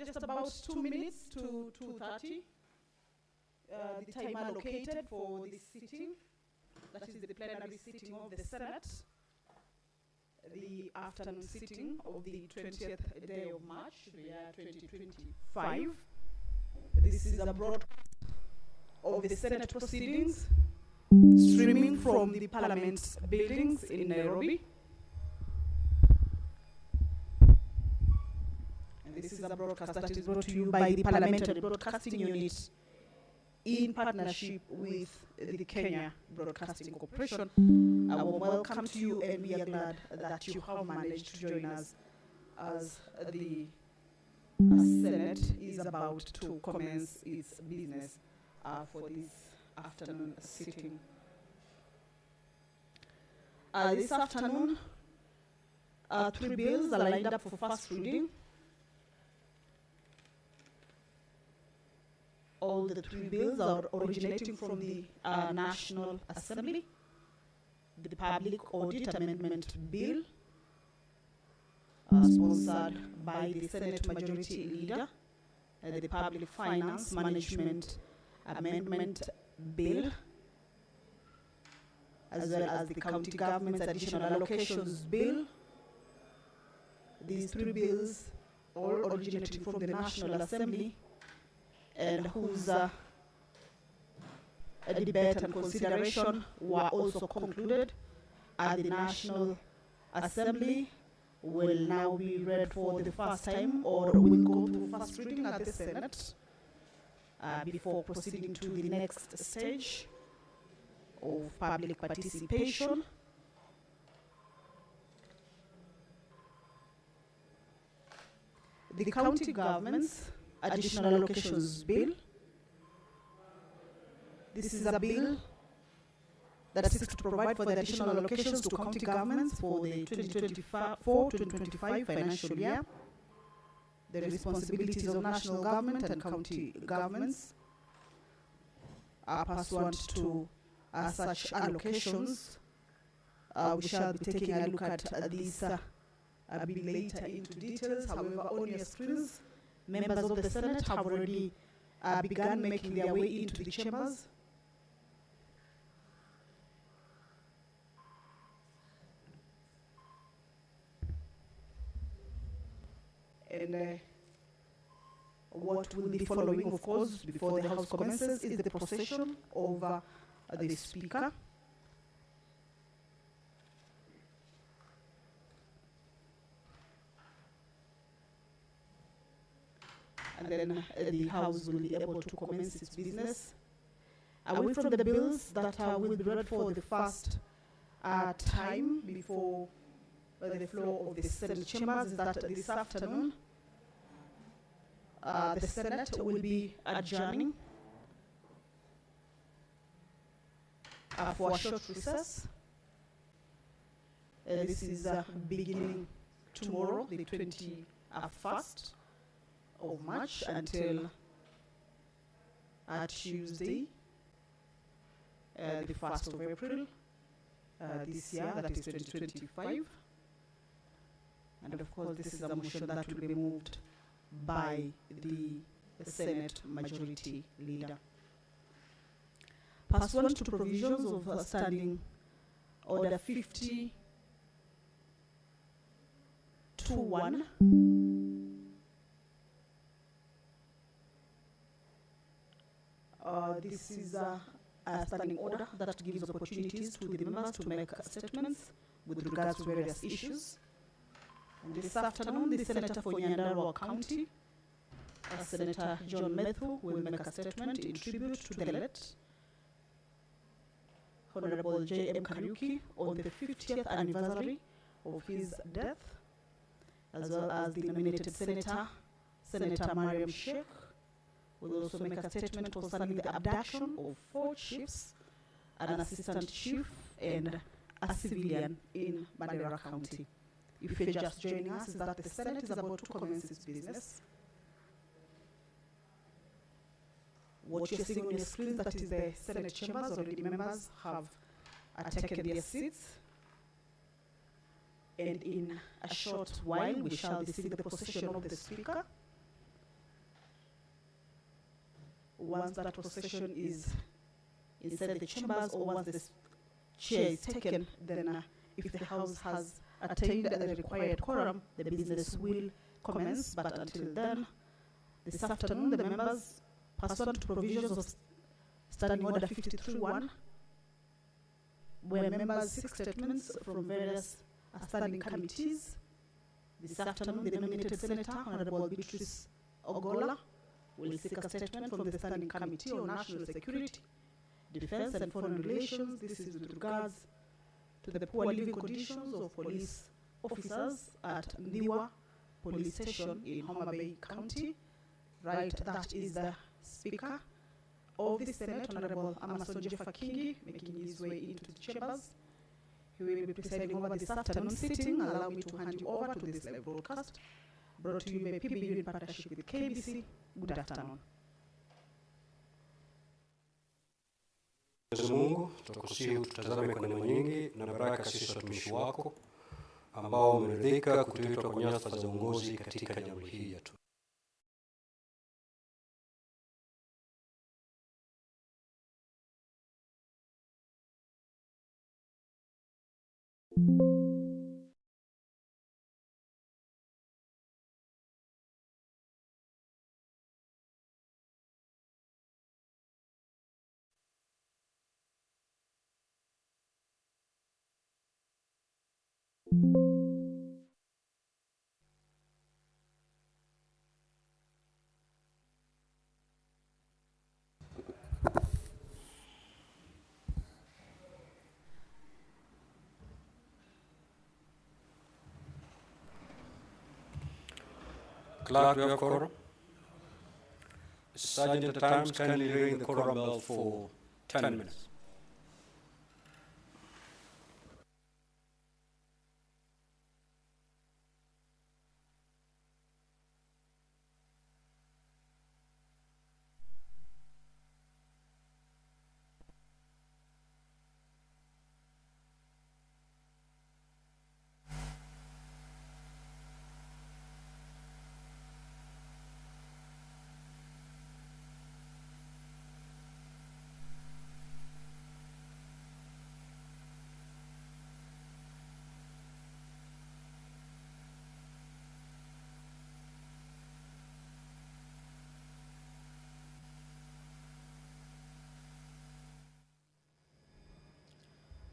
Just about 2 minutes to 2:30. The time allocated for this sitting, that is the plenary sitting of the Senate, the afternoon sitting of the 20th day of March, the year 2025. This is a broadcast of the Senate proceedings, streaming from the Parliament buildings in Nairobi. This is a broadcast that is brought to you by the Parliamentary Broadcasting Unit in partnership with the Kenya Broadcasting Corporation. A warm welcome to you, and we are glad that you have managed to join us as the Senate is about to commence its business for this afternoon sitting. This afternoon, 3 bills are lined up for first reading. All the 3 bills are originating from the National Assembly. The Public Audit Amendment Bill, sponsored by the Senate Majority Leader, the Public Finance Management Amendment Bill, as well as the County Government's Additional Allocations Bill. These 3 bills, all originating from the National Assembly, and whose debate and consideration were also concluded at the National Assembly, will now be read for the first time, or will go through first reading at the Senate before proceeding to the next stage of public participation. The County Government's Additional Allocations Bill. This is a bill that seeks to provide for the additional allocations to county governments for the 2024-2025 financial year. The responsibilities of national government and county governments are pursuant to such allocations. We shall be taking a look at this bill later into details. However, on your screens, members of the Senate have already begun making their way into the chambers. And what will be following, of course, before the House commences, is the procession of the Speaker. And then the House will be able to commence its business. Away from the bills that will be read for the first time before the floor of the Senate chambers, is that this afternoon the Senate will be adjourning for a short recess. This is beginning tomorrow, the 21st of March, until Tuesday, the 1st of April this year, that is 2025. And of course, this is a motion that will be moved by the Senate Majority Leader. Pursuant to provisions of Standing Order 50-1, this is a standing order that gives opportunities to the members to make statements with regards to various issues. And this afternoon, the Senator for Nyandarua County, Senator John Methu, will make a statement in tribute to the late Honorable JM Kariuki on the 50th anniversary of his death, as well as the nominated Senator Mariam Sheikh, will also make a statement concerning the abduction of 4 chiefs, an assistant chief, and a civilian in Mandera County. If you're just joining us, is that the Senate is about to commence its business. What you're seeing on your screen, that is the Senate chambers. Already members have taken their seats. And in a short while, we shall be seeing the procession of the Speaker. Once that procession is inside the chambers, or once the chair is taken, then if the House has attained the required quorum, the business will commence. But until then, this afternoon, the members, pursuant to provisions of Standing Order 53-1, where members seek statements from various standing committees. This afternoon, the nominated Senator, Honorable Beatrice Ogola, will seek a statement from the Standing Committee on National Security, Defense and Foreign Relations. This is with regards to the poor living conditions of police officers at Ndiwa Police Station in Homa Bay County. Right, that is the Speaker of the Senate, Honorable Amason Jeffa Kingi, making his way into the chambers. He will be presiding over this afternoon sitting. Allow me to hand you over to this live broadcast, brought to you by PBU in partnership with KBC. Good afternoon. Mwenyezi Mungu, tunakusihi tutazame kwa neema nyingi na baraka sisi watumishi wako ambao umeridhika kutuita kwa nyadhifa za uongozi katika jamhuri hii yetu. Clerk, we have quorum. Sergeant at times, kindly ring the quorum bell for 10 minutes.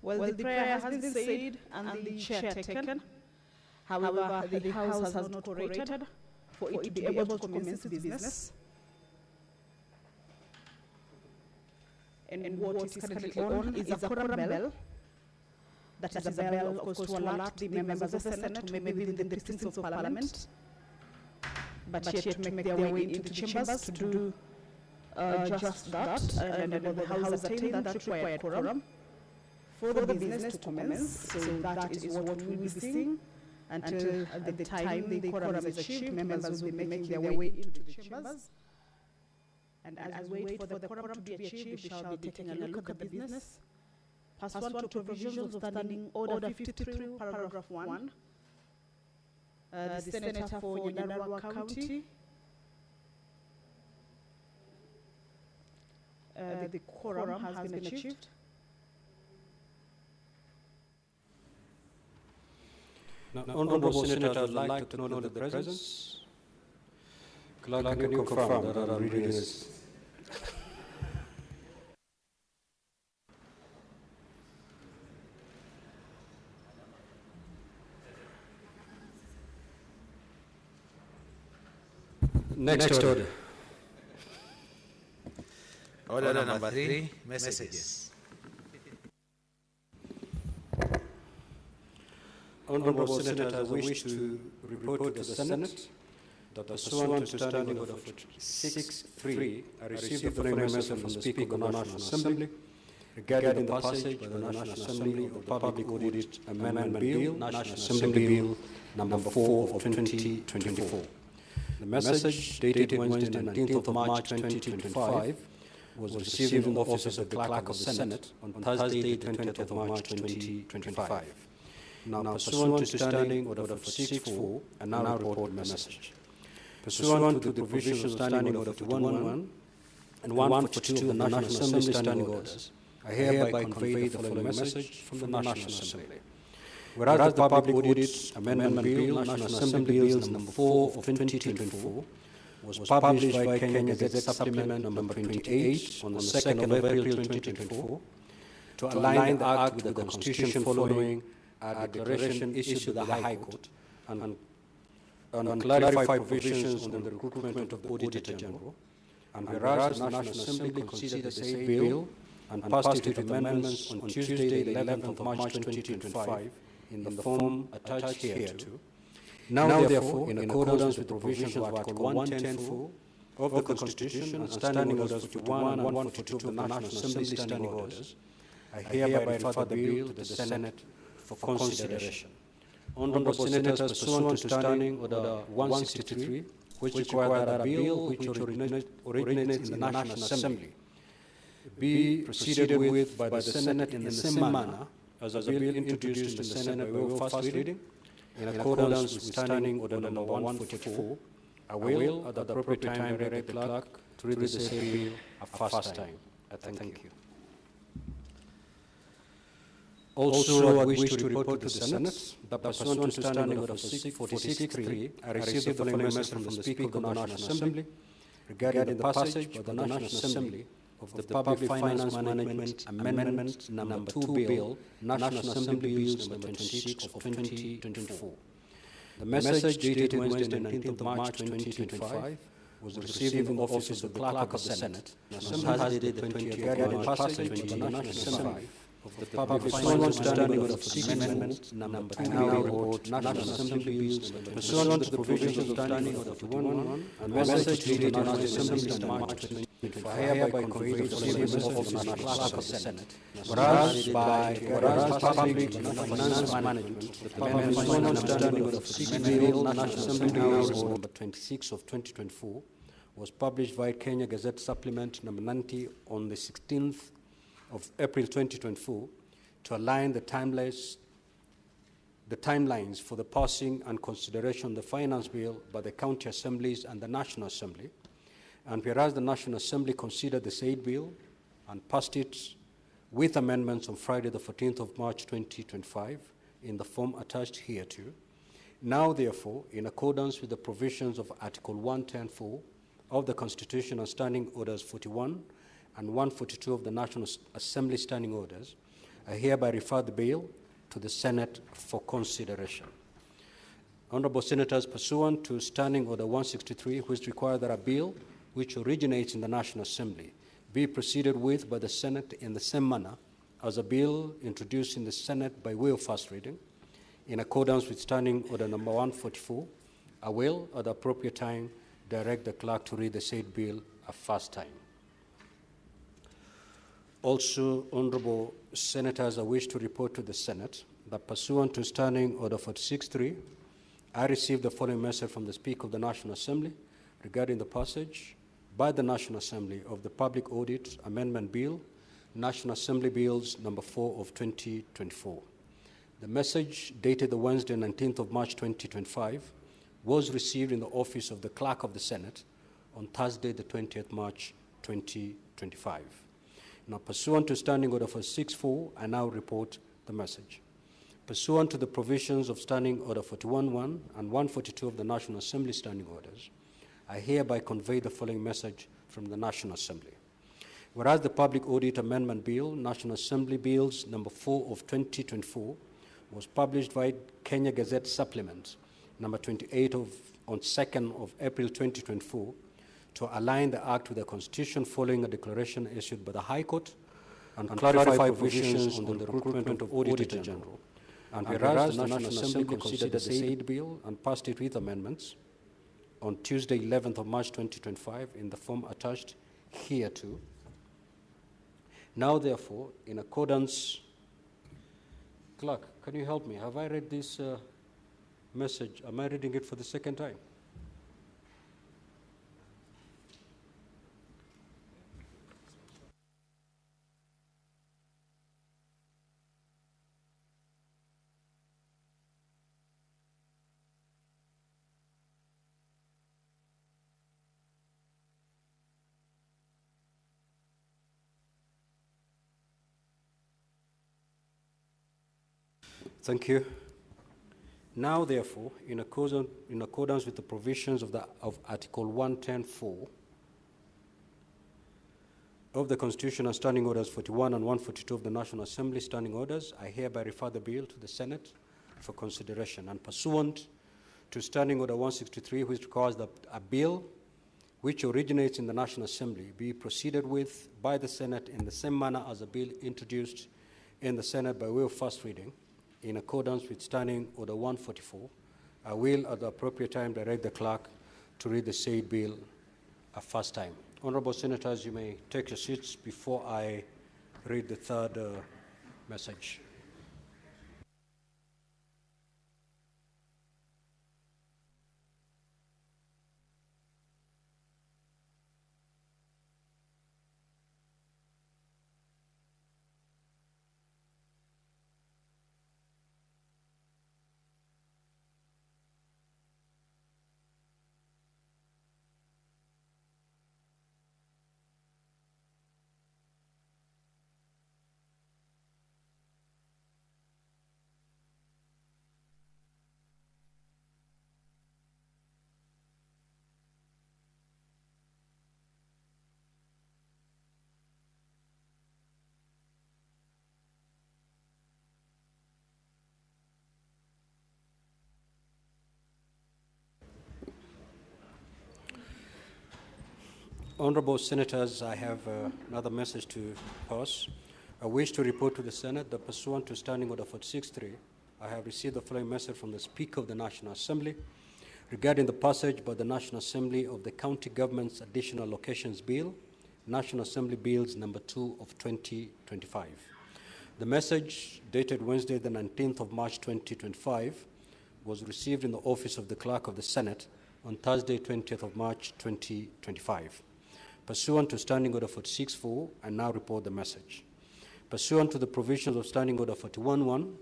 Well, the prayer has been said and the chair taken. However, the House has not quorated for it to be able to commence business. And what is currently on is a quorum bell. That is a bell, of course, to alert the members of the Senate who may be within the precincts of Parliament, but yet to make their way into the chambers to do just that. And the House attained that required quorum for the business to commence. So that is what we will be seeing until at the time the quorum is achieved. Members will be making their way into the chambers. And as we wait for the quorum to be achieved, we shall be taking a look at the business. Pursuant to provisions of Standing Order 53, Paragraph 1, the Senator for Nyandarua County, the quorum has been achieved. Now, Honourable Senator, I would like to acknowledge the presence. Clerk, can you confirm that our reading is... Next order. Order number 3, messages. Honourable Senator, I wish to report to the Senate that pursuant to Standing Order 6.3, I received the following message from the Speaker of the National Assembly regarding the passage by the National Assembly of the Public Audit Amendment Bill, National Assembly Bill number 4 of 2024. The message, dated Wednesday, 19th of March 2025, was received in the office of the Clerk of the Senate on Thursday, 20th of March 2025. Now, pursuant to Standing Order 46.4, I now report the message. Pursuant to the provisions of Standing Order 41.1 and 142 of the National Assembly Standing Orders, I hereby convey the following message from the National Assembly. Whereas the Public Audit Amendment Bill, National Assembly Bill number 4 of 2024, was published by Kenya Gazette Supplement number 28 on the 2nd of April 2024, to align the Act with the Constitution following a declaration issued by the High Court and clarify provisions on the recruitment of the Auditor General. And whereas the National Assembly considered the said bill and passed it with amendments on Tuesday, the 11th of March 2025, in the form attached hereto. Now, therefore, in accordance with the provisions of Article 110.4 of the Constitution and Standing Orders 41 and 142 of the National Assembly Standing Orders, I hereby refer the bill to the Senate for consideration. Honourable Senators, pursuant to Standing Order 163, which requires that a bill which originates in the National Assembly be proceeded with by the Senate in the same manner as a bill introduced in the Senate by way of first reading, in accordance with Standing Order number 144, I will, at the appropriate time, direct the clerk to read the said bill a first time. I thank you. Also, I wish to report to the Senate that pursuant to Standing Order 46.3, I received the following message from the Speaker of the National Assembly regarding the passage by the National Assembly of the Public Finance Management Amendment number 2 Bill, National Assembly Bills number 26 of 2024. The message, dated Wednesday, 19th of March 2025, was received in the office of the Clerk of the Senate on Thursday, the 20th of March 2025, of the Public Finance Standing Order of Amendment number 2 Bill, National Assembly Bills pursuant to the provisions of Standing Order 41 and message dated National Assembly in March 2025, I hereby convey the following message of the National Clerk of the Senate. Whereas Public Finance Management, the Public Finance Standing Order of Bill, National Assembly Bills number 26 of 2024, was published by Kenya Gazette Supplement number 90 on the 16th of April 2024 to align the timelines for the passing and consideration of the Finance Bill by the County Assemblies and the National Assembly. And whereas the National Assembly considered the said bill and passed it with amendments on Friday, the 14th of March 2025, in the form attached hereto, now therefore, in accordance with the provisions of Article 110.4 of the Constitution and Standing Orders 41 and 142 of the National Assembly Standing Orders, I hereby refer the bill to the Senate for consideration. Honourable Senators, pursuant to Standing Order 163, which requires that a bill which originates in the National Assembly be proceeded with by the Senate in the same manner as a bill introduced in the Senate by way of first reading, in accordance with Standing Order number 144, I will, at the appropriate time, direct the clerk to read the said bill a first time. Also, Honourable Senators, I wish to report to the Senate that pursuant to Standing Order 46.3, I received the following message from the Speaker of the National Assembly regarding the passage by the National Assembly of the Public Audit Amendment Bill, National Assembly Bills number 4 of 2024. The message, dated the Wednesday, 19th of March 2025, was received in the office of the Clerk of the Senate on Thursday, the 20th March 2025. Now, pursuant to Standing Order 46.4, I now report the message. Pursuant to the provisions of Standing Order 41.1 and 142 of the National Assembly Standing Orders, I hereby convey the following message from the National Assembly. Whereas the Public Audit Amendment Bill, National Assembly Bills number 4 of 2024, was published by Kenya Gazette Supplement number 28 on 2nd of April 2024, to align the Act with the Constitution following a declaration issued by the High Court and clarify provisions on the recruitment of Auditor General. And whereas the National Assembly considered the said bill and passed it with amendments on Tuesday, 11th of March 2025, in the form attached hereto. Now, therefore, in accordance, Clerk, can you help me? Have I read this message? Am I reading it for the second time? Thank you. Now, therefore, in accordance with the provisions of Article 110(4) of the Constitution and Standing Orders 41 and 142 of the National Assembly Standing Orders, I hereby refer the bill to the Senate for consideration. And pursuant to Standing Order 163, which requires that a bill which originates in the National Assembly be proceeded with by the Senate in the same manner as a bill introduced in the Senate by way of first reading, in accordance with Standing Order 144, I will at the appropriate time direct the clerk to read the said bill a first time. Honorable Senators, you may take your seats before I read the third message. Honorable Senators, I have another message to pass. I wish to report to the Senate that pursuant to Standing Order 46.3, I have received the following message from the Speaker of the National Assembly regarding the passage by the National Assembly of the County Government's Additional Locations Bill, National Assembly Bills number 2 of 2025. The message, dated Wednesday, the 19th of March 2025, was received in the office of the Clerk of the Senate on Thursday, 20th of March 2025. Pursuant to Standing Order 46.4, I now report the message. Pursuant to the provisions of Standing Order 41.1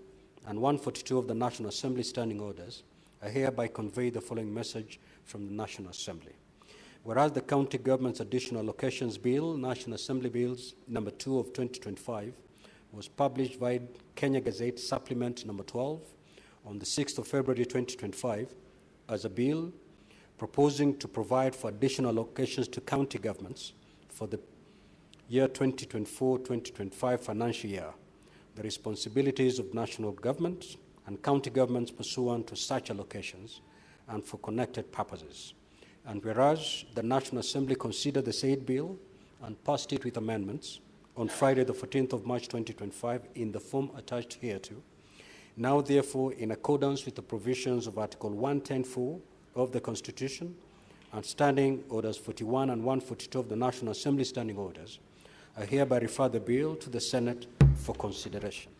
and 142 of the National Assembly Standing Orders, I hereby convey the following message from the National Assembly. Whereas the County Government's Additional Locations Bill, National Assembly Bills number 2 of 2025, was published via Kenya Gazette Supplement number 12 on the 6th of February 2025 as a bill proposing to provide for additional locations to county governments for the year 2024-2025 financial year, the responsibilities of national government and county governments pursuant to such allocations and for connected purposes. And whereas the National Assembly considered the said bill and passed it with amendments on Friday the 14th of March 2025 in the form attached hereto, now therefore in accordance with the provisions of Article 110(4) of the Constitution and Standing Orders 41 and 142 of the National Assembly Standing Orders, I hereby refer the bill to the Senate for consideration.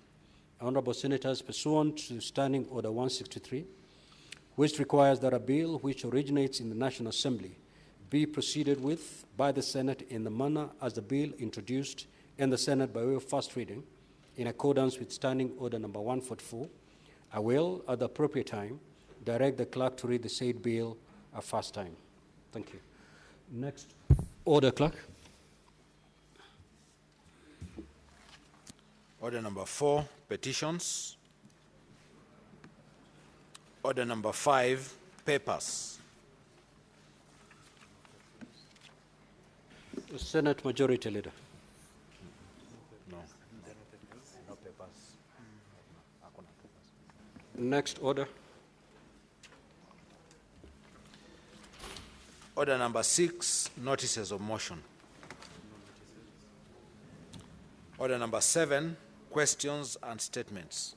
Honorable Senators, pursuant to Standing Order 163, which requires that a bill which originates in the National Assembly be proceeded with by the Senate in the manner as the bill introduced in the Senate by way of first reading, in accordance with Standing Order number 144, I will, at the appropriate time, direct the clerk to read the said bill a first time. Thank you. Next order, clerk. Order number 4, petitions. Order number 5, papers. The Senate Majority Leader. No. No papers. Next order. Order number 6, notices of motion. Order number 7, questions and statements.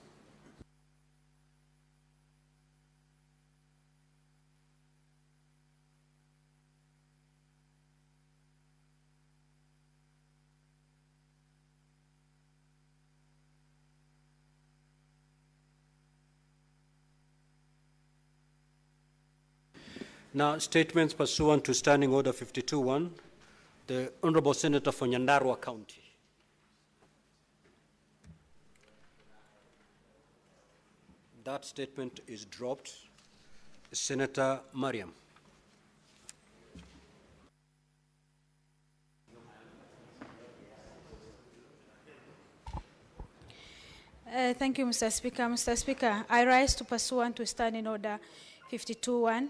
Now, statements pursuant to Standing Order 52-1, the Honorable Senator for Nyandarua County. That statement is dropped. Senator Mariam. Thank you, Mr. Speaker. Mr. Speaker, I rise to pursuant to Standing Order 52-1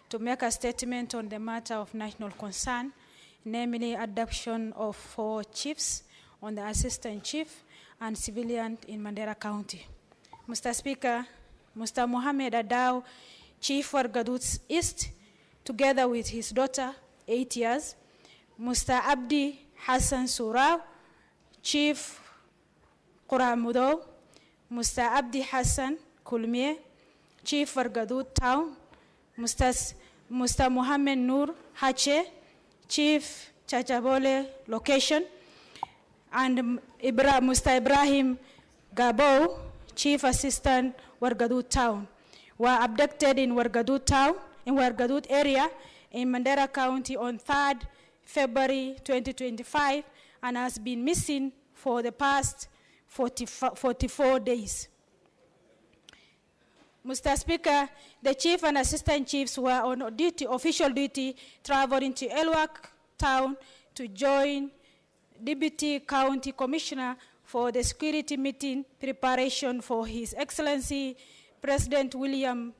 to make a statement on the matter of national concern, namely adoption of 4 chiefs on the assistant chief and civilian in Mandera County. Mr. Speaker, Mr. Mohammed Adao, Chief for Gaduts East, together with his daughter, 8 years, Mr. Abdi Hassan Surau, Chief Quramudo, Mr. Abdi Hassan Kulmie, Chief for Gadut Town, Mr. Mohammed Nur Hache, Chief Chachabole Location, and Mr. Ibrahim Gabo, Chief Assistant Wargadut Town, were abducted in Wargadut Town, in Wargadut area in Mandera County on 3rd February 2025 and has been missing for the past 44 days. Mr. Speaker, the chief and assistant chiefs were on duty, official duty, traveling to Elwak Town to join Deputy County Commissioner for the security meeting preparation for His Excellency President William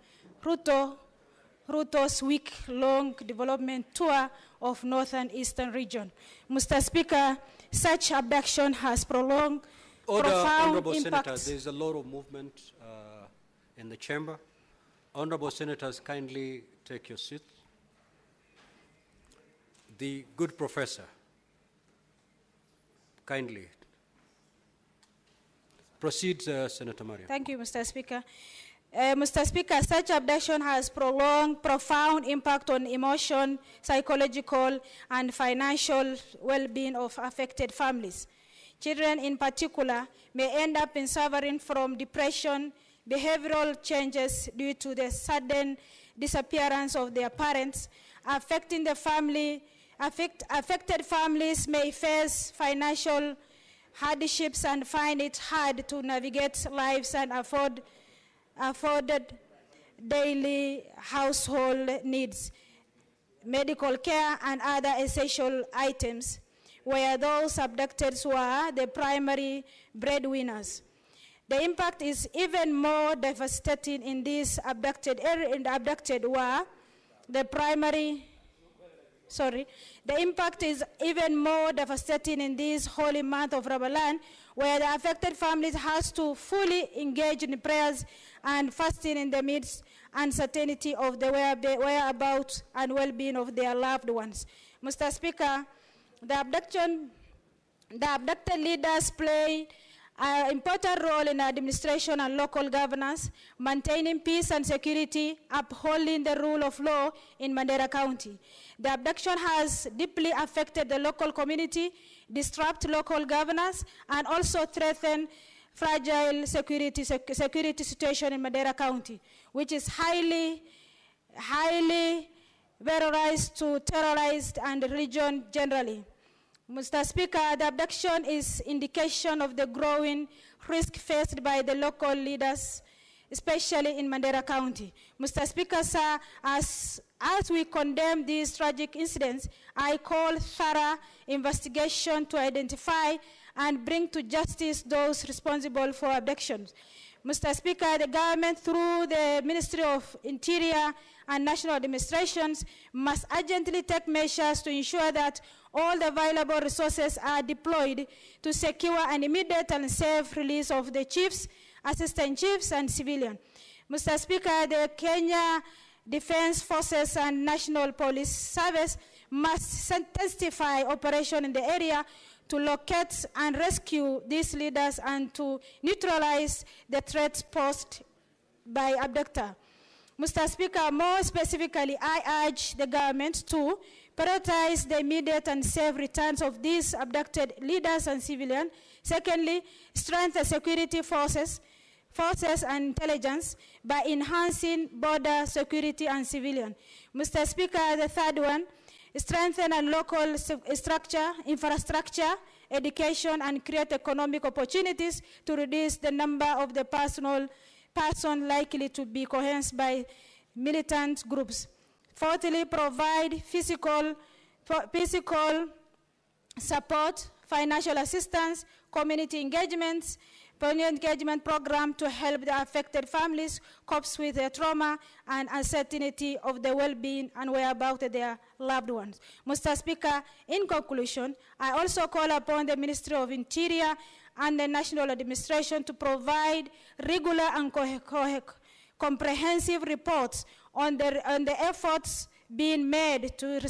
Ruto's week-long development tour of Northern Eastern region. Mr. Speaker, such abduction has prolonged profound Honorable impact. Senator, there is a lot of movement in the chamber. Honorable Senators, kindly take your seats. The good professor, kindly. Proceed, Senator Maria. Thank you, Mr. Speaker. Mr. Speaker, such abduction has prolonged profound impact on emotion, psychological, and financial well-being of affected families. Children in particular may end up in suffering from depression, behavioral changes due to the sudden disappearance of their parents, affecting the family. Affected families may face financial hardships and find it hard to navigate lives and afforded daily household needs, medical care, and other essential items, where those abducted were the primary breadwinners. The impact is even more devastating in these abducted were the primary. The impact is even more devastating in this holy month of Ramadan, where the affected families has to fully engage in prayers and fasting in the midst uncertainty of the whereabouts and well-being of their loved ones. Mr. Speaker, the abducted leaders play an important role in administration and local governance, maintaining peace and security, upholding the rule of law in Mandera County. The abduction has deeply affected the local community, disrupted local governance, and also threatened fragile security situation in Mandera County, which is highly terrorized and the region generally. Mr. Speaker, the abduction is indication of the growing risk faced by the local leaders, especially in Mandera County. Mr. Speaker, sir, as we condemn these tragic incidents, I call thorough investigation to identify and bring to justice those responsible for abductions. Mr. Speaker, the government, through the Ministry of Interior and National Administrations, must urgently take measures to ensure that all the available resources are deployed to secure an immediate and safe release of the chiefs, assistant chiefs, and civilians. Mr. Speaker, the Kenya Defense Forces and National Police Service must intensify operation in the area to locate and rescue these leaders and to neutralize the threats posed by abductor. Mr. Speaker, more specifically, I urge the government to prioritize the immediate and safe returns of these abducted leaders and civilians. Secondly, strengthen security forces, forces and intelligence by enhancing border security and civilian. Mr. Speaker, the third one, strengthen a local structure, infrastructure, education, and create economic opportunities to reduce the number of the person likely to be coerced by militant groups. Fourthly, provide physical support, financial assistance, community engagement program to help the affected families cope with their trauma and uncertainty of the well-being and whereabouts of their loved ones. Mr. Speaker, in conclusion, I also call upon the Ministry of Interior and the National Administration to provide regular and comprehensive reports on the efforts being made to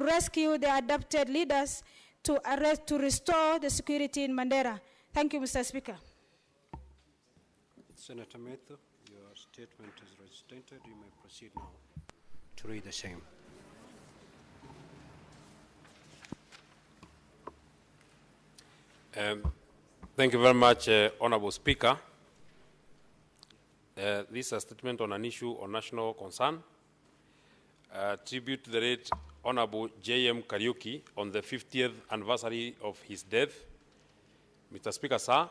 rescue the adopted leaders to restore the security in Mandera. Thank you, Mr. Speaker. Senator Metho, your statement is registered. You may proceed now to read the same. Thank you very much, Honorable Speaker. This is a statement on an issue of national concern. Tribute to the late Honorable JM Kariuki on the 50th anniversary of his death. Mr. Speaker, sir,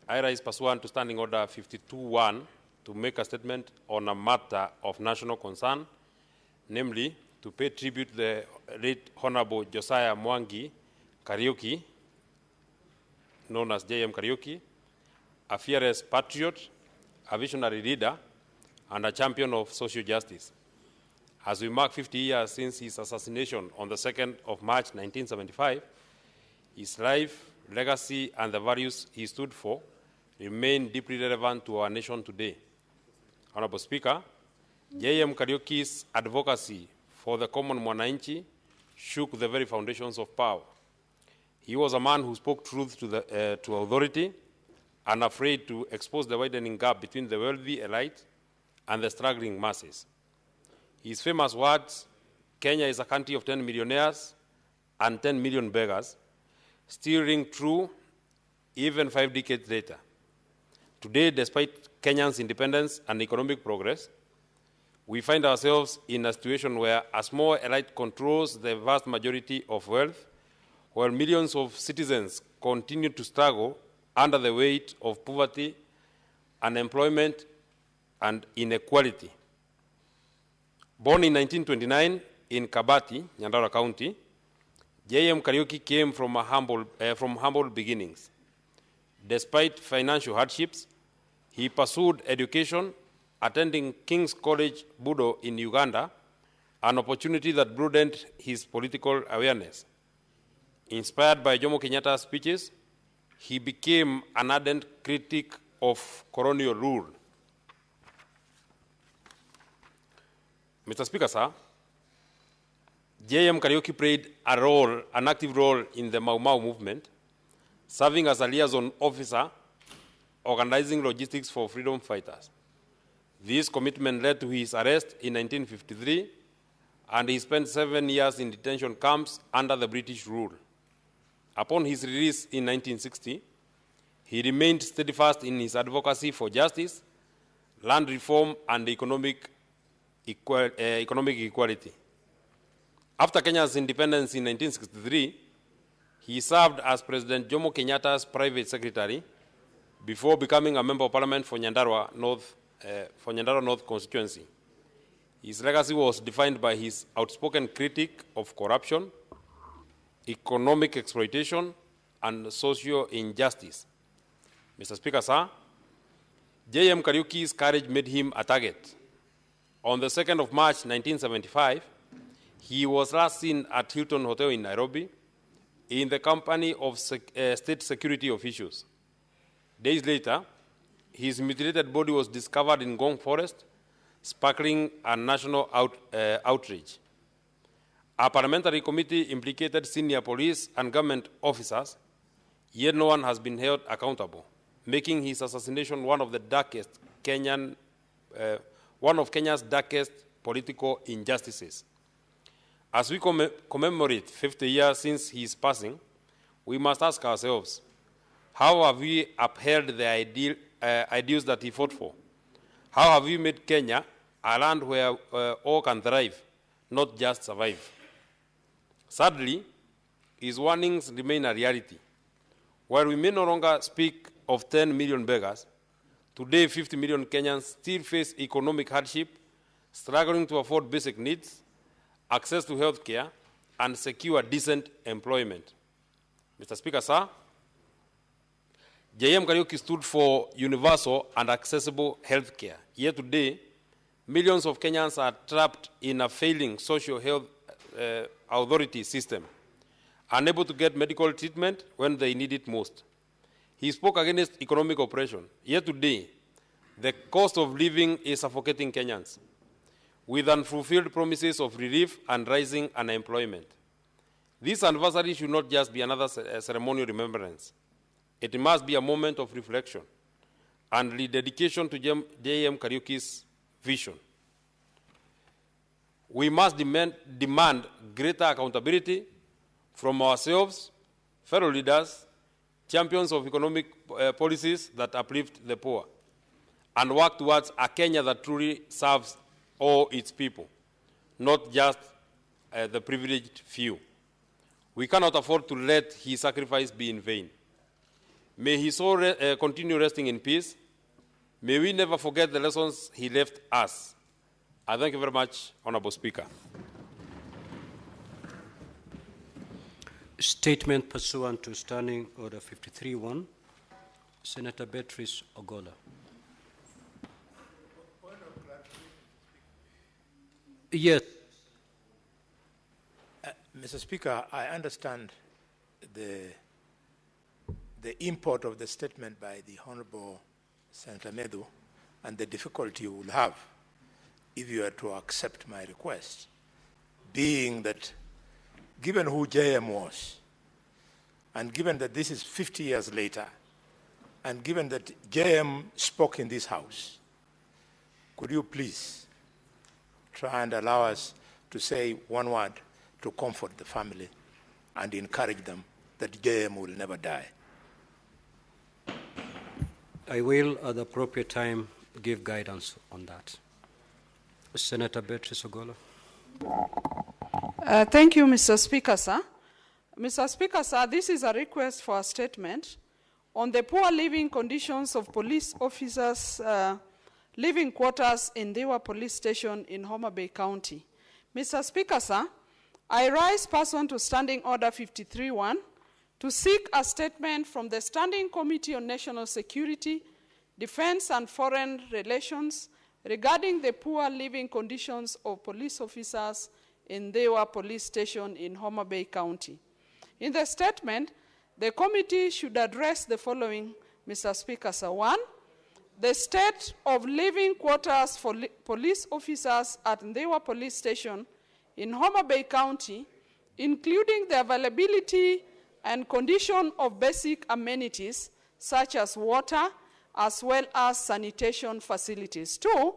I rise pursuant to Standing Order 52.1 to make a statement on a matter of national concern, namely to pay tribute to the late Honorable Josiah Mwangi Kariuki, known as JM Kariuki, a fearless patriot, a visionary leader, and a champion of social justice. As we mark 50 years since his assassination on the 2nd of March 1975, his life, legacy, and the values he stood for remain deeply relevant to our nation today. Honorable Speaker, JM Kariuki's advocacy for the common mwananchi shook the very foundations of power. He was a man who spoke truth to authority, unafraid to expose the widening gap between the wealthy elite and the struggling masses. His famous words, "Kenya is a country of 10 millionaires and 10 million beggars," still ring true even 5 decades later. Today, despite Kenya's independence and economic progress, we find ourselves in a situation where a small elite controls the vast majority of wealth, while millions of citizens continue to struggle under the weight of poverty, unemployment, and inequality. Born in 1929 in Kabati, Nyandarua County, JM Kariuki came from humble beginnings. Despite financial hardships, he pursued education, attending King's College, Budo in Uganda, an opportunity that broadened his political awareness. Inspired by Jomo Kenyatta's speeches, he became an ardent critic of colonial rule. Mr. Speaker, sir, JM Kariuki played an active role in the Mau Mau movement, serving as a liaison officer, organizing logistics for freedom fighters. This commitment led to his arrest in 1953, and he spent 7 years in detention camps under the British rule. Upon his release in 1960, he remained steadfast in his advocacy for justice, land reform, and economic equality. After Kenya's independence in 1963, he served as President Jomo Kenyatta's private secretary before becoming a member of parliament for Nyandarua North constituency. His legacy was defined by his outspoken critique of corruption, economic exploitation, and social injustice. Mr. Speaker, sir, JM Kariuki's courage made him a target. On the 2nd of March 1975, he was last seen at Hilton Hotel in Nairobi in the company of state security officials. Days later, his mutilated body was discovered in Ngong Forest, sparkling a national outrage. A parliamentary committee implicated senior police and government officers, yet no one has been held accountable, making his assassination one of Kenya's darkest political injustices. As we commemorate 50 years since his passing, we must ask ourselves, how have we upheld the ideals that he fought for? How have we made Kenya a land where all can thrive, not just survive? Sadly, his warnings remain a reality. While we may no longer speak of 10 million beggars, today 50 million Kenyans still face economic hardship, struggling to afford basic needs, access to health care, and secure decent employment. Mr. Speaker, sir, JM Kariuki stood for universal and accessible health care. Yet today, millions of Kenyans are trapped in a failing social health authority system, unable to get medical treatment when they need it most. He spoke against economic oppression. Yet today, the cost of living is suffocating Kenyans, with unfulfilled promises of relief and rising unemployment. This anniversary should not just be another ceremonial remembrance. It must be a moment of reflection and rededication to JM Kariuki's vision. We must demand greater accountability from ourselves, fellow leaders, champions of economic policies that uplift the poor, and work towards a Kenya that truly serves all its people, not just the privileged few. We cannot afford to let his sacrifice be in vain. May his soul continue resting in peace. May we never forget the lessons he left us. I thank you very much, Honorable Speaker. Statement pursuant to Standing Order 53-1, Senator Beatrice Ogola. Yes. Mr. Speaker, I understand the import of the statement by the Honorable Senator Medu and the difficulty you will have if you are to accept my request, being that given who JM was, and given that this is 50 years later, and given that JM spoke in this House, could you please try and allow us to say one word to comfort the family and encourage them that JM will never die? I will, at the appropriate time, give guidance on that. Senator Beatrice Ogola. Thank you, Mr. Speaker, sir. Mr. Speaker, sir, this is a request for a statement on the poor living conditions of police officers' living quarters in Dewa Police Station in Homa Bay County. Mr. Speaker, sir, I rise pursuant to Standing Order 53-1 to seek a statement from the Standing Committee on National Security, Defense and Foreign Relations regarding the poor living conditions of police officers in Dewa Police Station in Homa Bay County. In the statement, the committee should address the following, Mr. Speaker, sir. 1, the state of living quarters for police officers at Dewa Police Station in Homa Bay County, including the availability and condition of basic amenities such as water, as well as sanitation facilities. 2,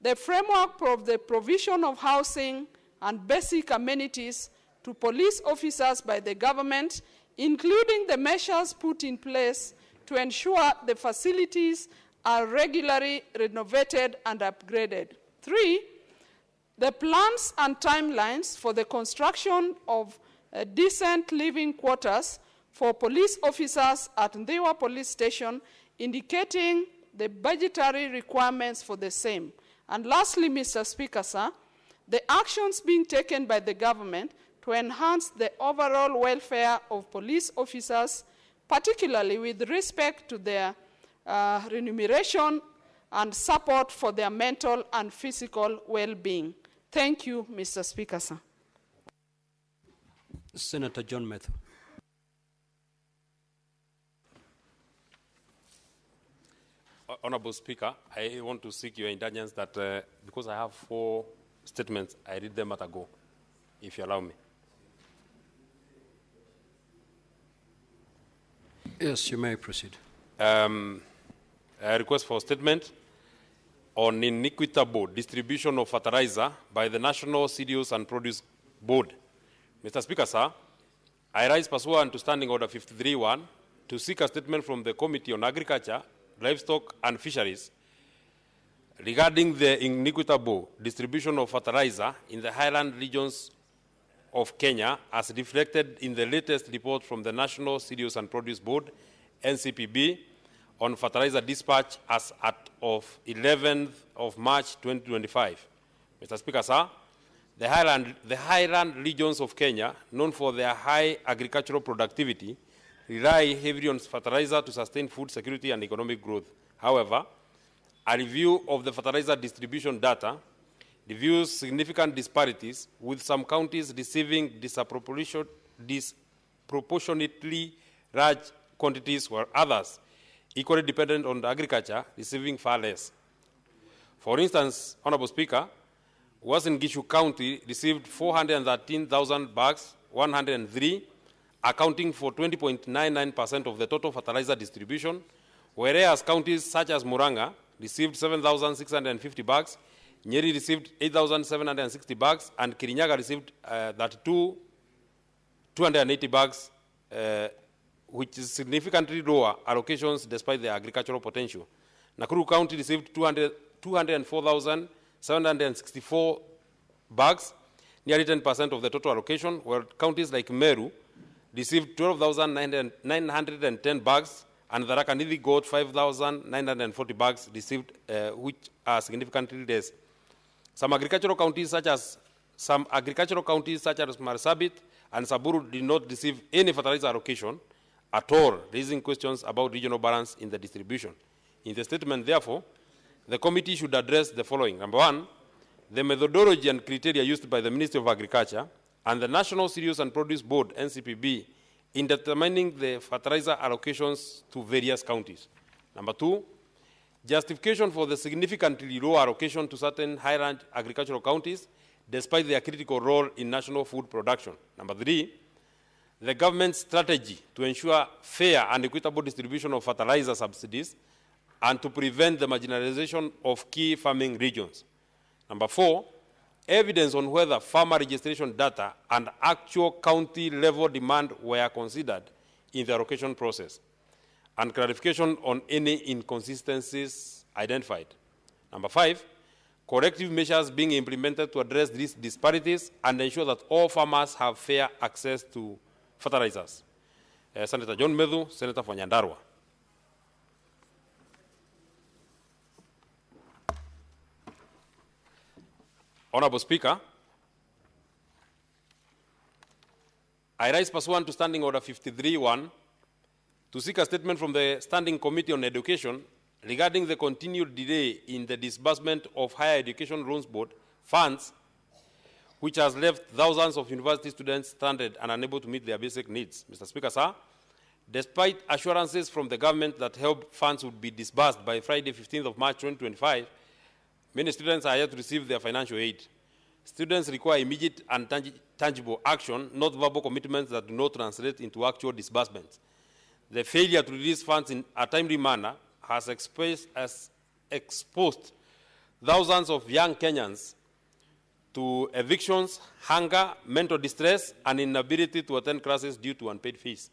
the framework of the provision of housing and basic amenities to police officers by the government, including the measures put in place to ensure the facilities are regularly renovated and upgraded. 3, the plans and timelines for the construction of decent living quarters for police officers at Dewa Police Station, indicating the budgetary requirements for the same. And lastly, Mr. Speaker, sir, the actions being taken by the government to enhance the overall welfare of police officers, particularly with respect to their remuneration and support for their mental and physical well-being. Thank you, Mr. Speaker, sir. Senator John Methu. Honorable Speaker, I want to seek your indulgence that because I have 4 statements, I read them at a go, if you allow me. Yes, you may proceed. A request for a statement on inequitable distribution of fertilizer by the National Cereals and Produce Board. Mr. Speaker, sir, I rise pursuant to Standing Order 53-1 to seek a statement from the Committee on Agriculture, Livestock and Fisheries regarding the inequitable distribution of fertilizer in the highland regions of Kenya as reflected in the latest report from the National Cereals and Produce Board, NCPB, on fertilizer dispatch as at of 11th of March 2025. Mr. Speaker, sir, the highland regions of Kenya, known for their high agricultural productivity, rely heavily on fertilizer to sustain food security and economic growth. However, a review of the fertilizer distribution data reveals significant disparities, with some counties receiving disproportionately large quantities, while others, equally dependent on agriculture, receiving far less. For instance, Honorable Speaker, Uasin Gishu County received 413,000 bags, 103, accounting for 20.99% of the total fertilizer distribution, whereas counties such as Muranga received 7,650 bags, Nyeri received 8,760 bags, and Kirinyaga received 280 bags, which is significantly lower allocations despite their agricultural potential. Nakuru County received 204,764 bags, nearly 10% of the total allocation, while counties like Meru received 12,910 bags, and Tharaka Nithi got 5,940 bags received, which are significantly less. Some agricultural counties such as Marsabit and Saburu did not receive any fertilizer allocation at all, raising questions about regional balance in the distribution. In the statement, therefore, the committee should address the following. Number one, the methodology and criteria used by the Ministry of Agriculture and the National Cereals and Produce Board, NCPB, in determining the fertilizer allocations to various counties. Number two, justification for the significantly low allocation to certain highland agricultural counties, despite their critical role in national food production. Number three, the government's strategy to ensure fair and equitable distribution of fertilizer subsidies and to prevent the marginalization of key farming regions. Number four, evidence on whether farmer registration data and actual county-level demand were considered in the allocation process, and clarification on any inconsistencies identified. Number five, corrective measures being implemented to address these disparities and ensure that all farmers have fair access to fertilizers. Senator John Medhu, Senator for Nyandarua. Honorable Speaker, I rise pursuant to Standing Order 53-1 to seek a statement from the Standing Committee on Education regarding the continued delay in the disbursement of Higher Education Loans Board funds, which has left thousands of university students stranded and unable to meet their basic needs. Mr. Speaker, sir, despite assurances from the government that help funds would be disbursed by Friday, 15th of March 2025, many students are yet to receive their financial aid. Students require immediate and tangible action, not verbal commitments that do not translate into actual disbursements. The failure to release funds in a timely manner has exposed thousands of young Kenyans to evictions, hunger, mental distress, and inability to attend classes due to unpaid fees.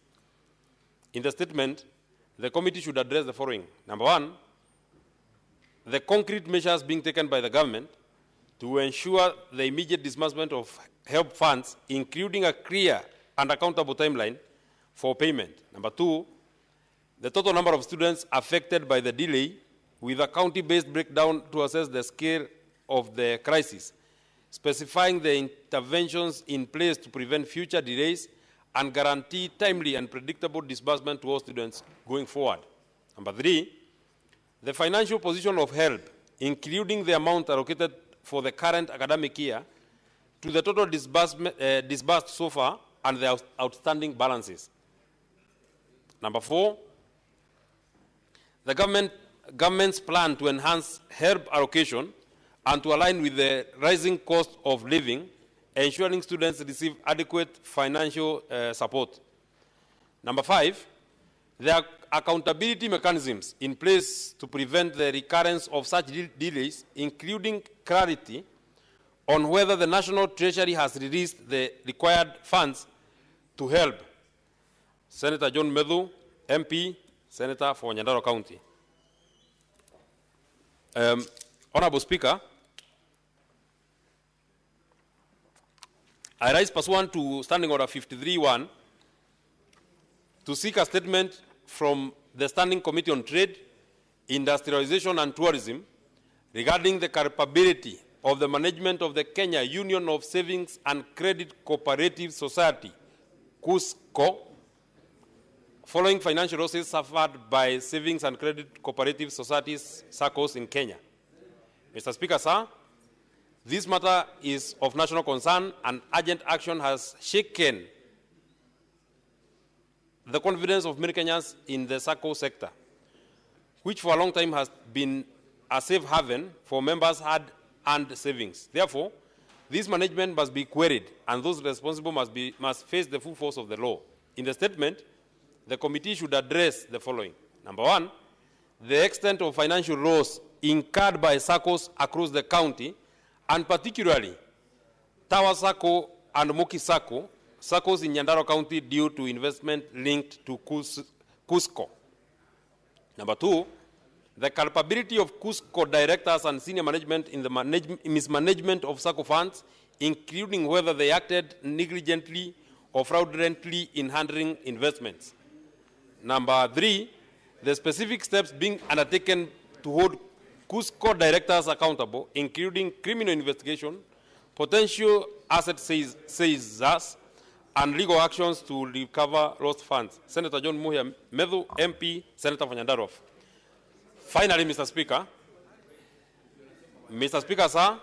In the statement, the committee should address the following. Number one, the concrete measures being taken by the government to ensure the immediate disbursement of help funds, including a clear and accountable timeline for payment. Number two, the total number of students affected by the delay, with a county-based breakdown to assess the scale of the crisis, specifying the interventions in place to prevent future delays and guarantee timely and predictable disbursement to all students going forward. Number three, the financial position of help, including the amount allocated for the current academic year, to the total disbursed so far and the outstanding balances. Number four, the government's plan to enhance help allocation and to align with the rising cost of living, ensuring students receive adequate financial support. Number five, there are accountability mechanisms in place to prevent the recurrence of such delays, including clarity on whether the National Treasury has released the required funds to help. Senator John Medhu, MP, Senator for Nyandarua County. Honorable Speaker, I rise pursuant to Standing Order 53-1 to seek a statement from the Standing Committee on Trade, Industrialization and Tourism regarding the capability of the management of the Kenya Union of Savings and Credit Cooperative Society, KUSCO, following financial losses suffered by savings and credit cooperative societies, SACCOs, in Kenya. Mr. Speaker, sir, this matter is of national concern and urgent action has shaken the confidence of many Kenyans in the SACCO sector, which for a long time has been a safe haven for members had earned savings. Therefore, this management must be queried and those responsible must face the full force of the law. In the statement, the committee should address the following. Number one, the extent of financial loss incurred by SACCOs across the county, and particularly Tower SACCO and Moki SACCO, SACCOs in Nyandarua County due to investment linked to KUSCO. Number two, the culpability of KUSCO directors and senior management in the mismanagement of SACCO funds, including whether they acted negligently or fraudulently in handling investments. Number three, the specific steps being undertaken to hold KUSCO directors accountable, including criminal investigation, potential asset seizures, and legal actions to recover lost funds. Senator John Muhia Medhu, MP, Senator for Nyandarua. Finally, Mr. Speaker, sir.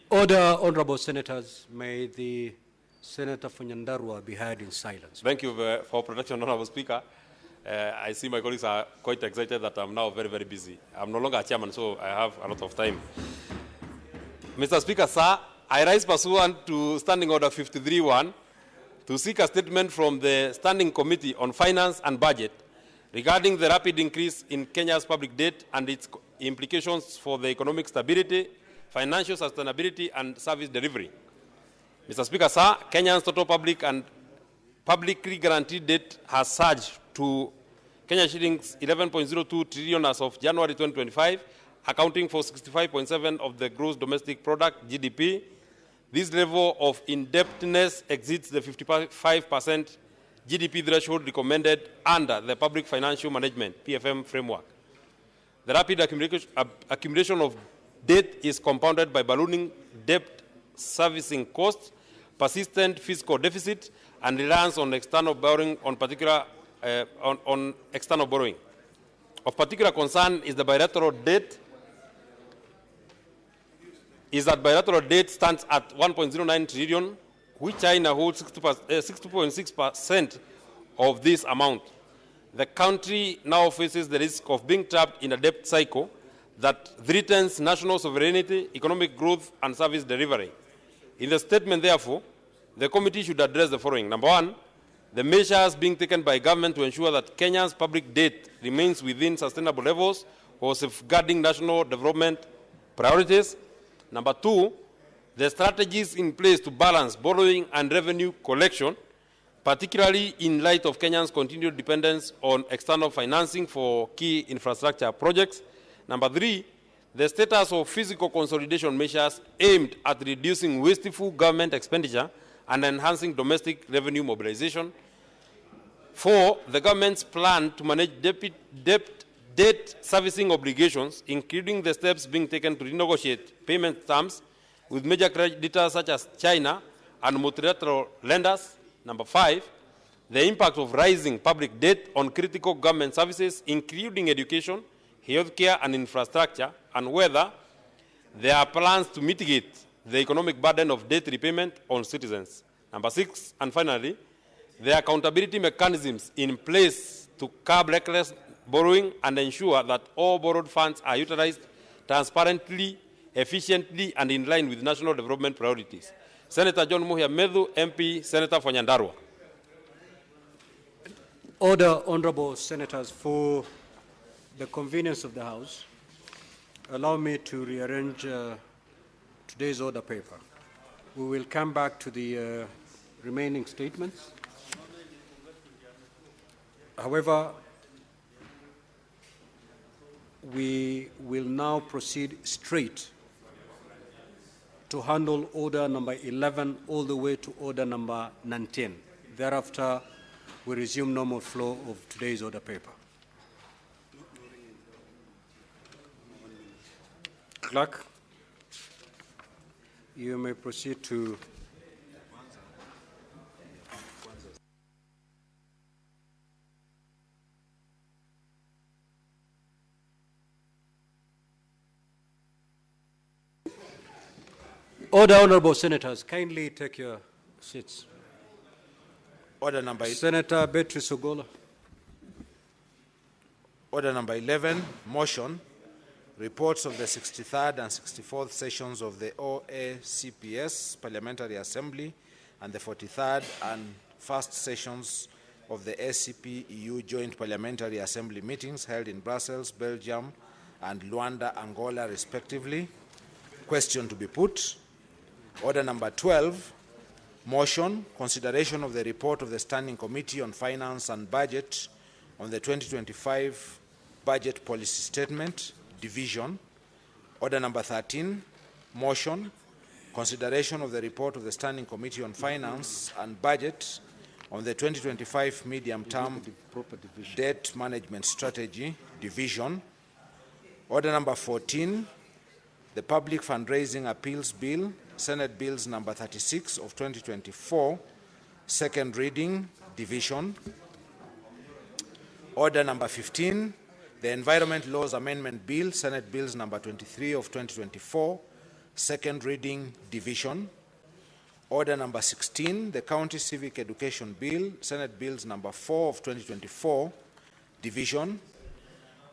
Order, honorable senators. May the Senator for Nyandarua be heard in silence. Thank you for protection, Honorable Speaker. I see my colleagues are quite excited that I'm now very, very busy. I'm no longer a chairman, so I have a lot of time. Mr. Speaker, sir, I rise pursuant to Standing Order 53-1 to seek a statement from the Standing Committee on Finance and Budget regarding the rapid increase in Kenya's public debt and its implications for the economic stability, financial sustainability, and service delivery. Mr. Speaker, sir, Kenya's total public and publicly guaranteed debt has surged to Kenya shillings 11.02 trillion as of January 2025, accounting for 65.7% of the gross domestic product, GDP. This level of indebtedness exceeds the 55% GDP threshold recommended under the Public Financial Management, PFM framework. The rapid accumulation of debt is compounded by ballooning debt servicing costs, persistent fiscal deficit, and reliance on external borrowing on external borrowing. Of particular concern is the bilateral debt. Bilateral debt stands at 1.09 trillion, which China holds 60.6% of this amount. The country now faces the risk of being trapped in a debt cycle that threatens national sovereignty, economic growth, and service delivery. In the statement, therefore, the committee should address the following. Number one, the measures being taken by government to ensure that Kenya's public debt remains within sustainable levels for safeguarding national development priorities. Number two, the strategies in place to balance borrowing and revenue collection, particularly in light of Kenyans' continued dependence on external financing for key infrastructure projects. Number three, the status of physical consolidation measures aimed at reducing wasteful government expenditure and enhancing domestic revenue mobilization. Four, the government's plan to manage debt servicing obligations, including the steps being taken to renegotiate payment terms with major creditors such as China and multilateral lenders. Number five, the impact of rising public debt on critical government services, including education, healthcare, and infrastructure, and whether there are plans to mitigate the economic burden of debt repayment on citizens. Number six, and finally, the accountability mechanisms in place to curb reckless borrowing and ensure that all borrowed funds are utilized transparently, efficiently, and in line with national development priorities. Senator John Muhia Medhu, MP, Senator for Nyandarua. Order, honorable senators. For the convenience of the House, allow me to rearrange today's order paper. We will come back to the remaining statements. However, we will now proceed straight to handle order number 11 all the way to order number 19. Thereafter, we resume normal flow of today's order paper. Clerk, you may proceed to order. Honorable Senators, kindly take your seats. Order number Senator Beatrice Ogola. Order number 11, motion. Reports of the 63rd and 64th sessions of the OACPS Parliamentary Assembly and the 43rd and 1st sessions of the ACP-EU Joint Parliamentary Assembly meetings held in Brussels, Belgium, and Luanda, Angola, respectively. Question to be put. Order number 12, motion, consideration of the report of the Standing Committee on Finance and Budget on the 2025 Budget Policy Statement, Division. Order number 13, motion, consideration of the report of the Standing Committee on Finance and Budget on the 2025 Medium-Term Debt Management Strategy, Division. Order number 14, the Public Fundraising Appeals Bill, Senate Bills number 36 of 2024, second reading, Division. Order number 15, the Environment Laws Amendment Bill, Senate Bills number 23 of 2024, second reading, Division. Order number 16, the County Civic Education Bill, Senate Bills number 4 of 2024, Division.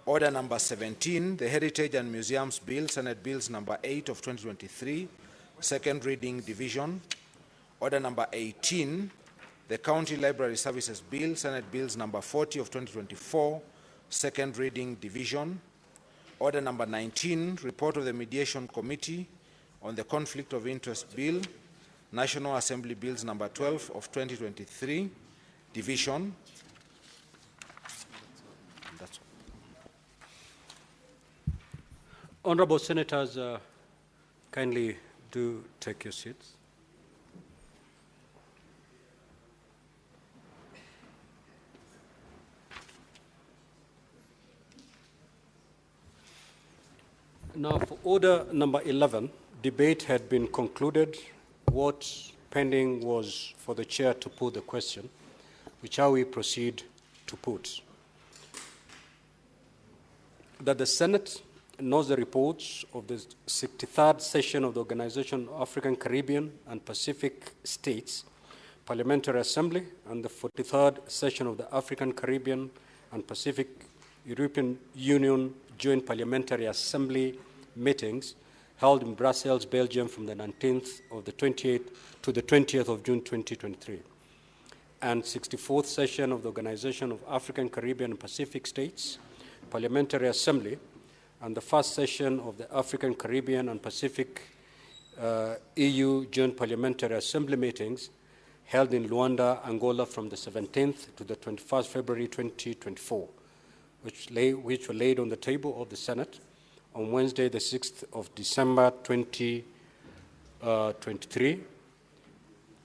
Order number 17, the Heritage and Museums Bill, Senate Bills number 8 of 2023, second reading, Division. Order number 18, the County Library Services Bill, Senate Bills number 40 of 2024, second reading, Division. Order number 19, report of the Mediation Committee on the Conflict of Interest Bill, National Assembly Bills number 12 of 2023, Division. That's all. Honorable Senators, kindly do take your seats. Now, for order number 11, debate had been concluded. What pending was for the chair to put the question, which I will proceed to put. That the Senate knows the reports of the 63rd session of the Organization of African, Caribbean, and Pacific States Parliamentary Assembly and the 43rd session of the African, Caribbean, and Pacific European Union Joint Parliamentary Assembly meetings held in Brussels, Belgium from the 19th of the 28th to the 20th of June 2023, and 64th session of the Organization of African, Caribbean, and Pacific States Parliamentary Assembly and the first session of the African, Caribbean, and Pacific EU Joint Parliamentary Assembly meetings held in Luanda, Angola from the 17th to the 21st February 2024, which were laid on the table of the Senate on Wednesday, the 6th of December 2023,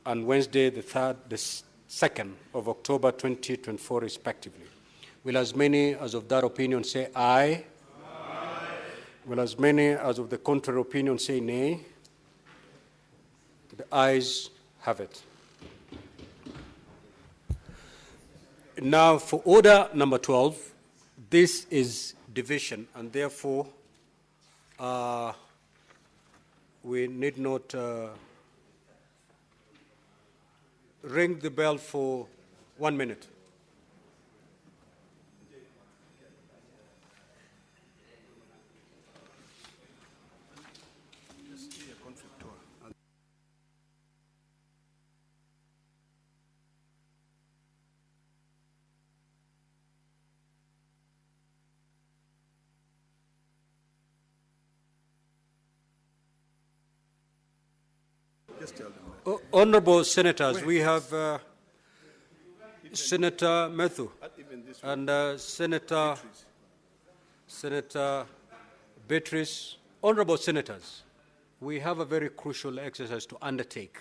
and Wednesday, the 2nd of October 2024, respectively. Will as many as of that opinion say aye? Aye. Will as many as of the contrary opinion say nay? The ayes have it. Now, for order number 12, this is division, and therefore we need not ring the bell for 1 minute. Honorable Senators, we have Senator Methu and Senator Senator Beatrice, honorable senators, we have a very crucial exercise to undertake,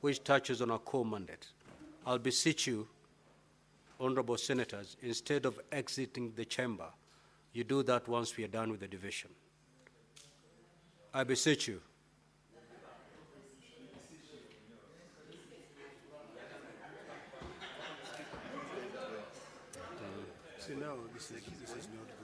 which touches on our core mandate. I'll beseech you, honorable senators, instead of exiting the chamber, you do that once we are done with the division. I beseech you. See, now this is not good.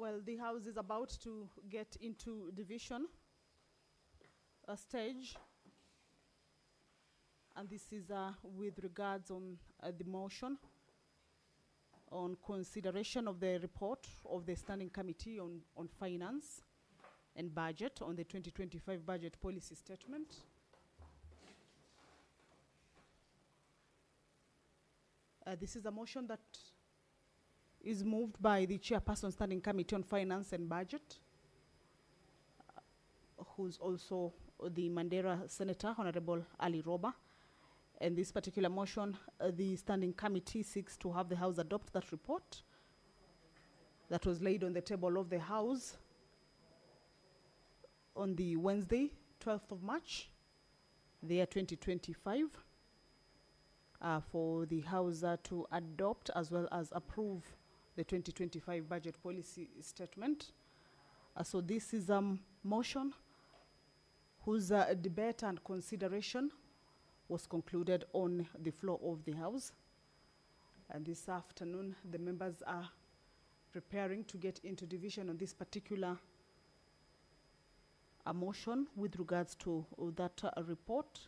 Well, the House is about to get into division stage, and this is with regards on the motion on consideration of the report of the Standing Committee on Finance and Budget on the 2025 Budget Policy Statement. This is a motion that is moved by the Chairperson Standing Committee on Finance and Budget, who's also the Mandera Senator, Honorable Ali Roba. And this particular motion, the Standing Committee seeks to have the House adopt that report that was laid on the table of the House on the Wednesday, 12th of March, the year 2025, for the House to adopt as well as approve the 2025 Budget Policy Statement. So this is a motion whose debate and consideration was concluded on the floor of the House. And this afternoon, the members are preparing to get into division on this particular motion with regards to that report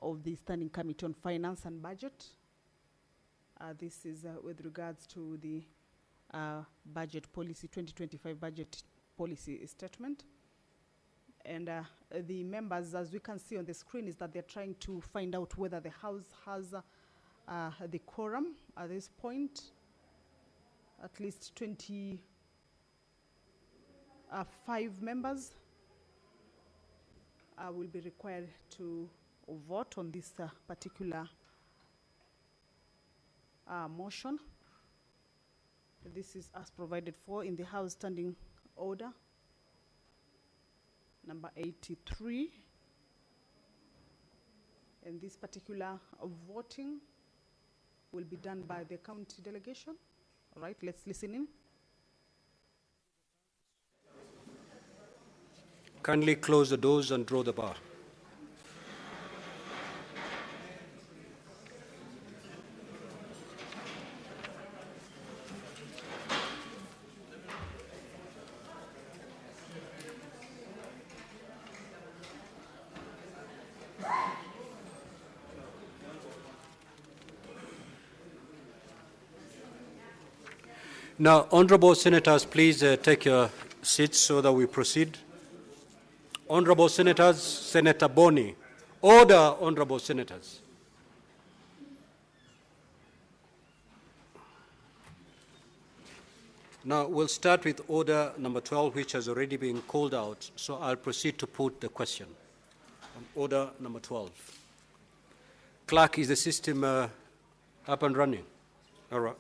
of the Standing Committee on Finance and Budget. This is with regards to the budget policy, 2025 budget policy statement. And the members, as we can see on the screen, is that they're trying to find out whether the House has the quorum at this point. At least 25 members will be required to vote on this particular motion. This is as provided for in the House Standing Order number 83. And this particular voting will be done by the county delegation. All right, let's listen in. Kindly close the doors and draw the bar. Now, honorable senators, please take your seats so that we proceed. Honorable senators, Senator Boni. Order, honorable senators. Now, we'll start with order number 12, which has already been called out, so I'll proceed to put the question on order number 12. Clerk, is the system up and running? All right.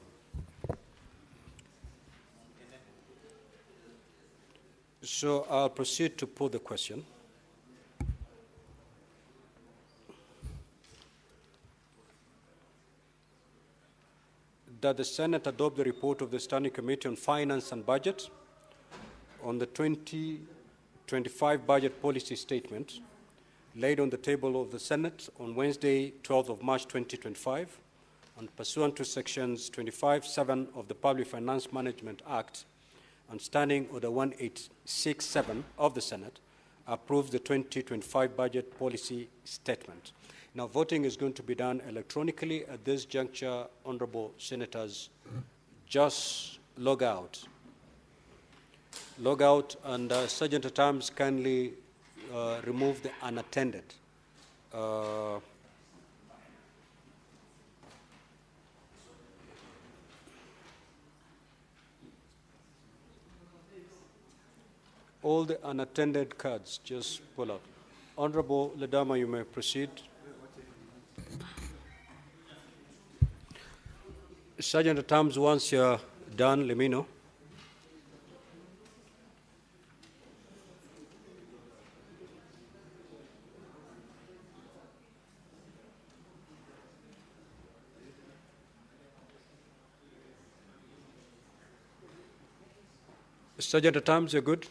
So I'll proceed to put the question. That the Senate adopt the report of the Standing Committee on Finance and Budget on the 2025 budget policy statement laid on the table of the Senate on Wednesday, 12th of March 2025, and pursuant to sections 25(7) of the Public Finance Management Act and Standing Order 1867 of the Senate, approves the 2025 budget policy statement. Now, voting is going to be done electronically at this juncture. Honorable senators, just log out. Log out, and Sergeant at Arms, kindly remove the unattended. All the unattended cards, just pull out. Honorable Ledama, you may proceed. Sergeant at Arms, once you're done, let me know. Sergeant at Arms, you're good?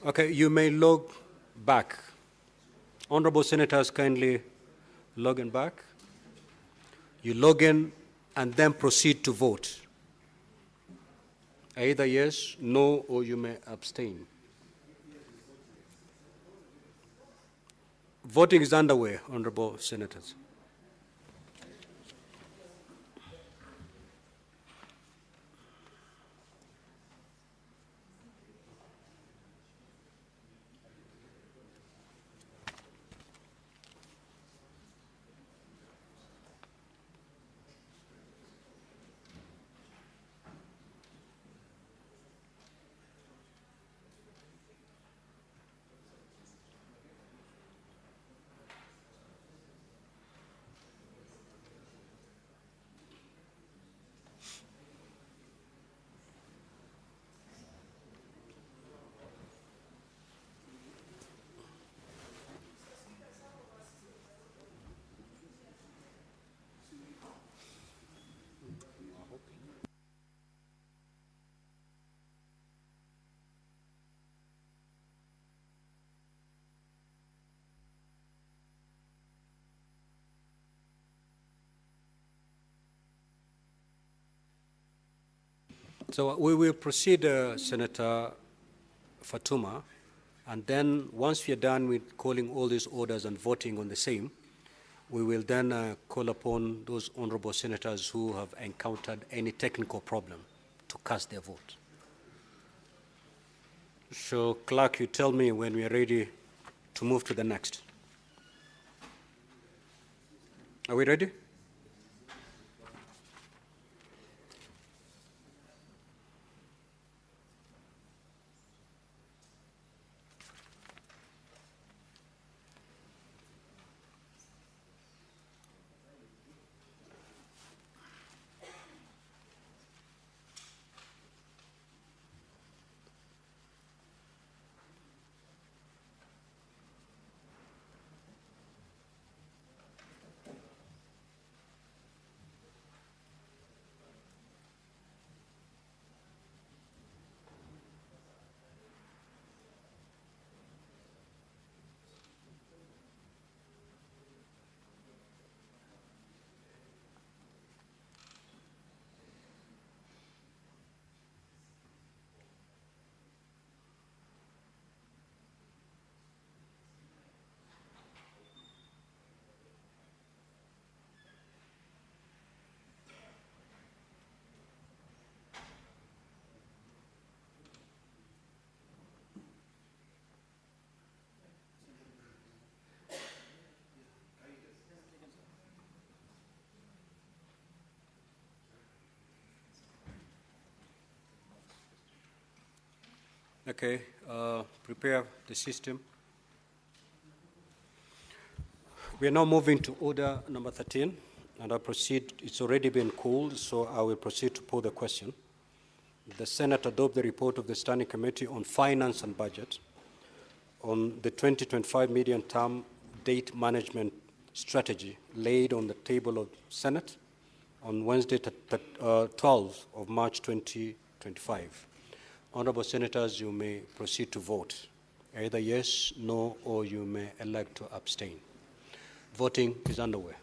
Okay, you may log back. Honorable senators, kindly log in back. You log in and then proceed to vote. Either yes, no, or you may abstain. Voting is underway, honorable senators. So we will proceed, Senator Fatuma, and then once we are done with calling all these orders and voting on the same, we will then call upon those honorable senators who have encountered any technical problem to cast their vote. So, Clerk, you tell me when we are ready to move to the next. Are we ready? Okay, prepare the system. We are now moving to order number 13, and I proceed. It's already been called, so I will proceed to pose the question. The Senate adopt the report of the Standing Committee on Finance and Budget on the 2025 medium-term debt management strategy laid on the table of Senate on Wednesday, 12th of March 2025. Honorable Senators, you may proceed to vote. Either yes, no, or you may elect to abstain. Voting is underway.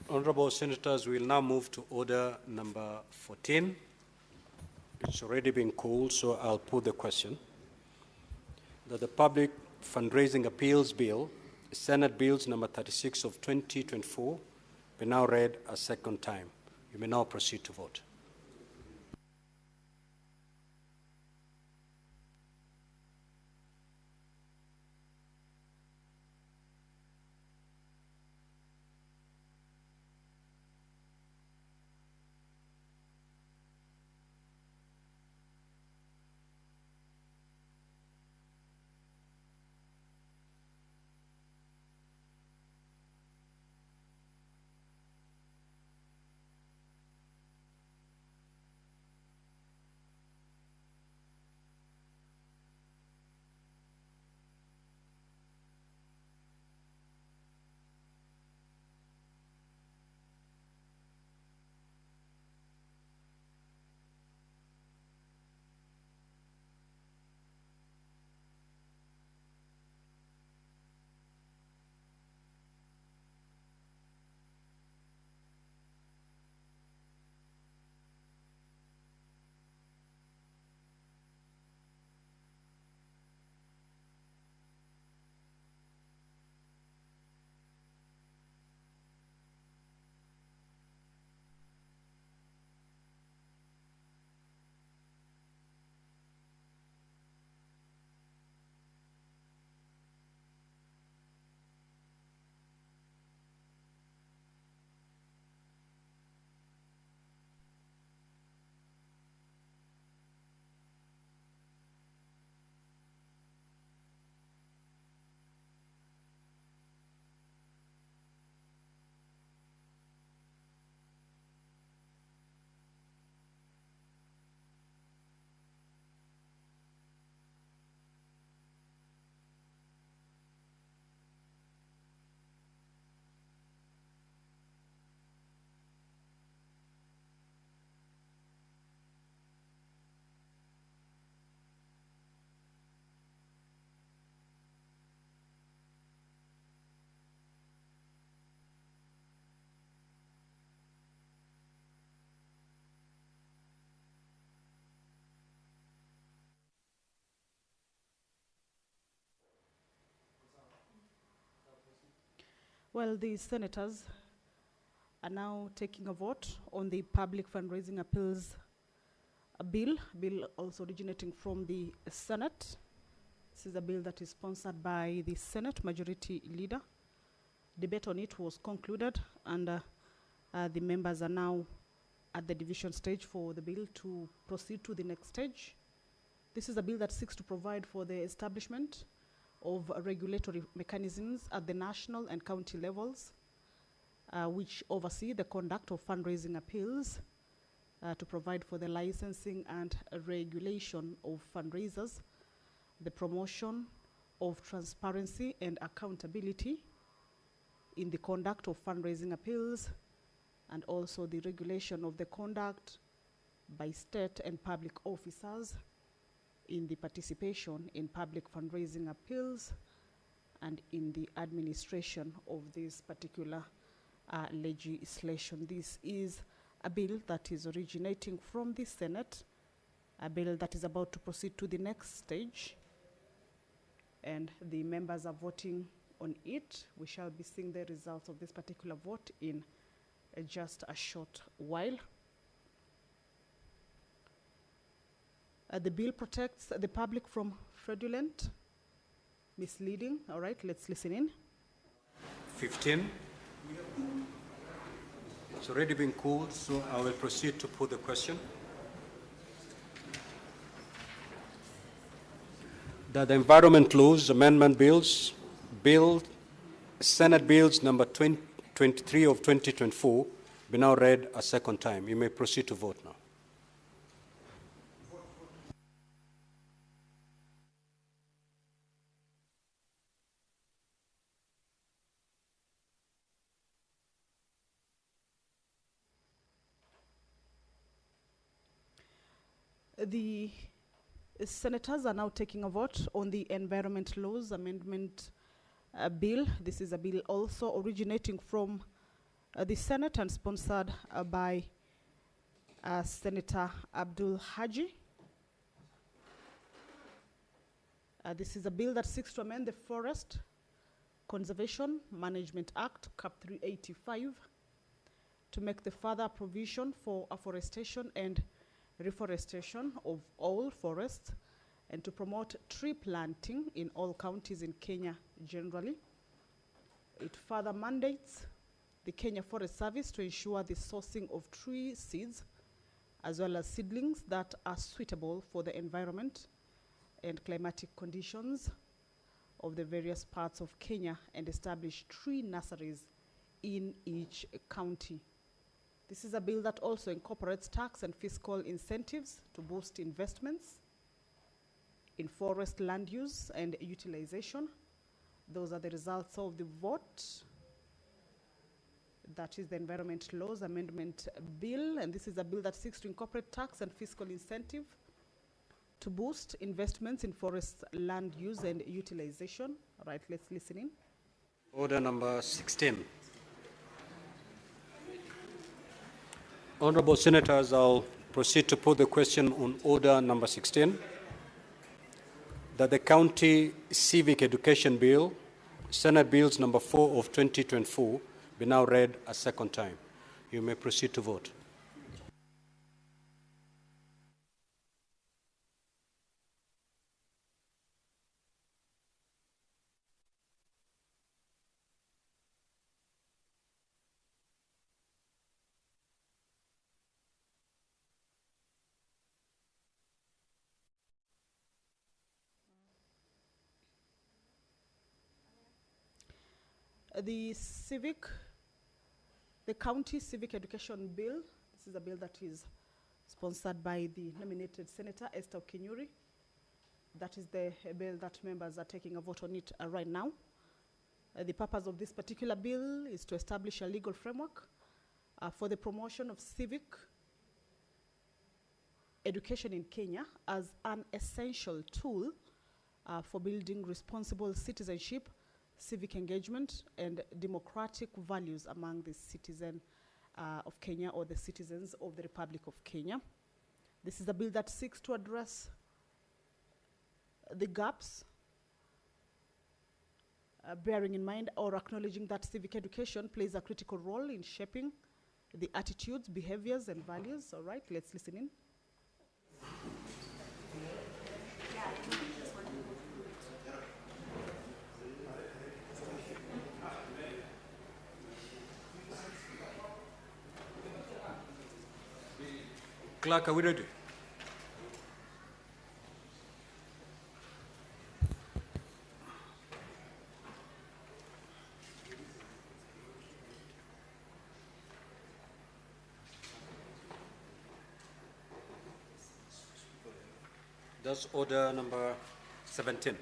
Honorable Senators, we will now move to order number 14. It's already been called, so I'll put the question. That the Public Fundraising Appeals Bill, Senate Bills number 36 of 2024, be now read a second time. You may now proceed to vote. Well, the senators are now taking a vote on the public fundraising appeals bill also originating from the Senate. This is a bill that is sponsored by the Senate Majority Leader. Debate on it was concluded, and the members are now at the division stage for the bill to proceed to the next stage. This is a bill that seeks to provide for the establishment of regulatory mechanisms at the national and county levels, which oversee the conduct of fundraising appeals, to provide for the licensing and regulation of fundraisers, the promotion of transparency and accountability in the conduct of fundraising appeals, and also the regulation of the conduct by state and public officers in the participation in public fundraising appeals and in the administration of this particular legislation. This is a bill that is originating from the Senate, a bill that is about to proceed to the next stage, and the members are voting on it. We shall be seeing the results of this particular vote in just a short while. The bill protects the public from fraudulent, misleading. All right, let's listen in. 15. It's already been called, so I will proceed to put the question. That the Environment Laws Amendment Bills, Senate Bills number 23 of 2024, be now read a second time. You may proceed to vote now. The senators are now taking a vote on the Environment Laws Amendment Bill. This is a bill also originating from the Senate and sponsored by Senator Abdul Haji. This is a bill that seeks to amend the Forest Conservation Management Act, Cap 385, to make the further provision for afforestation and reforestation of all forests, and to promote tree planting in all counties in Kenya generally. It further mandates the Kenya Forest Service to ensure the sourcing of tree seeds as well as seedlings that are suitable for the environment and climatic conditions of the various parts of Kenya, and establish tree nurseries in each county. This is a bill that also incorporates tax and fiscal incentives to boost investments in forest land use and utilization. Those are the results of the vote. That is the Environment Laws Amendment Bill, and this is a bill that seeks to incorporate tax and fiscal incentive to boost investments in forest land use and utilization. All right, let's listen in. Order number 16. Honorable Senators, I'll proceed to put the question on order number 16, that the County Civic Education Bill, Senate Bills number 4 of 2024, be now read a second time. You may proceed to vote. The County Civic Education Bill, this is a bill that is sponsored by the nominated Senator Esther Kinyuri. That is the bill that members are taking a vote on it right now. The purpose of this particular bill is to establish a legal framework for the promotion of civic education in Kenya as an essential tool for building responsible citizenship, civic engagement, and democratic values among the citizens of Kenya, or the citizens of the Republic of Kenya. This is a bill that seeks to address the gaps bearing in mind or acknowledging that civic education plays a critical role in shaping the attitudes, behaviors, and values. All right, let's listen in. Clerk, are we ready? That's order number 17,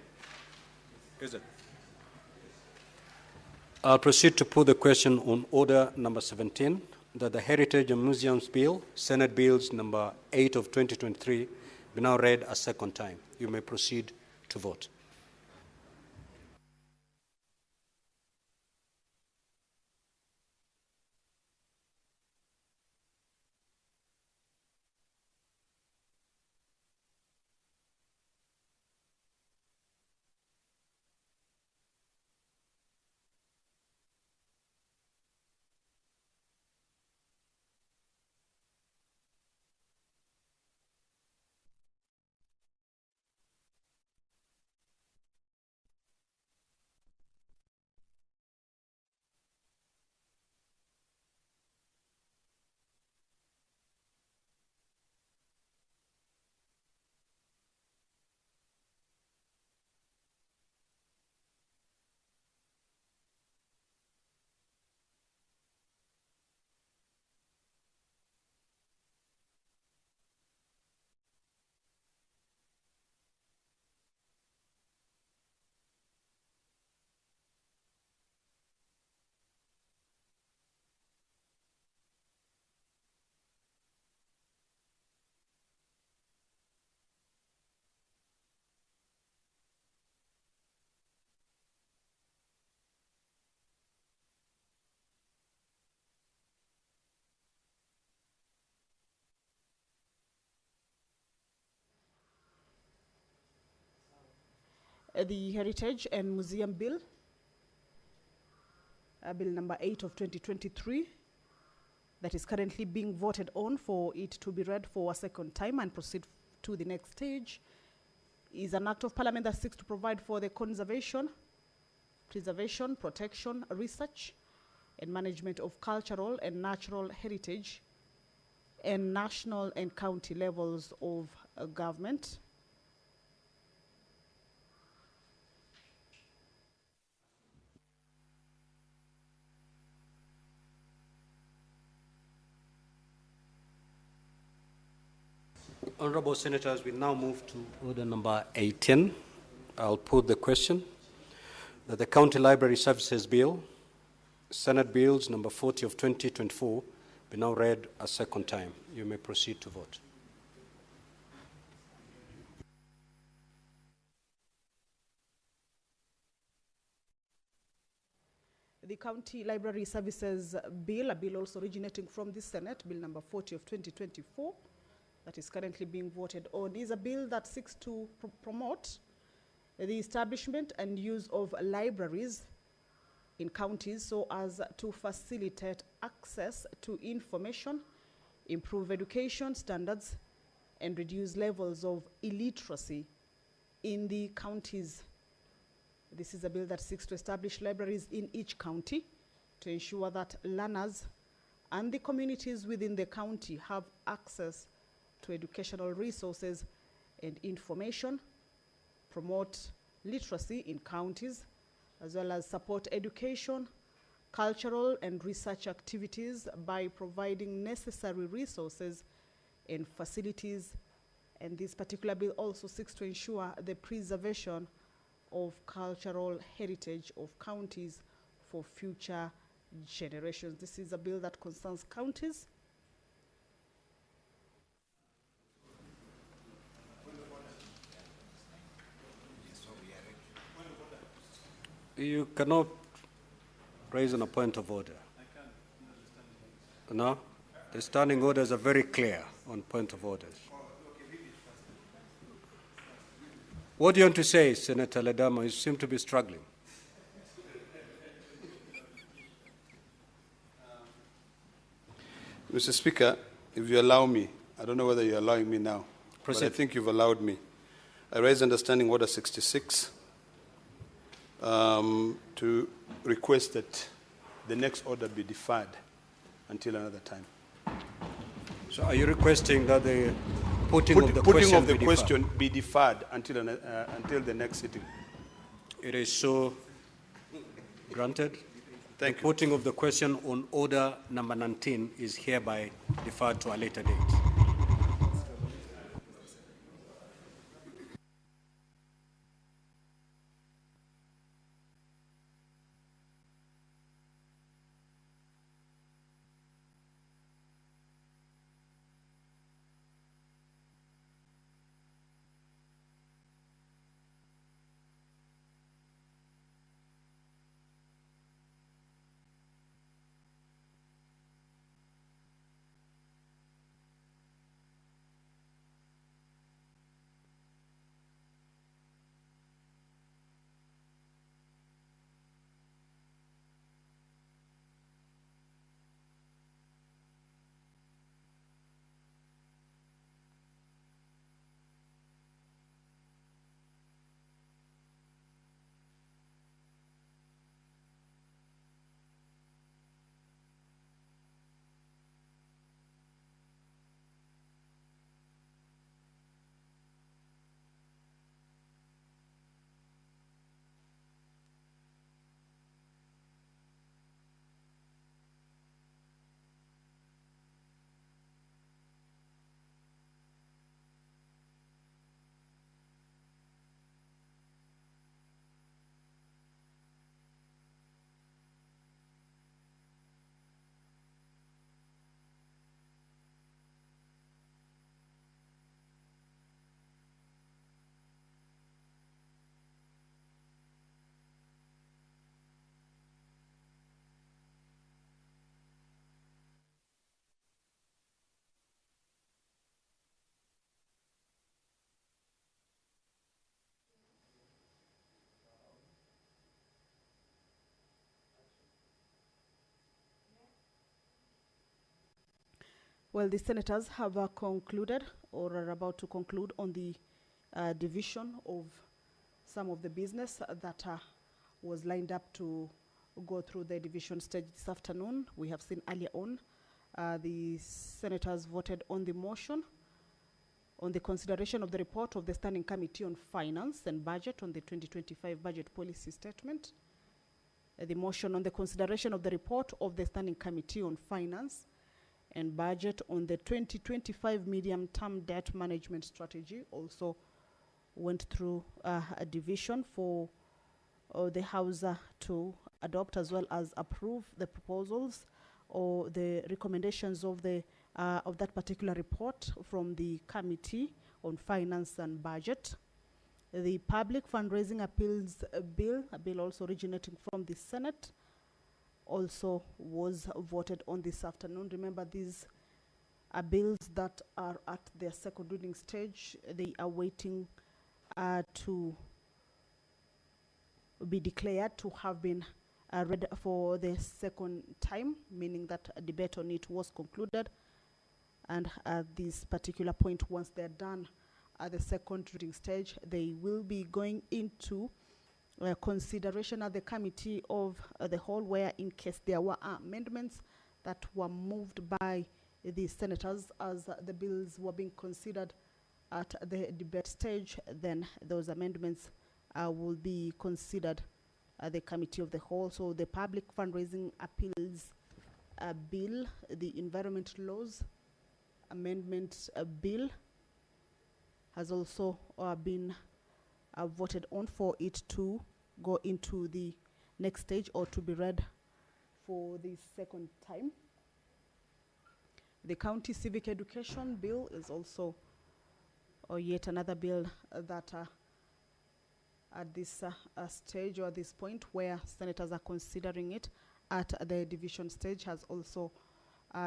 is it? I'll proceed to put the question on order number 17, that the Heritage and Museums Bill, Senate Bills number 8 of 2023, be now read a second time. You may proceed to vote. The Heritage and Museum Bill, Bill number 8 of 2023, that is currently being voted on for it to be read for a second time and proceed to the next stage, is an act of Parliament that seeks to provide for the conservation, preservation, protection, research, and management of cultural and natural heritage and national and county levels of government. Honorable Senators, we now move to order number 18. I'll put the question that the County Library Services Bill, Senate Bills number 40 of 2024, be now read a second time. You may proceed to vote. The County Library Services Bill, a bill also originating from the Senate, Bill number 40 of 2024, that is currently being voted on, is a bill that seeks to promote the establishment and use of libraries in counties so as to facilitate access to information, improve education standards, and reduce levels of illiteracy in the counties. This is a bill that seeks to establish libraries in each county to ensure that learners and the communities within the county have access to educational resources and information, promote literacy in counties, as well as support education, cultural and research activities by providing necessary resources and facilities. And this particular bill also seeks to ensure the preservation of cultural heritage of counties for future generations. This is a bill that concerns counties. You cannot raise on a point of order. No? The standing orders are very clear on point of orders. What do you want to say, Senator Ledama? You seem to be struggling. Mr. Speaker, if you allow me, I don't know whether you're allowing me now, but I think you've allowed me. I raise understanding order 66 to request that the next order be deferred until another time. So are you requesting that the putting of the question be deferred until the next sitting? It is so granted. Thank the you. Putting of the question on order number 19 is hereby deferred to a later date. Well, the senators have concluded or are about to conclude on the division of some of the business that was lined up to go through the division stage this afternoon. We have seen earlier on the senators voted on the motion on the consideration of the report of the Standing Committee on Finance and Budget on the 2025 Budget Policy Statement. The motion on the consideration of the report of the Standing Committee on Finance and Budget on the 2025 Medium-Term Debt Management Strategy also went through a division for the House to adopt as well as approve the proposals or the recommendations of the of that particular report from the Committee on Finance and Budget. The Public Fundraising Appeals Bill, a bill also originating from the Senate, also was voted on this afternoon. Remember, these are bills that are at their second reading stage. They are waiting to be declared to have been read for the second time, meaning that a debate on it was concluded. And at this particular point, once they're done at the second reading stage, they will be going into consideration at the Committee of the Whole, where in case there were amendments that were moved by the senators as the bills were being considered at the debate stage, then those amendments will be considered at the Committee of the Whole. So the Public Fundraising Appeals Bill, the Environment Laws Amendment Bill has also been voted on for it to go into the next stage or to be read for the second time. The County Civic Education Bill is also yet another bill that at this stage or this point where senators are considering it at the division stage has also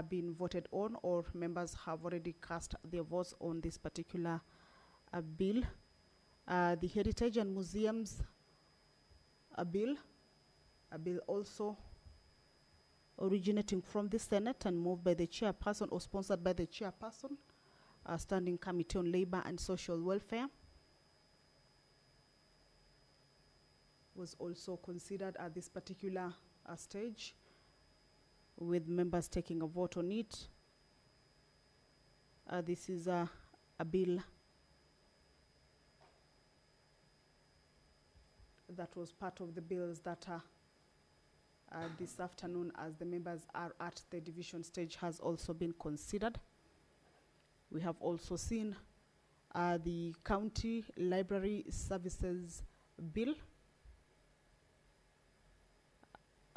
been voted on, or members have already cast their votes on this particular bill. The Heritage and Museums bill also originating from the Senate and moved by the chairperson or sponsored by the chairperson, Standing Committee on Labor and Social Welfare, was also considered at this particular stage, with members taking a vote on it. This is a bill that was part of the bills that this afternoon, as the members are at the division stage, has also been considered. We have also seen the County Library Services Bill,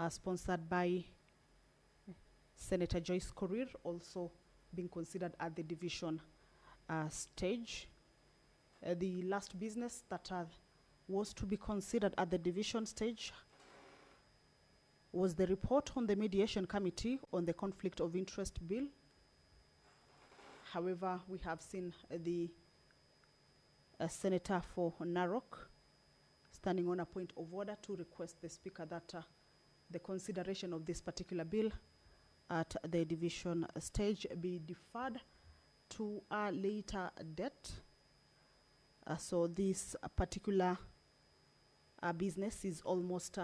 sponsored by Senator Joyce Korir, also being considered at the division stage. The last business that was to be considered at the division stage was the report on the Mediation Committee on the Conflict of Interest Bill. However, we have seen the Senator for Narok standing on a point of order to request the Speaker that the consideration of this particular bill at the division stage be deferred to a later date. So this particular business is almost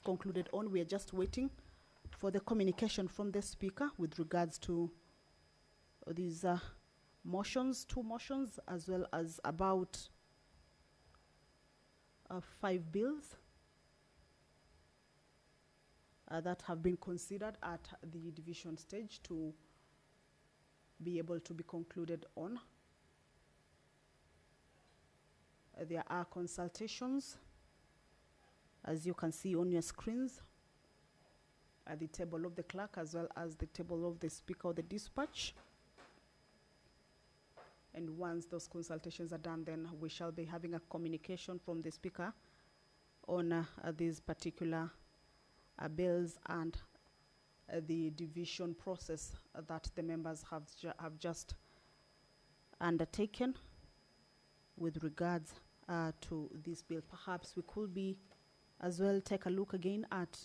concluded on. We are just waiting for the communication from the Speaker with regards to these motions, 2 motions, as well as about 5 bills that have been considered at the division stage to be able to be concluded on. There are consultations, as you can see on your screens, at the table of the clerk as well as the table of the Speaker of the dispatch. And once those consultations are done, then we shall be having a communication from the Speaker on these particular bills and the division process that the members have just undertaken with regards to this bill. Perhaps we could be as well take a look again at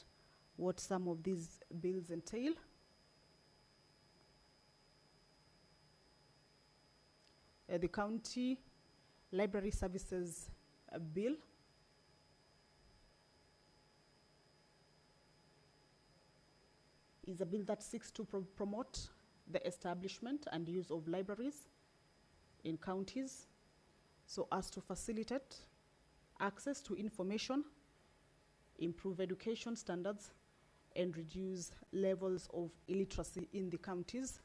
what some of these bills entail. The County Library Services Bill is a bill that seeks to promote the establishment and use of libraries in counties so as to facilitate access to information, improve education standards, and reduce levels of illiteracy in the counties.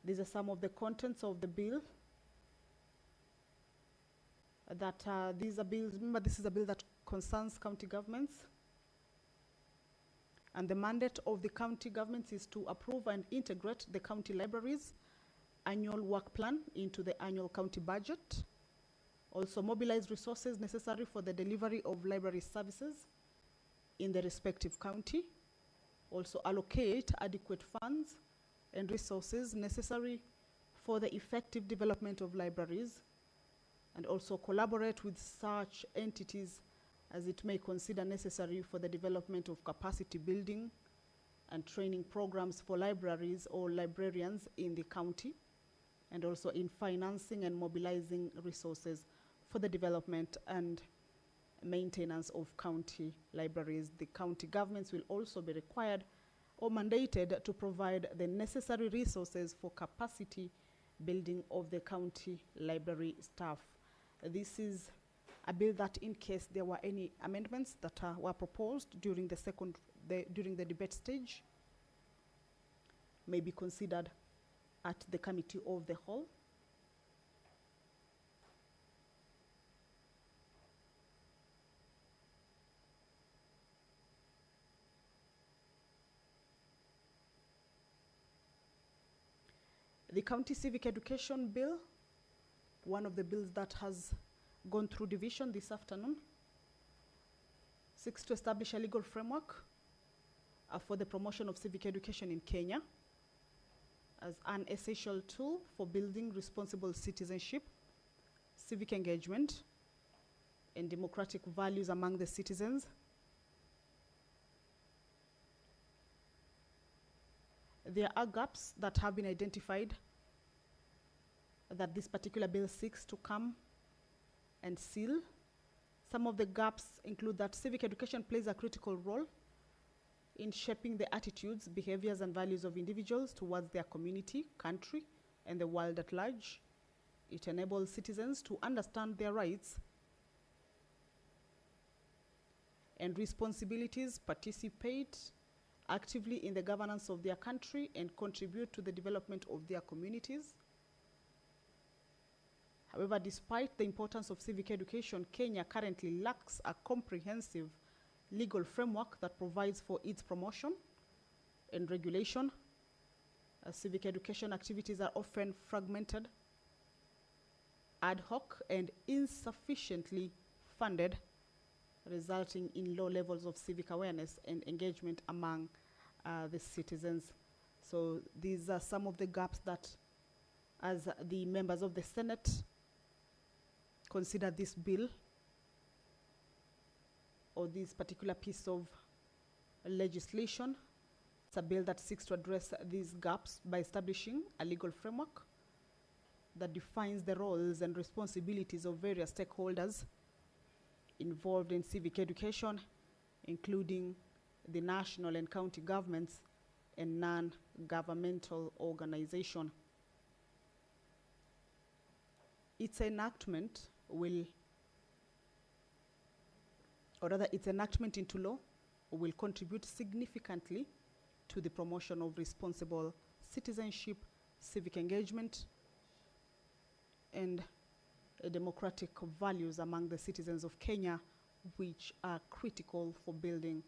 These are some of the contents of the bill. These are bills, remember this is a bill that concerns county governments. And the mandate of the county governments is to approve and integrate the county libraries' annual work plan into the annual county budget. Also mobilize resources necessary for the delivery of library services in the respective county. Also allocate adequate funds and resources necessary for the effective development of libraries, and also collaborate with such entities as it may consider necessary for the development of capacity building and training programs for libraries or librarians in the county, and also in financing and mobilizing resources for the development and maintenance of county libraries. The county governments will also be required or mandated to provide the necessary resources for capacity building of the county library staff. This is a bill that, in case there were any amendments that were proposed during the debate stage, may be considered at the committee of the whole. The County Civic Education Bill, one of the bills that has gone through division this afternoon, seeks to establish a legal framework for the promotion of civic education in Kenya as an essential tool for building responsible citizenship, civic engagement, and democratic values among the citizens. There are gaps that have been identified that this particular bill seeks to come and seal. Some of the gaps include that civic education plays a critical role in shaping the attitudes, behaviors, and values of individuals towards their community, country, and the world at large. It enables citizens to understand their rights and responsibilities, participate actively in the governance of their country, and contribute to the development of their communities. However, despite the importance of civic education, Kenya currently lacks a comprehensive legal framework that provides for its promotion and regulation. Civic education activities are often fragmented, ad hoc, and insufficiently funded, resulting in low levels of civic awareness and engagement among the citizens. So these are some of the gaps that, as the members of the Senate consider this bill or this particular piece of legislation, it's a bill that seeks to address these gaps by establishing a legal framework that defines the roles and responsibilities of various stakeholders involved in civic education, including the national and county governments and non-governmental organizations. Its enactment into law will contribute significantly to the promotion of responsible citizenship, civic engagement, and democratic values among the citizens of Kenya, which are critical for building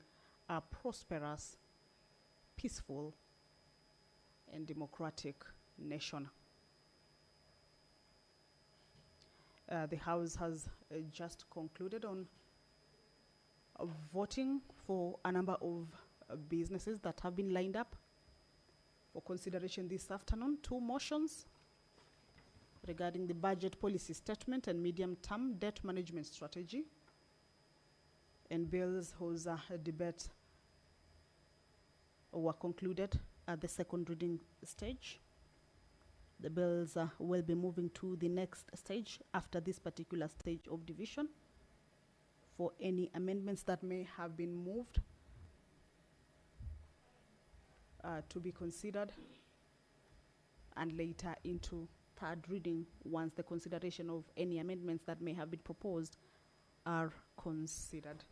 a prosperous, peaceful, and democratic nation. The House has just concluded on voting for a number of businesses that have been lined up for consideration this afternoon. 2 motions regarding the budget policy statement and medium-term debt management strategy, and bills whose debate were concluded at the second reading stage. The bills will be moving to the next stage after this particular stage of division for any amendments that may have been moved to be considered, and later into third reading once the consideration of any amendments that may have been proposed are considered.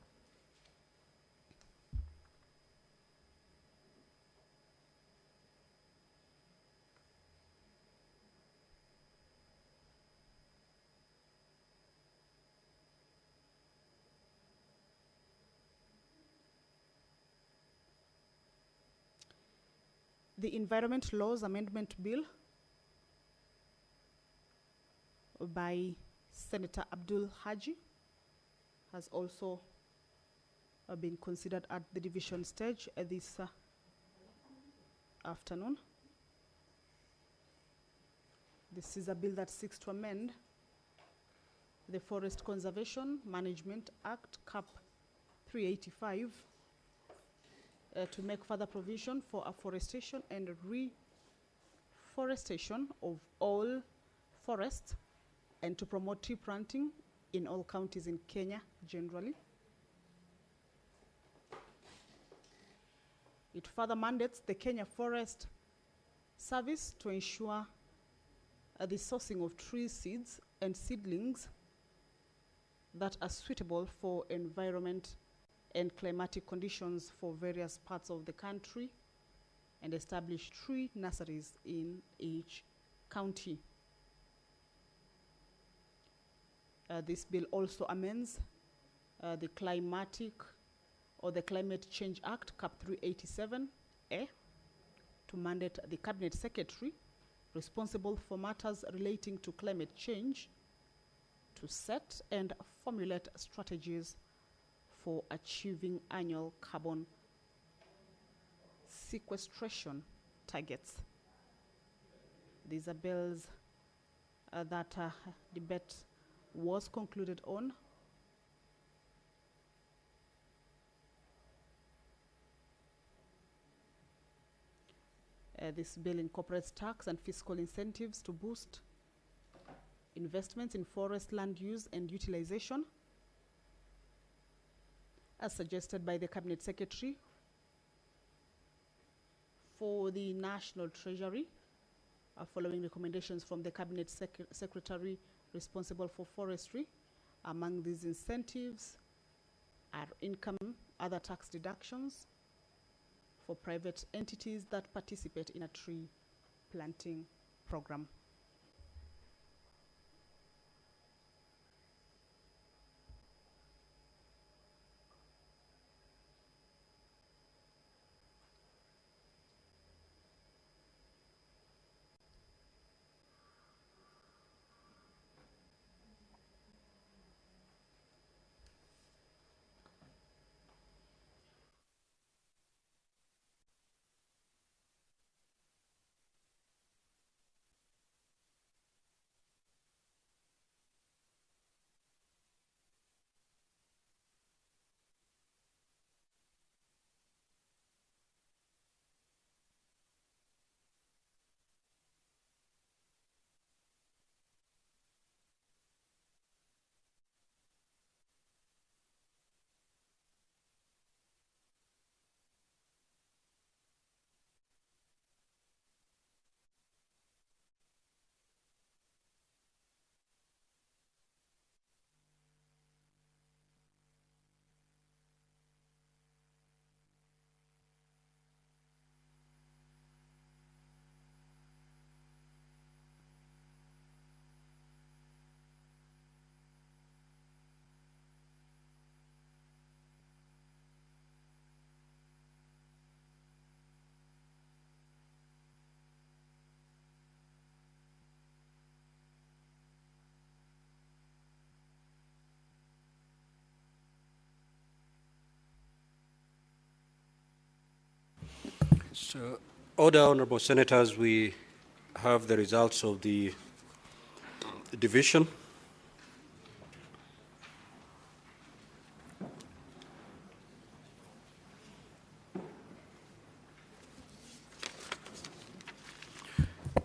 The Environment Laws Amendment Bill by Senator Abdul Haji has also been considered at the division stage this afternoon. This is a bill that seeks to amend the Forest Conservation Management Act, Cap 385, to make further provision for afforestation and reforestation of all forests, and to promote tree planting in all counties in Kenya generally. It further mandates the Kenya Forest Service to ensure the sourcing of tree seeds and seedlings that are suitable for environment and climatic conditions for various parts of the country, and establish tree nurseries in each county. This bill also amends the Climate Change Act, Cap 387A, to mandate the Cabinet Secretary responsible for matters relating to climate change to set and formulate strategies for achieving annual carbon sequestration targets. These are bills that debate was concluded on. This bill incorporates tax and fiscal incentives to boost investments in forest land use and utilization, as suggested by the Cabinet Secretary for the National Treasury, following recommendations from the Cabinet Secretary responsible for forestry. Among these incentives are income, other tax deductions for private entities that participate in a tree planting program. So, order, honorable senators, we have the results of the division.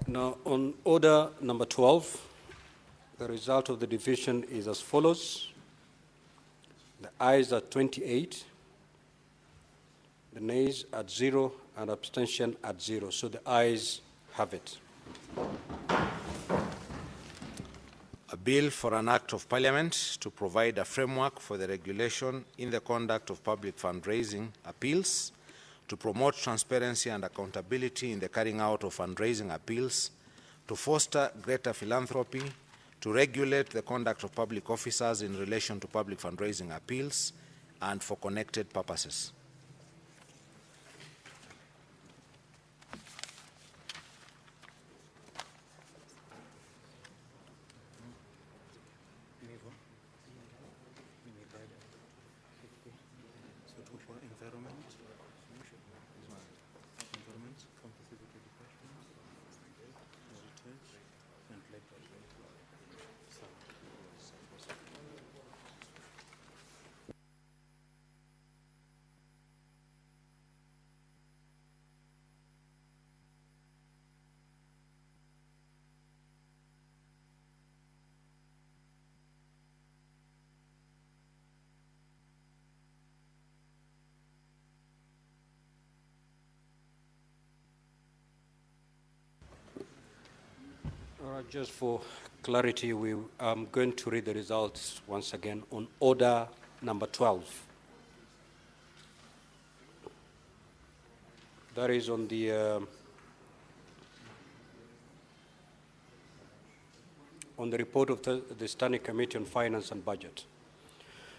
Now, on order number 12, the result of the division is as follows. The ayes are 28, the nays at 0, and abstention at 0. So the ayes have it. A bill for an act of parliament to provide a framework for the regulation in the conduct of public fundraising appeals, to promote transparency and accountability in the carrying out of fundraising appeals, to foster greater philanthropy, to regulate the conduct of public officers in relation to public fundraising appeals, and for connected purposes. Just for clarity, I'm going to read the results once again on order number 12. That is on the report of the Standing Committee on Finance and Budget.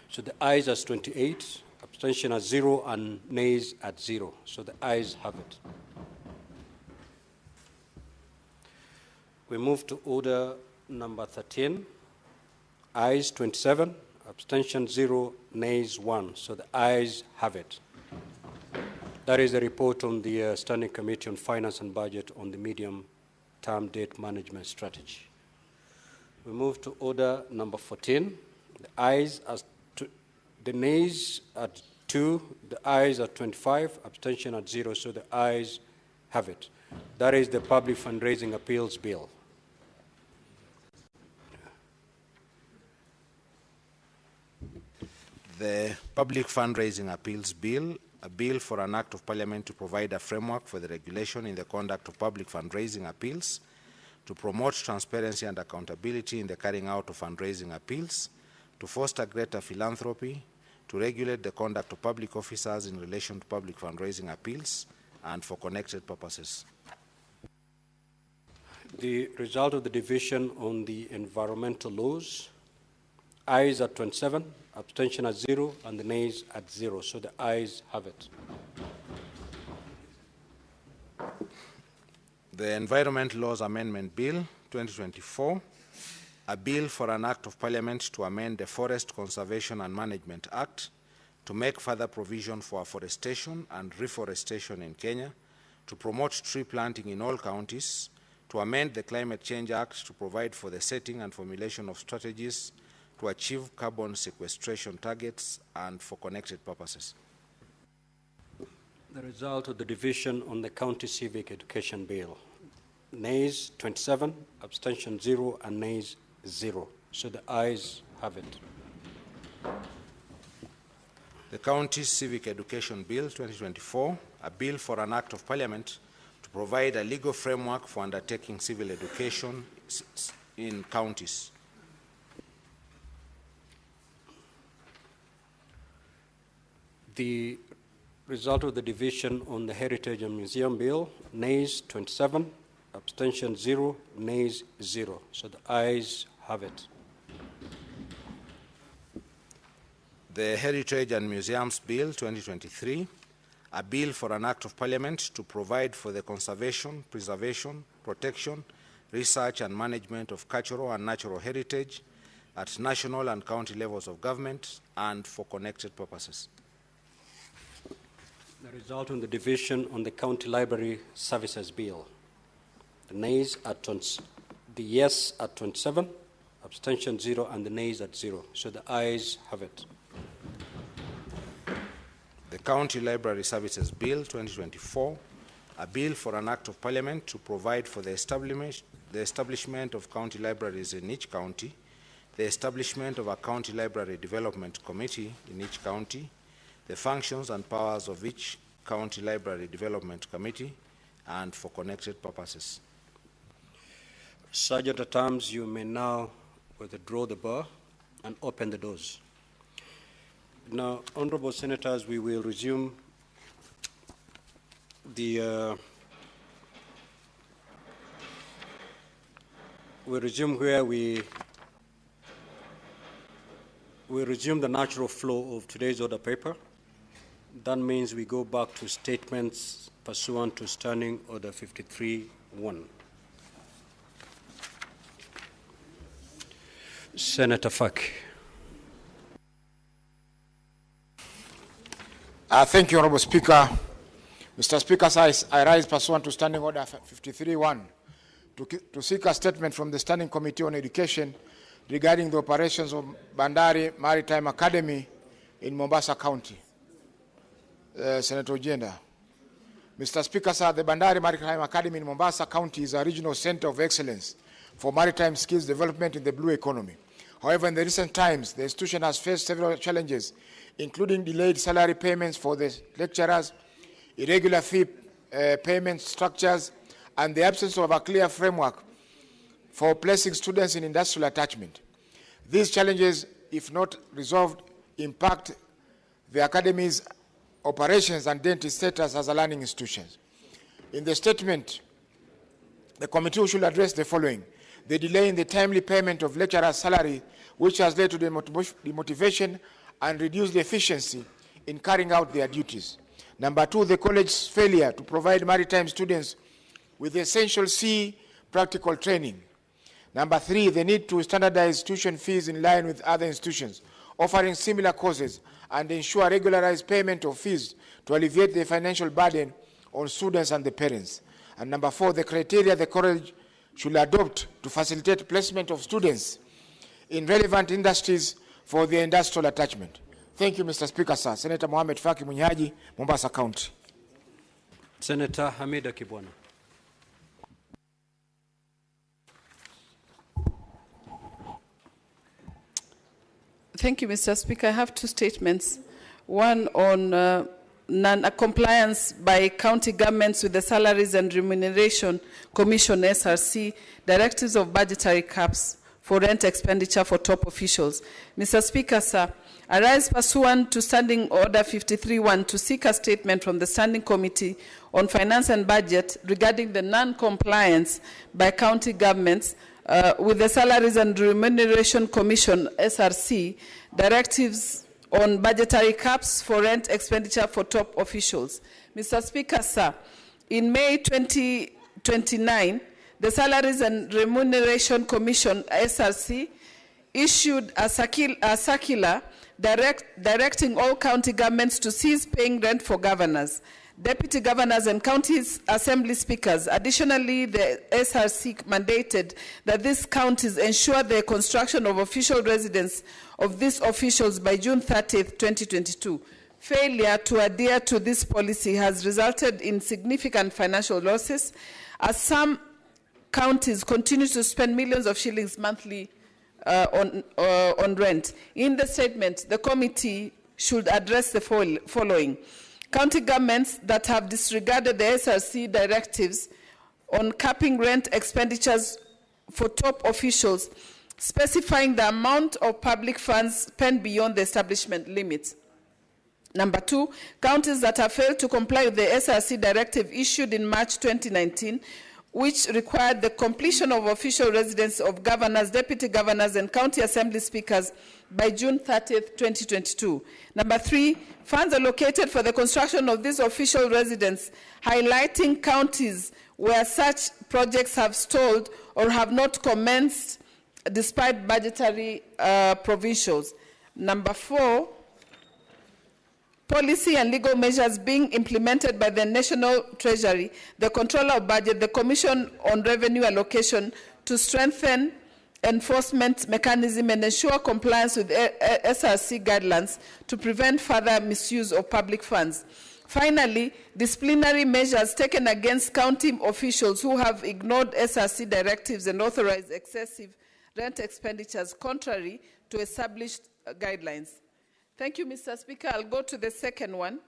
So the ayes as 28, abstention at 0, and nays at 0. So the ayes have it. We move to order number 13. Ayes 27, abstention 0, nays 1. So the ayes have it. That is the report on the Standing Committee on Finance and Budget on the medium-term debt management strategy. We move to order number 14. The ayes as the nays at 2, the ayes at 25, abstention at 0. So the ayes have it. That is the Public Fundraising Appeals Bill. The Public Fundraising Appeals Bill, a bill for an act of parliament to provide a framework for the regulation in the conduct of public fundraising appeals, to promote transparency and accountability in the carrying out of fundraising appeals, to foster greater philanthropy, to regulate the conduct of public officers in relation to public fundraising appeals, and for connected purposes. The result of the division on the environmental laws, ayes at 27, abstention at 0, and the nays at 0. So the ayes have it. The Environment Laws Amendment Bill 2024, a bill for an act of parliament to amend the Forest Conservation and Management Act to make further provision for afforestation and reforestation in Kenya, to promote tree planting in all counties, to amend the Climate Change Act to provide for the setting and formulation of strategies to achieve carbon sequestration targets, and for connected purposes. The result of the division on the County Civic Education Bill, nays 27, abstention 0, and nays 0. So the ayes have it. The County Civic Education Bill 2024, a bill for an act of parliament to provide a legal framework for undertaking civil education in counties. The result of the division on the Heritage and Museum Bill, nays 27, abstention 0, nays 0. So the ayes have it. The Heritage and Museums Bill 2023, a bill for an act of parliament to provide for the conservation, preservation, protection, research and management of cultural and natural heritage at national and county levels of government and for connected purposes. The result on the division on the County Library Services Bill, the nays at the yes at 27, abstention 0, and the nays at 0. So the ayes have it. The County Library Services Bill 2024, a bill for an act of parliament to provide for the establishment of county libraries in each county, the establishment of a county library development committee in each county, the functions and powers of each county library development committee, and for connected purposes. Sergeant at Arms, you may now withdraw the bar and open the doors. Now, honorable senators, we will resume the where we resume the natural flow of today's order paper. That means we go back to statements pursuant to Standing Order 53-1. Senator Faki. Thank you, Honorable Speaker. Mr. Speaker, I rise pursuant to Standing Order 53-1 to seek a statement from the Standing Committee on Education regarding the operations of Bandari Maritime Academy in Mombasa County. Senator Ojenda. Mr. Speaker, sir, the Bandari Maritime Academy in Mombasa County is a regional center of excellence for maritime skills development in the blue economy. However, in the recent times, the institution has faced several challenges, including delayed salary payments for the lecturers, irregular fee payment structures, and the absence of a clear framework for placing students in industrial attachment. These challenges, if not resolved, impact the academy's operations and identity status as a learning institution. In the statement, the committee should address the following: the delay in the timely payment of lecturers' salary, which has led to the demotivation and reduced the efficiency in carrying out their duties. Number two, the college's failure to provide maritime students with essential sea practical training. Number three, the need to standardize tuition fees in line with other institutions offering similar courses and ensure regularized payment of fees to alleviate the financial burden on students and the parents. And number four, the criteria the college should adopt to facilitate placement of students in relevant industries for their industrial attachment. Thank you, Mr. Speaker, sir. Senator Mohamed Faki Munyaji, Mombasa County. Senator Hamida Kibwana. Thank you, Mr. Speaker. I have two statements. One on non-compliance by county governments with the Salaries and Remuneration Commission, SRC, directives of budgetary caps for rent expenditure for top officials. Mr. Speaker, sir, I rise pursuant to Standing Order 53-1 to seek a statement from the Standing Committee on Finance and Budget regarding the non-compliance by county governments with the Salaries and Remuneration Commission, SRC, directives on budgetary caps for rent expenditure for top officials. Mr. Speaker, sir, in May 2029, the Salaries and Remuneration Commission, SRC, issued a circular directing all county governments to cease paying rent for governors, deputy governors, and county assembly speakers. Additionally, the SRC mandated that these counties ensure the construction of official residence of these officials by June 30th, 2022. Failure to adhere to this policy has resulted in significant financial losses, as some counties continue to spend millions of shillings monthly on rent. In the statement, the committee should address the following. County governments that have disregarded the SRC directives on capping rent expenditures for top officials, specifying the amount of public funds spent beyond the establishment limits. Number two, counties that have failed to comply with the SRC directive issued in March 2019, which required the completion of official residence of governors, deputy governors, and county assembly speakers by June 30th, 2022. Number three, funds allocated for the construction of these official residents, highlighting counties where such projects have stalled or have not commenced despite budgetary provisions. Number four, policy and legal measures being implemented by the National Treasury, the Controller of Budget, the Commission on Revenue Allocation to strengthen enforcement mechanism and ensure compliance with SRC guidelines to prevent further misuse of public funds. Finally, disciplinary measures taken against county officials who have ignored SRC directives and authorized excessive rent expenditures contrary to established guidelines. Thank you, Mr. Speaker. I'll go to the second one.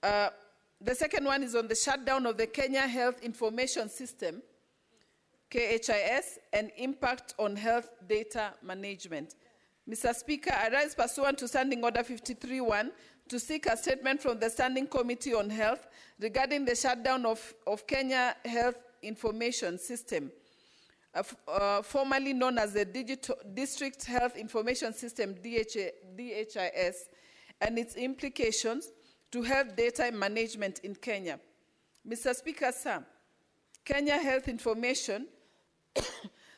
The second one is on the shutdown of the Kenya Health Information System, KHIS, and impact on health data management. Mr. Speaker, I rise pursuant to Standing Order 53-1 to seek a statement from the Standing Committee on Health regarding the shutdown of Kenya Health Information System, formerly known as the District Health Information System, DHIS, and its implications to health data management in Kenya. Mr. Speaker, sir, Kenya Health Information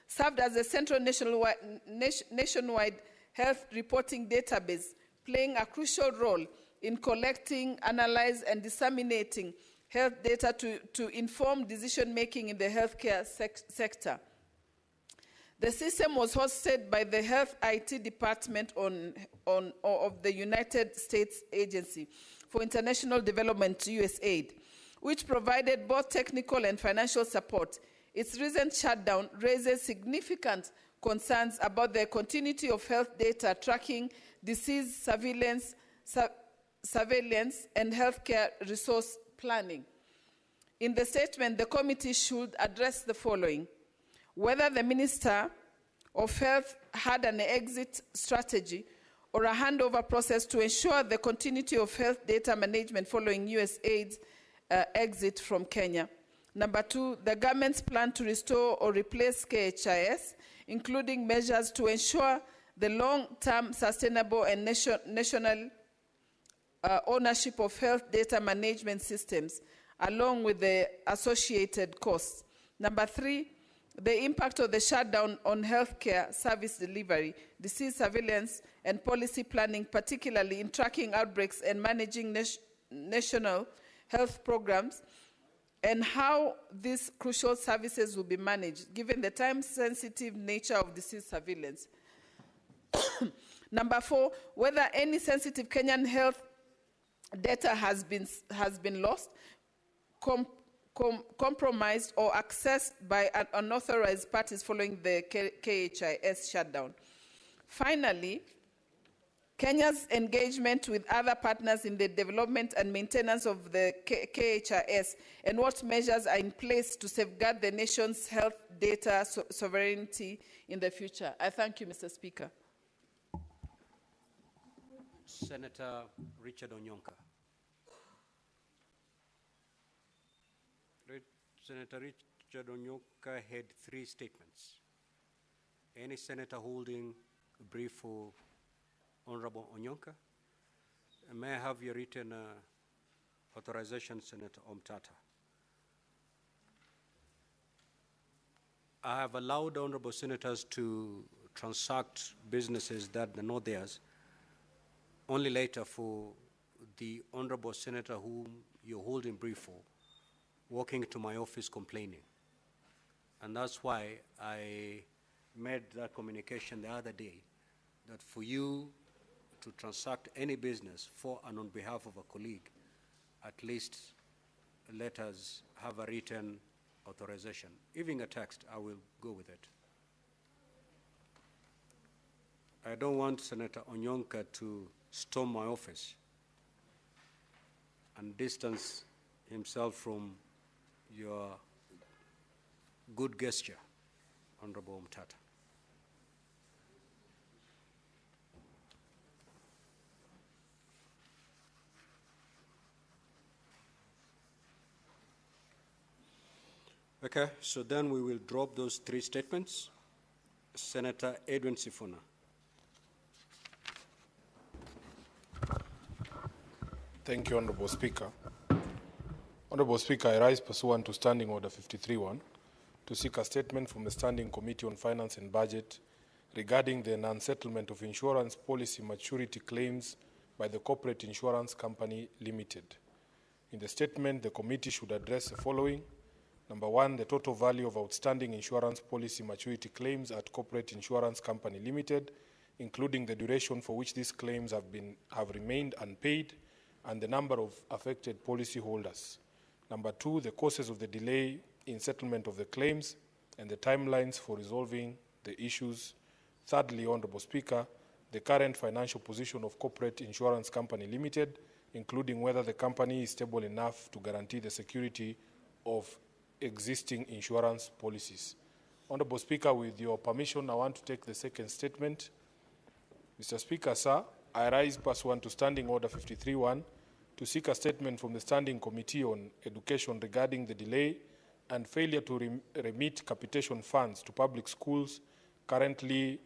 served as a central nationwide health reporting database, playing a crucial role in collecting, analyzing, and disseminating health data to inform decision-making in the healthcare sector. The system was hosted by the Health IT Department of the United States Agency for International Development, USAID, which provided both technical and financial support. Its recent shutdown raises significant concerns about the continuity of health data tracking, disease surveillance, and healthcare resource planning. In the statement, the committee should address the following: whether the Minister of Health had an exit strategy or a handover process to ensure the continuity of health data management following USAID's exit from Kenya. Number two, the government's plan to restore or replace KHIS, including measures to ensure the long-term sustainable and national ownership of health data management systems, along with the associated costs. Number three, the impact of the shutdown on healthcare service delivery, disease surveillance, and policy planning, particularly in tracking outbreaks and managing national health programs, and how these crucial services will be managed, given the time-sensitive nature of disease surveillance. Number four, whether any sensitive Kenyan health data has been lost, compromised or accessed by unauthorized parties following the KHIS shutdown. Finally, Kenya's engagement with other partners in the development and maintenance of the KHIS and what measures are in place to safeguard the nation's health data sovereignty in the future. I thank you, Mr. Speaker. Senator Richard Onyonka. Senator Richard Onyonka had 3 statements. Any senator holding a brief for Honorable Onyonka? May I have your written authorization, Senator Omtata? I have allowed honorable senators to transact businesses that are not theirs only later for the honorable senator whom you're holding brief for walking to my office complaining. And that's why I made that communication the other day, that for you to transact any business for and on behalf of a colleague, at least let us have a written authorization. Even a text, I will go with it. I don't want Senator Onyonka to storm my office and distance himself from your good gesture, Honorable Mtata. Okay, so then we will drop those 3 statements. Senator Edwin Sifuna. Thank you, Honorable Speaker. Honorable Speaker, I rise pursuant to Standing Order 53-1 to seek a statement from the Standing Committee on Finance and Budget regarding the non-settlement of insurance policy maturity claims by the Corporate Insurance Company Limited. In the statement, the committee should address the following. Number 1, the total value of outstanding insurance policy maturity claims at Corporate Insurance Company Limited, including the duration for which these claims have remained unpaid, and the number of affected policyholders. Number 2, the causes of the delay in settlement of the claims and the timelines for resolving the issues. Thirdly, Honorable Speaker, the current financial position of Corporate Insurance Company Limited, including whether the company is stable enough to guarantee the security of existing insurance policies. Honorable Speaker, with your permission, I want to take the second statement. Mr. Speaker, sir, I rise pursuant to Standing Order 53-1 to seek a statement from the Standing Committee on Education regarding the delay and failure to remit capitation funds to public schools currently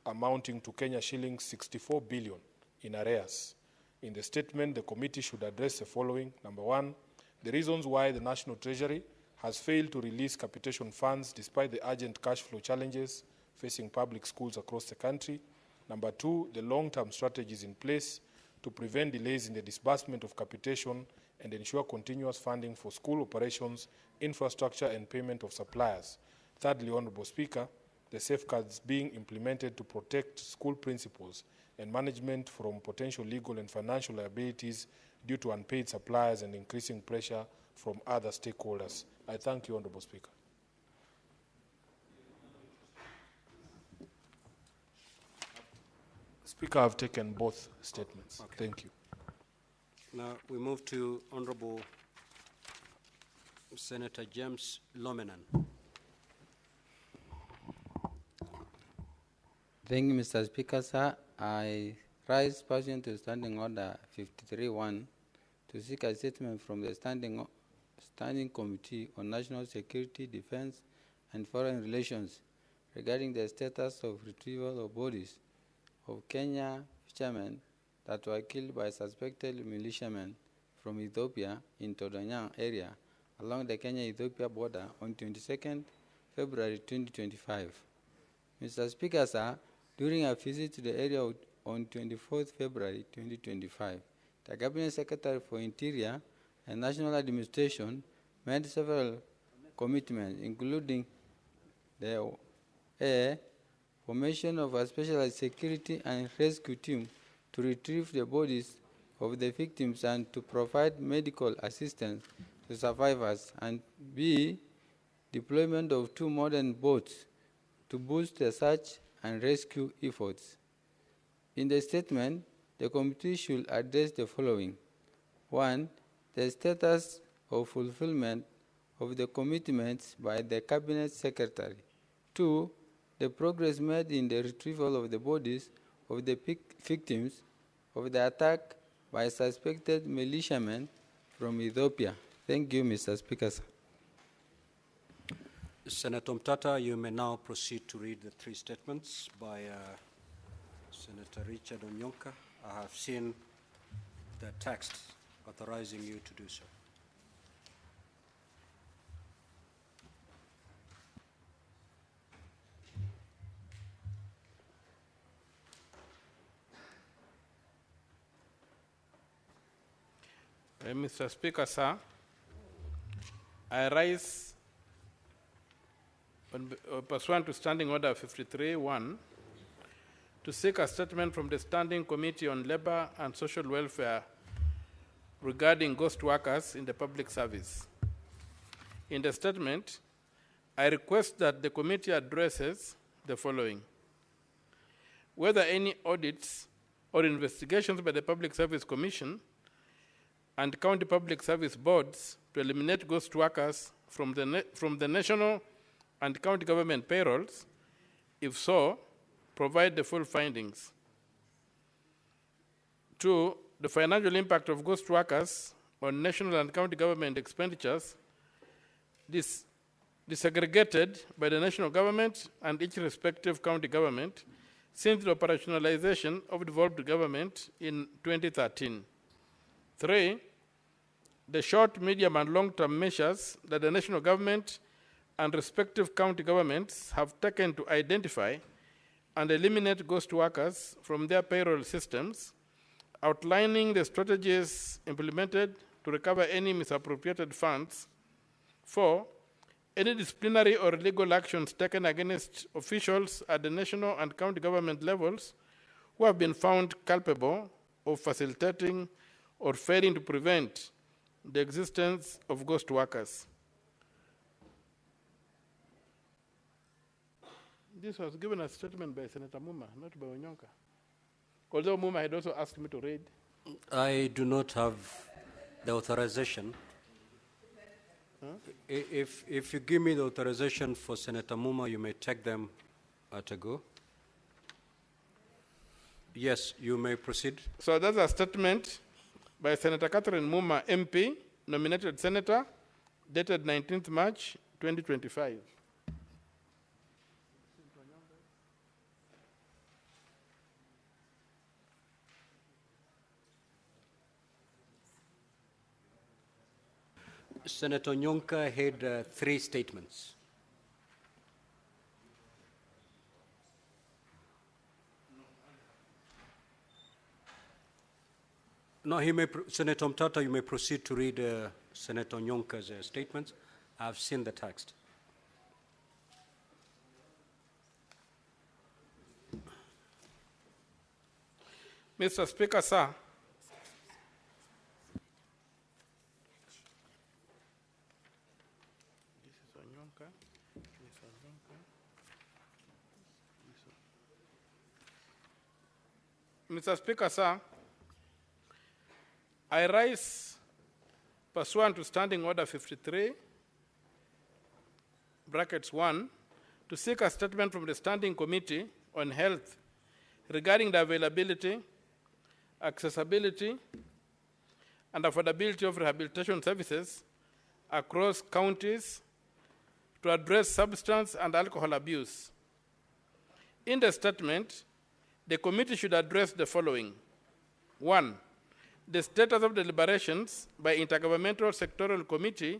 amounting to Kenya shillings 64 billion in arrears. In the statement, the committee should address the following. Number 1, the reasons why the National Treasury has failed to release capitation funds despite the urgent cash flow challenges facing public schools across the country. Number 2, the long-term strategies in place to prevent delays in the disbursement of capitation and ensure continuous funding for school operations, infrastructure, and payment of suppliers. Thirdly, Honorable Speaker, the safeguards being implemented to protect school principals and management from potential legal and financial liabilities due to unpaid suppliers and increasing pressure from other stakeholders. I thank you, Honorable Speaker. Speaker, I've taken both statements. Okay. Thank you. Now we move to Honorable Senator James Lomenan. Thank you, Mr. Speaker, sir. I rise pursuant to Standing Order 53-1 to seek a statement from the Standing Committee on National Security, Defense, and Foreign Relations regarding the status of retrieval of bodies of Kenya fishermen that were killed by suspected militiamen from Ethiopia in Todonyang area along the Kenya-Ethiopia border on 22nd February 2025. Mr. Speaker, sir, during a visit to the area on 24th February 2025, the Cabinet Secretary for Interior and National Administration made several commitments, including the formation of a specialized security and rescue team to retrieve the bodies of the victims and to provide medical assistance to survivors, and B, deployment of 2 modern boats to boost the search and rescue efforts. In the statement, the committee should address the following. 1, the status of fulfillment of the commitments by the Cabinet Secretary. 2, the progress made in the retrieval of the bodies of the victims of the attack by suspected militiamen from Ethiopia. Thank you, Mr. Speaker. Senator Mtata, you may now proceed to read the 3 statements by Senator Richard Onyonka. I have seen the text authorizing you to do so. Mr. Speaker, sir, I rise pursuant to Standing Order 53-1 to seek a statement from the Standing Committee on Labor and Social Welfare regarding ghost workers in the public service. In the statement, I request that the committee addresses the following: whether any audits or investigations by the Public Service Commission and county public service boards to eliminate ghost workers from the national and county government payrolls. If so, provide the full findings. 2, the financial impact of ghost workers on national and county government expenditures disaggregated by the national government and each respective county government since the operationalization of devolved government in 2013. 3, the short, medium, and long-term measures that the national government and respective county governments have taken to identify and eliminate ghost workers from their payroll systems, outlining the strategies implemented to recover any misappropriated funds. 4, any disciplinary or legal actions taken against officials at the national and county government levels who have been found culpable of facilitating or failing to prevent the existence of ghost workers. This was given a statement by Senator Muma, not by Onyonka. Although Muma had also asked me to read. I do not have the authorization. Huh? If you give me the authorization for Senator Muma, you may take them at a go. Yes, you may proceed. So that's a statement by Senator Catherine Muma, MP, nominated senator, dated 19th March, 2025. Senator Onyonka had 3 statements. No, Senator Mtata, you may proceed to read Senator Onyonka's statements. I've seen the text. Mr. Speaker, sir, Mr. Speaker, sir, I rise pursuant to Standing Order 53, brackets 1, to seek a statement from the Standing Committee on Health regarding the availability, accessibility, and affordability of rehabilitation services across counties to address substance and alcohol abuse. In the statement, the committee should address the following. 1, the status of deliberations by Intergovernmental Sectoral Committee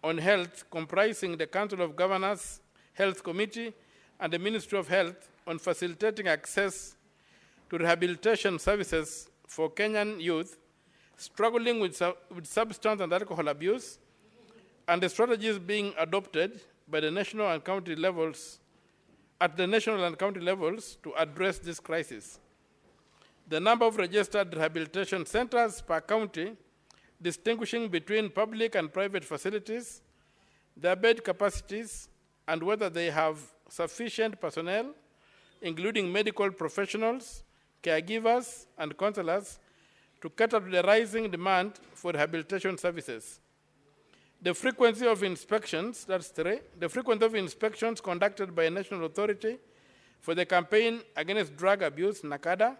on Health comprising the Council of Governors Health Committee and the Ministry of Health on facilitating access to rehabilitation services for Kenyan youth struggling with substance and alcohol abuse, and the strategies being adopted by the national and county levels, to address this crisis. The number of registered rehabilitation centers per county distinguishing between public and private facilities, their bed capacities, and whether they have sufficient personnel, including medical professionals, caregivers, and counselors, to cater to the rising demand for rehabilitation services. The frequency of inspections, that's 3, the frequency of inspections conducted by a national authority for the campaign against drug abuse, NACADA,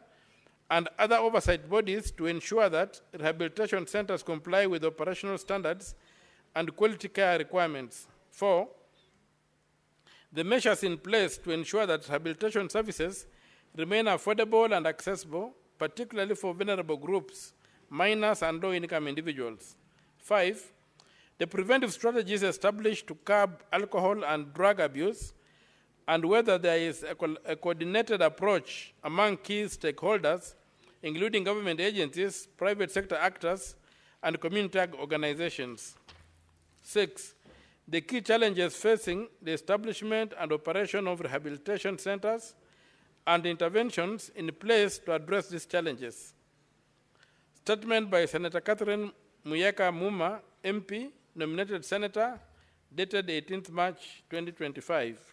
and other oversight bodies to ensure that rehabilitation centers comply with operational standards and quality care requirements. 4, the measures in place to ensure that rehabilitation services remain affordable and accessible, particularly for vulnerable groups, minors and low-income individuals. 5, the preventive strategies established to curb alcohol and drug abuse, and whether there is a coordinated approach among key stakeholders, including government agencies, private sector actors, and community organizations. 6, the key challenges facing the establishment and operation of rehabilitation centers and interventions in place to address these challenges. Statement by Senator Catherine Muyeka Muma, MP, nominated Senator, dated 18th March 2025.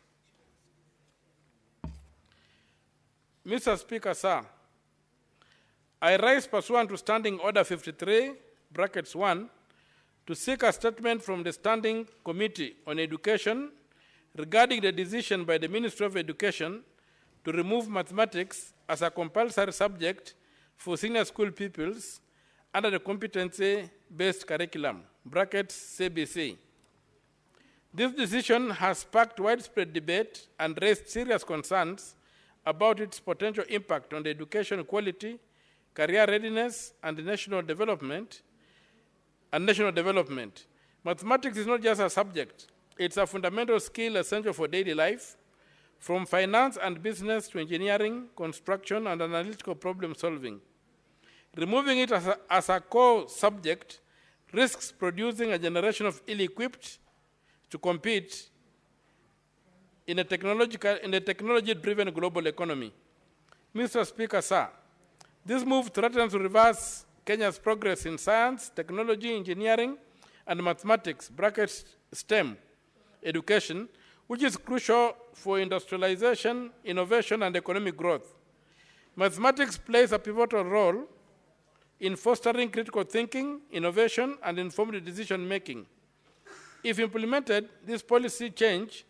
Mr. Speaker, sir, I rise pursuant to Standing Order 53, brackets 1, to seek a statement from the Standing Committee on Education regarding the decision by the Ministry of Education to remove mathematics as a compulsory subject for senior school pupils under the competency-based curriculum, brackets CBC. This decision has sparked widespread debate and raised serious concerns about its potential impact on the education quality, career readiness, and national development. Mathematics is not just a subject, it's a fundamental skill essential for daily life, from finance and business to engineering, construction, and analytical problem solving. Removing it as a core subject risks producing a generation of ill-equipped to compete in a technology-driven global economy. Mr. Speaker, sir, this move threatens to reverse Kenya's progress in science, technology, engineering, and mathematics, brackets STEM, education, which is crucial for industrialization, innovation, and economic growth. Mathematics plays a pivotal role in fostering critical thinking, innovation, and informed decision-making. If implemented, this policy change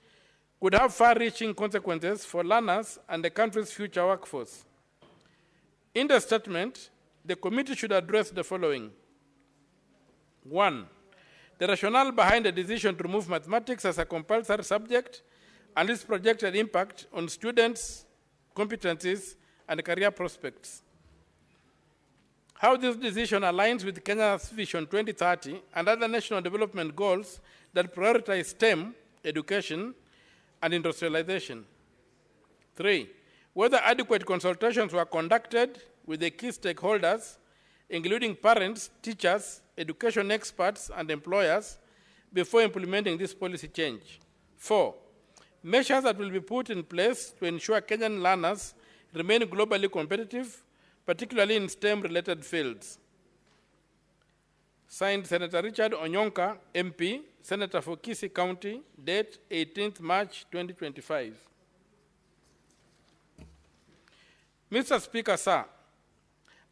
would have far-reaching consequences for learners and the country's future workforce. In the statement, the committee should address the following. 1, the rationale behind the decision to remove mathematics as a compulsory subject and its projected impact on students' competencies and career prospects. How this decision aligns with Kenya's Vision 2030 and other national development goals that prioritize STEM, education, and industrialization. 3, whether adequate consultations were conducted with the key stakeholders, including parents, teachers, education experts, and employers, before implementing this policy change. 4, measures that will be put in place to ensure Kenyan learners remain globally competitive, particularly in STEM-related fields. Signed, Senator Richard Onyonka, MP, Senator for Kisii County, date 18th March 2025. Mr. Speaker, sir,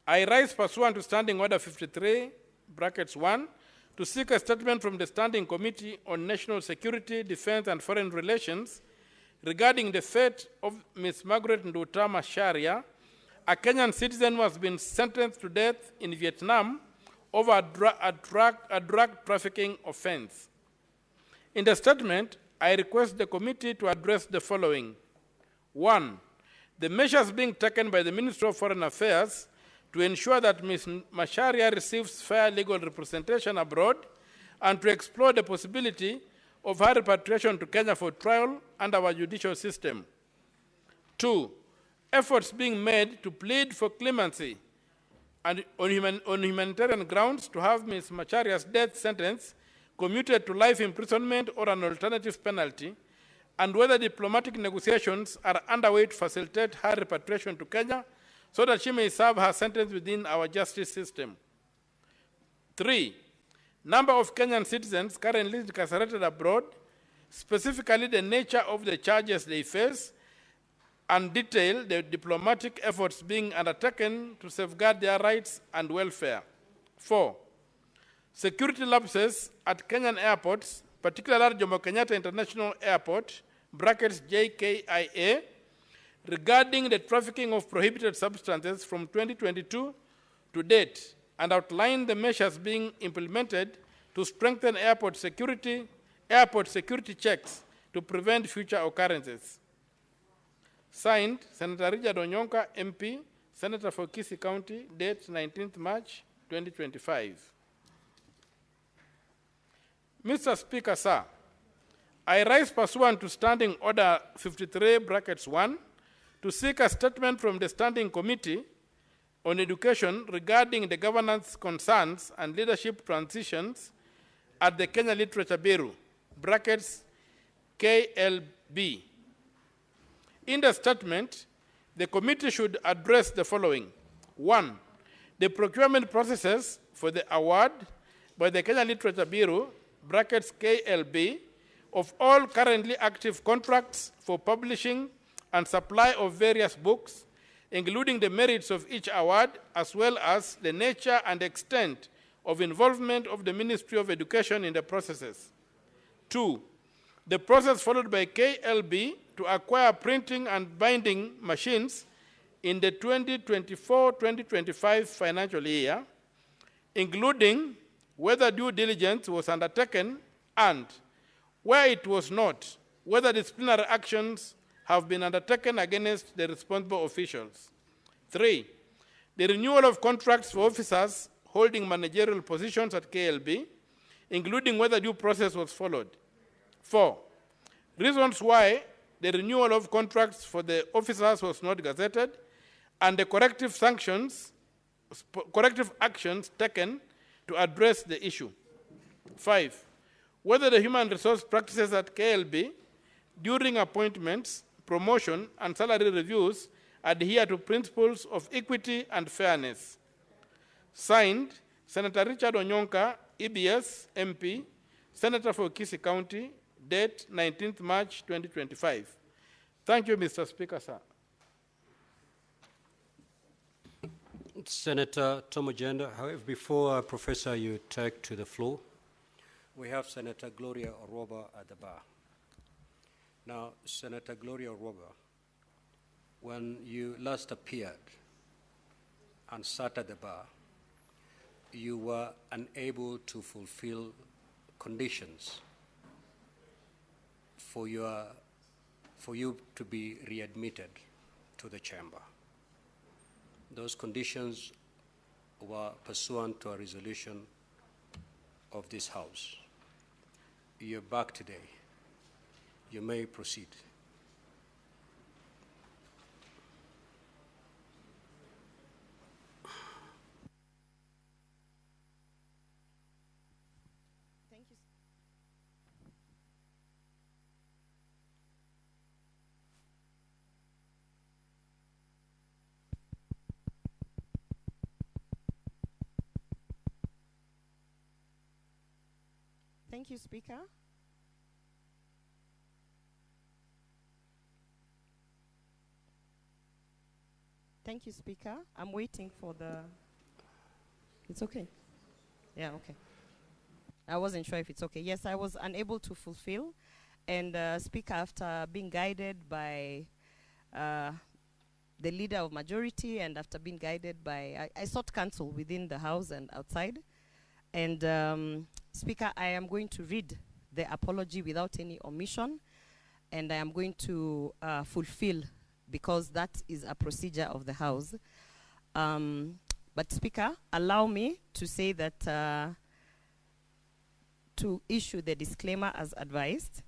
I rise pursuant to Standing Order 53, brackets 1, to seek a statement from the Standing Committee on National Security, Defense, and Foreign Relations regarding the fate of Ms. Margaret Nduta Macharia, a Kenyan citizen who has been sentenced to death in Vietnam over a drug trafficking offense. In the statement, I request the committee to address the following. 1, the measures being taken by the Ministry of Foreign Affairs to ensure that Ms. Macharia receives fair legal representation abroad and to explore the possibility of her repatriation to Kenya for trial under our judicial system. 2, efforts being made to plead for clemency and on humanitarian grounds to have Ms. Macharia's death sentence commuted to life imprisonment or an alternative penalty, and whether diplomatic negotiations are underway to facilitate her repatriation to Kenya so that she may serve her sentence within our justice system. 3, number of Kenyan citizens currently incarcerated abroad, specifically the nature of the charges they face, and detail the diplomatic efforts being undertaken to safeguard their rights and welfare. 4, security lapses at Kenyan airports, particularly Jomo Kenyatta International Airport, brackets JKIA, regarding the trafficking of prohibited substances from 2022 to date, and outline the measures being implemented to strengthen airport security checks to prevent future occurrences. Signed, Senator Richard Onyonka, MP, Senator for Kisii County, date 19th March 2025. Mr. Speaker, sir, I rise pursuant to Standing Order 53, brackets 1, to seek a statement from the Standing Committee on Education regarding the governance concerns and leadership transitions at the Kenya Literature Bureau, brackets KLB. In the statement, the committee should address the following. 1, the procurement processes for the award by the Kenya Literature Bureau, brackets KLB, of all currently active contracts for publishing and supply of various books, including the merits of each award, as well as the nature and extent of involvement of the Ministry of Education in the processes. 2, the process followed by KLB to acquire printing and binding machines in the 2024-2025 financial year, including whether due diligence was undertaken and, where it was not, whether disciplinary actions have been undertaken against the responsible officials. 3, the renewal of contracts for officers holding managerial positions at KLB, including whether due process was followed. 4, reasons why the renewal of contracts for the officers was not gazetted, and the corrective actions taken to address the issue. 5, whether the human resource practices at KLB during appointments, promotion, and salary reviews adhere to principles of equity and fairness. Signed, Senator Richard Onyonka, EBS, MP, Senator for Kisii County, date 19th March 2025. Thank you, Mr. Speaker, sir. Senator Tomojenda, however, before Professor you take to the floor, we have Senator Gloria Oroba at the bar. Now, Senator Gloria Oroba, when you last appeared and sat at the bar, you were unable to fulfill conditions for you to be readmitted to the chamber. Those conditions were pursuant to a resolution of this House. You're back today. You may proceed. Thank you. Thank you, Speaker. Thank you, Speaker. I'm waiting for the... It's okay. Yeah, okay. I wasn't sure if it's okay. Yes, I was unable to fulfill. And Speaker, after being guided by the leader of majority and after being guided by... I sought counsel within the House and outside. And Speaker, I am going to read the apology without any omission. And I am going to fulfill, because that is a procedure of the House. But Speaker, allow me to say that, to issue the disclaimer as advised.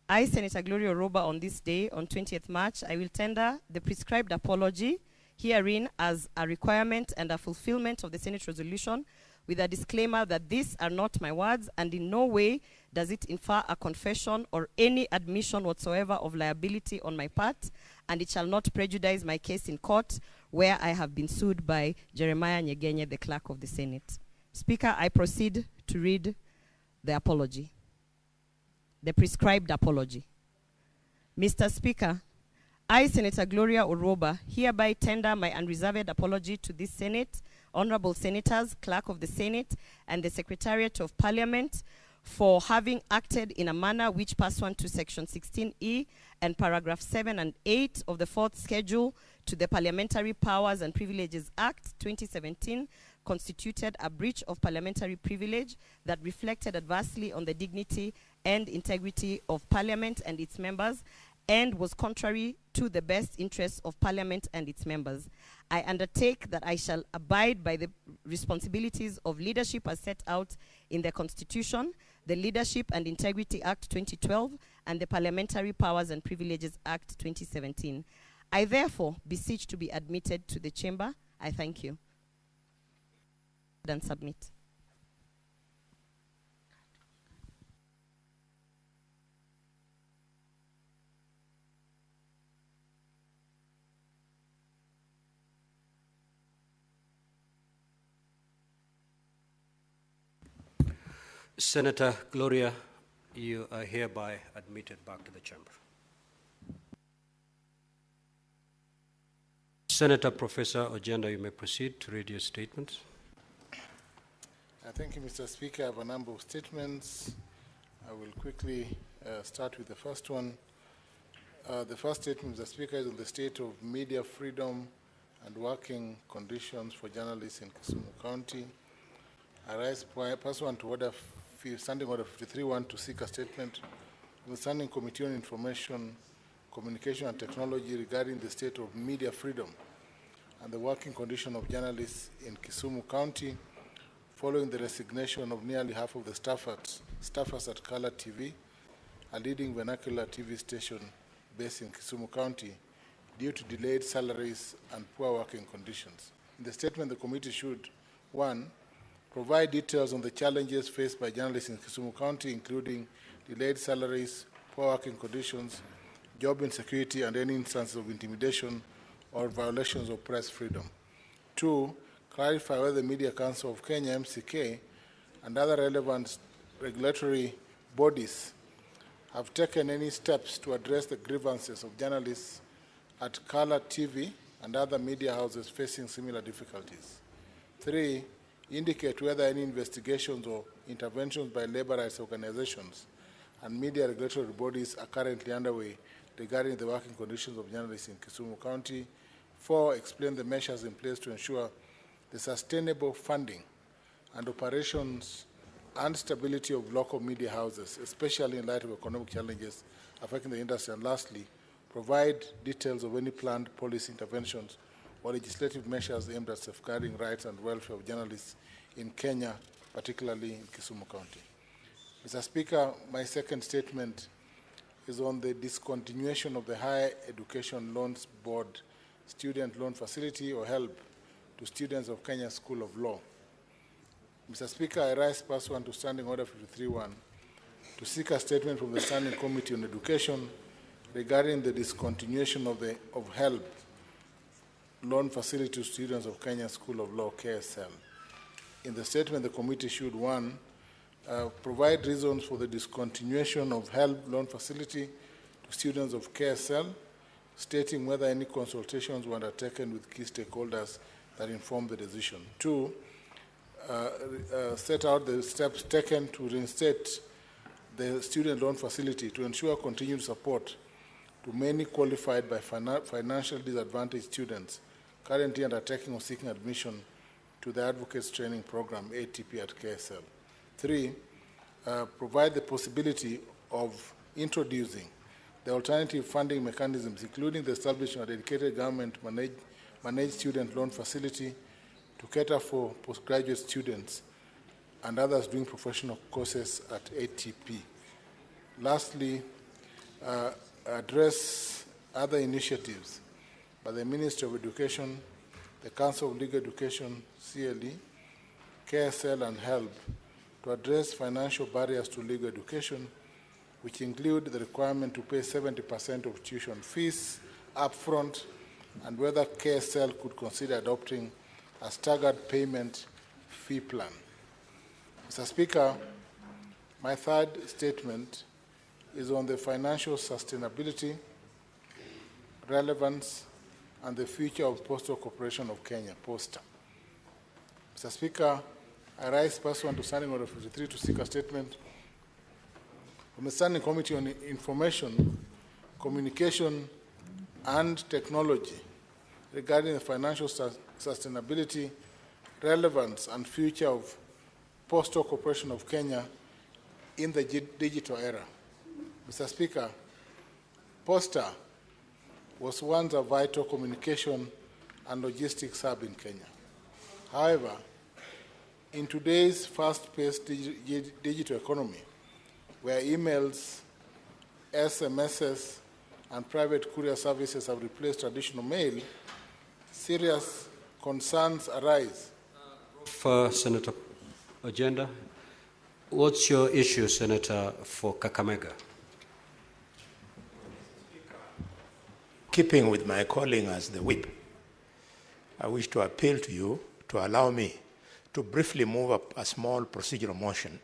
I, Senator Gloria Oroba, on this day, on 20th March, I will tender the prescribed apology herein as a requirement and a fulfillment of the Senate resolution, with a disclaimer that these are not my words and in no way does it infer a confession or any admission whatsoever of liability on my part, and it shall not prejudice my case in court where I have been sued by Jeremiah Nyegenye, the Clerk of the Senate. Speaker, I proceed to read the apology, the prescribed apology. Mr. Speaker, I, Senator Gloria Oroba, hereby tender my unreserved apology to this Senate, honorable senators, clerk of the Senate, and the Secretariat of Parliament for having acted in a manner which, pursuant to Section 16E and paragraph 7 and 8 of the 4th Schedule to the Parliamentary Powers and Privileges Act 2017, constituted a breach of parliamentary privilege that reflected adversely on the dignity and integrity of Parliament and its members, and was contrary to the best interests of Parliament and its members. I undertake that I shall abide by the responsibilities of leadership as set out in the Constitution, the Leadership and Integrity Act 2012, and the Parliamentary Powers and Privileges Act 2017. I therefore beseech to be admitted to the chamber. I thank you. And submit. Senator Gloria, you are hereby admitted back to the chamber. Senator Professor Ojenda, you may proceed to read your statements. Thank you, Mr. Speaker. I have a number of statements. I will quickly start with the first one. The first statement, Mr. Speaker, is on the state of media freedom and working conditions for journalists in Kisumu County. I rise pursuant to order Standing Order 53-1 to seek a statement from the Standing Committee on Information, Communication and Technology regarding the state of media freedom and the working condition of journalists in Kisumu County, following the resignation of nearly half of the staffers at Color TV, a leading vernacular TV station based in Kisumu County, due to delayed salaries and poor working conditions. In the statement, the committee should, 1, provide details on the challenges faced by journalists in Kisumu County, including delayed salaries, poor working conditions, job insecurity, and any instances of intimidation or violations of press freedom. 2, clarify whether the Media Council of Kenya, MCK, and other relevant regulatory bodies have taken any steps to address the grievances of journalists at Color TV and other media houses facing similar difficulties. 3, indicate whether any investigations or interventions by labor rights organizations and media regulatory bodies are currently underway regarding the working conditions of journalists in Kisumu County. 4, explain the measures in place to ensure the sustainable funding and operations and stability of local media houses, especially in light of economic challenges affecting the industry. And lastly, provide details of any planned policy interventions or legislative measures aimed at safeguarding rights and welfare of journalists in Kenya, particularly in Kisumu County. Mr. Speaker, my second statement is on the discontinuation of the Higher Education Loans Board Student Loan Facility, or HELB, to students of Kenya School of Law. Mr. Speaker, I rise pursuant to Standing Order 53-1 to seek a statement from the Standing Committee on Education regarding the discontinuation of HELB loan facility to students of Kenya School of Law, KSL. In the statement, the committee should, 1, provide reasons for the discontinuation of HELB loan facility to students of KSL, stating whether any consultations were undertaken with key stakeholders that informed the decision. 2, set out the steps taken to reinstate the student loan facility to ensure continued support to many qualified but financially disadvantaged students currently undertaking or seeking admission to the Advocates Training Program, ATP, at KSL. 3, provide the possibility of introducing the alternative funding mechanisms, including the establishment of a dedicated government-managed student loan facility to cater for postgraduate students and others doing professional courses at ATP. Lastly, address other initiatives by the Ministry of Education, the Council of Legal Education, CLE, KSL, and HELB to address financial barriers to legal education, which include the requirement to pay 70% of tuition fees upfront, and whether KSL could consider adopting a staggered payment fee plan. Mr. Speaker, my third statement is on the financial sustainability, relevance, and the future of Postal Corporation of Kenya, POSTA. Mr. Speaker, I rise pursuant to Standing Order 53 to seek a statement from the Standing Committee on Information, Communication, and Technology regarding the financial sustainability, relevance, and future of Postal Corporation of Kenya in the digital era. Mr. Speaker, POSTA was once a vital communication and logistics hub in Kenya. However, in today's fast-paced digital economy, where emails, SMSs, and private courier services have replaced traditional mail, serious concerns arise. For Senator Agenda, what's your issue, Senator, for Kakamega? Keeping with my calling as the whip, I wish to appeal to you to allow me to briefly move up a small procedural motion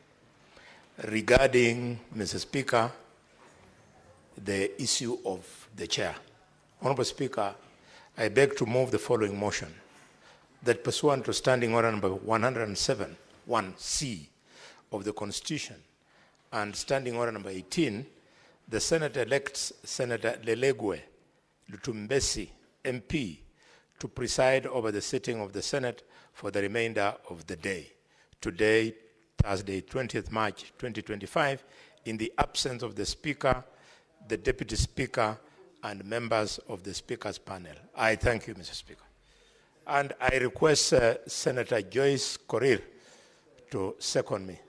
regarding, Mr. Speaker, the issue of the chair. Honorable Speaker, I beg to move the following motion, that pursuant to Standing Order number 107, 1C of the Constitution, and Standing Order number 18, the Senate elects Senator Lelegwe Lutumbesi, MP, to preside over the sitting of the Senate for the remainder of the day. Today, Thursday, 20th March 2025, in the absence of the Speaker, the Deputy Speaker, and members of the Speaker's panel. I thank you, Mr. Speaker. And I request Senator Joyce Korir to second me.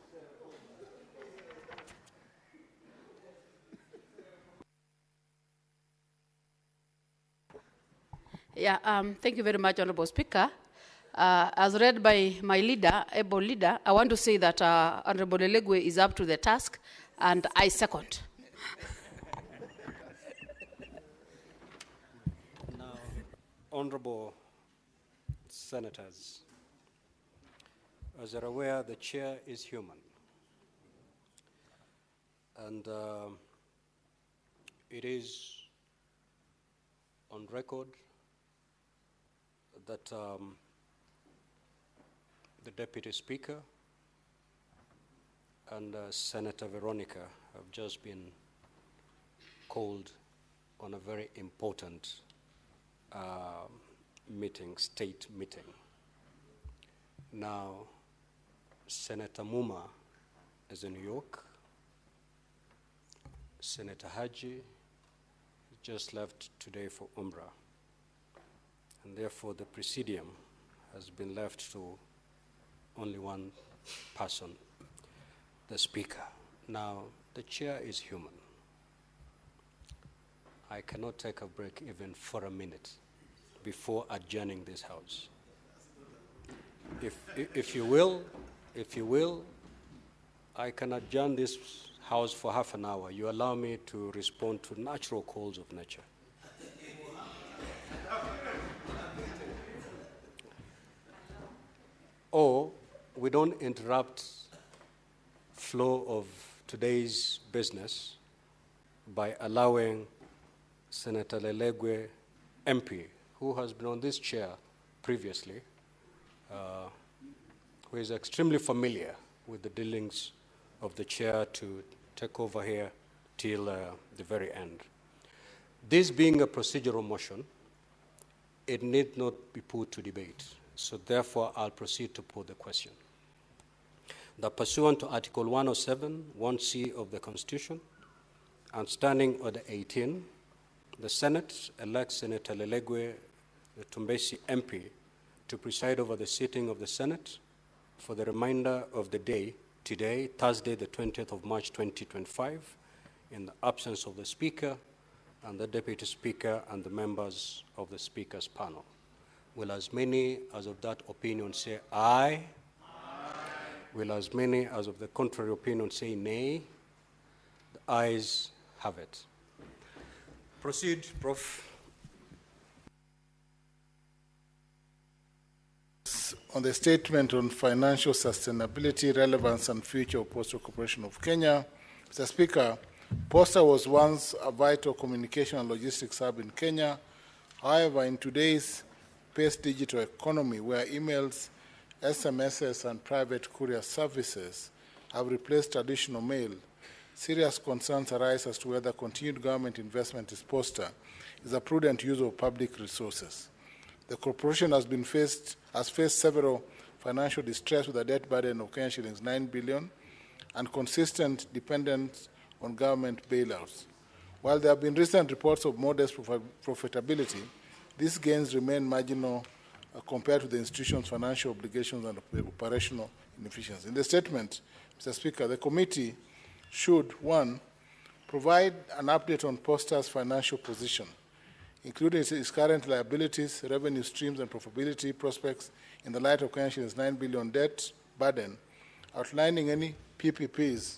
Yeah, thank you very much, Honorable Speaker. As read by my leader, able leader, I want to say that Honorable Lelegwe is up to the task, and I second. Now, Honorable Senators, as you're aware, the chair is human. And it is on record that the Deputy Speaker and Senator Veronica have just been called on a very important meeting, state meeting. Now, Senator Muma is in New York. Senator Haji just left today for Umrah. And therefore, the Presidium has been left to only one person, the Speaker. Now, the chair is human. I cannot take a break even for a minute before adjourning this House. If you will, I can adjourn this House for half an hour. You allow me to respond to natural calls of nature. Or we don't interrupt flow of today's business by allowing Senator Lelegwe, MP, who has been on this chair previously, who is extremely familiar with the dealings of the chair, to take over here till the very end. This being a procedural motion, it need not be put to debate. So therefore, I'll proceed to put the question. That pursuant to Article 107, 1C of the Constitution, and Standing Order 18, the Senate elects Senator Lelegwe Lutumbesi, MP, to preside over the sitting of the Senate for the remainder of the day, today, Thursday, the 20th of March, 2025, in the absence of the Speaker and the Deputy Speaker and the members of the Speaker's panel. Will as many as of that opinion say aye? Aye. Will as many as of the contrary opinion say nay? The ayes have it. Proceed, Prof. on the statement on financial sustainability, relevance, and future of Postal Corporation of Kenya. Mr. Speaker, Posta was once a vital communication and logistics hub in Kenya. However, in today's paced digital economy, where emails, SMSs, and private courier services have replaced traditional mail, serious concerns arise as to whether continued government investment in Posta is a prudent use of public resources. The corporation has faced several financial distress with a debt burden of Kenya shillings 9 billion and consistent dependence on government bailouts. While there have been recent reports of modest profitability, these gains remain marginal compared to the institution's financial obligations and operational inefficiency. In the statement, Mr. Speaker, the committee should, 1, provide an update on Posta's financial position, including its current liabilities, revenue streams, and profitability prospects in the light of Kenya's 9 billion debt burden, outlining any PPPs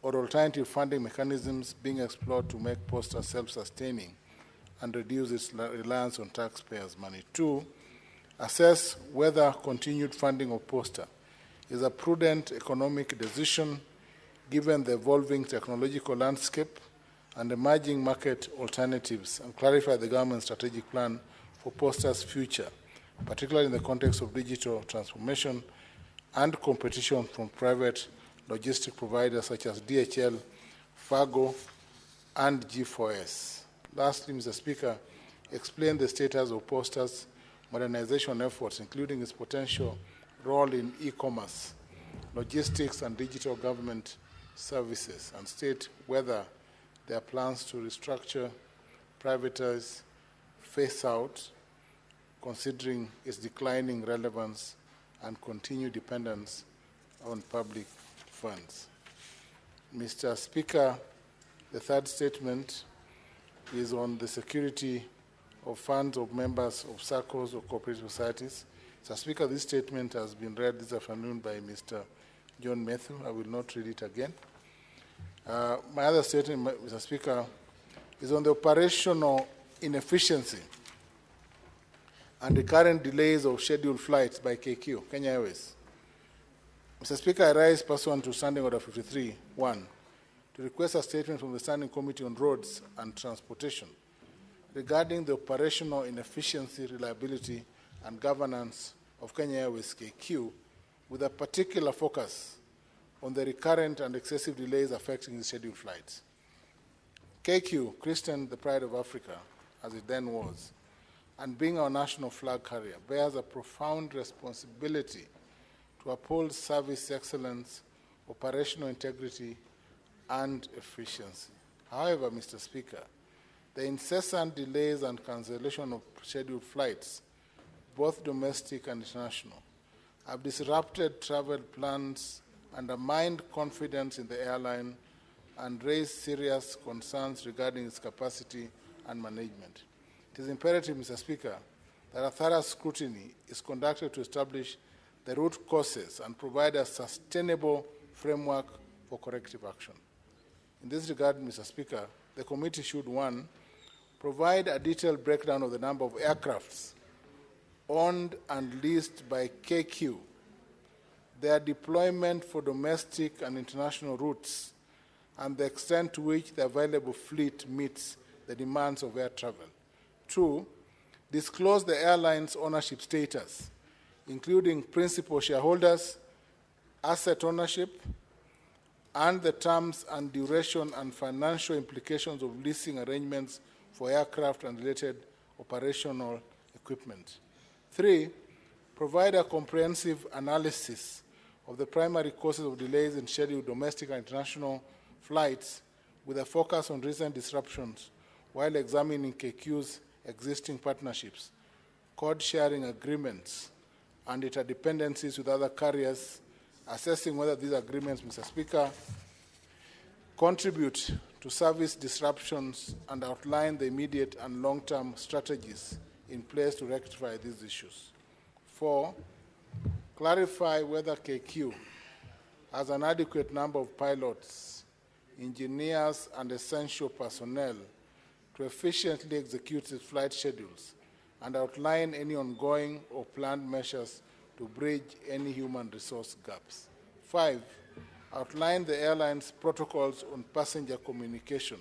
or alternative funding mechanisms being explored to make Posta self-sustaining and reduce its reliance on taxpayers' money. 2, assess whether continued funding of Posta is a prudent economic decision given the evolving technological landscape and emerging market alternatives, and clarify the government's strategic plan for Posta's future, particularly in the context of digital transformation and competition from private logistic providers such as DHL, Fargo, and G4S. Lastly, Mr. Speaker, explain the status of Posta's modernization efforts, including its potential role in e-commerce, logistics, and digital government services, and state whether there are plans to restructure, privatize, phase out, considering its declining relevance and continued dependence on public funds. Mr. Speaker, the third statement is on the security of funds of members of SACCOs or cooperative societies. Mr. Speaker, this statement has been read this afternoon by Mr. John Matthew. I will not read it again. My other statement, Mr. Speaker, is on the operational inefficiency and the current delays of scheduled flights by KQ, Kenya Airways. Mr. Speaker, I rise pursuant to Standing Order 53-1 to request a statement from the Standing Committee on Roads and Transportation regarding the operational inefficiency, reliability, and governance of Kenya Airways KQ, with a particular focus on the recurrent and excessive delays affecting the scheduled flights. KQ, christened the Pride of Africa, as it then was, and being our national flag carrier, bears a profound responsibility to uphold service excellence, operational integrity, and efficiency. However, Mr. Speaker, the incessant delays and cancellation of scheduled flights, both domestic and international, have disrupted travel plans, undermined confidence in the airline, and raised serious concerns regarding its capacity and management. It is imperative, Mr. Speaker, that a thorough scrutiny is conducted to establish the root causes and provide a sustainable framework for corrective action. In this regard, Mr. Speaker, the committee should, 1, provide a detailed breakdown of the number of aircrafts owned and leased by KQ, their deployment for domestic and international routes, and the extent to which the available fleet meets the demands of air travel. 2, disclose the airline's ownership status, including principal shareholders, asset ownership, and the terms and duration and financial implications of leasing arrangements for aircraft and related operational equipment. 3, provide a comprehensive analysis of the primary causes of delays in scheduled domestic and international flights with a focus on recent disruptions while examining KQ's existing partnerships, code-sharing agreements, and interdependencies with other carriers, assessing whether these agreements, Mr. Speaker, contribute to service disruptions and outline the immediate and long-term strategies in place to rectify these issues. 4, clarify whether KQ has an adequate number of pilots, engineers, and essential personnel to efficiently execute its flight schedules and outline any ongoing or planned measures to bridge any human resource gaps. 5, outline the airline's protocols on passenger communication,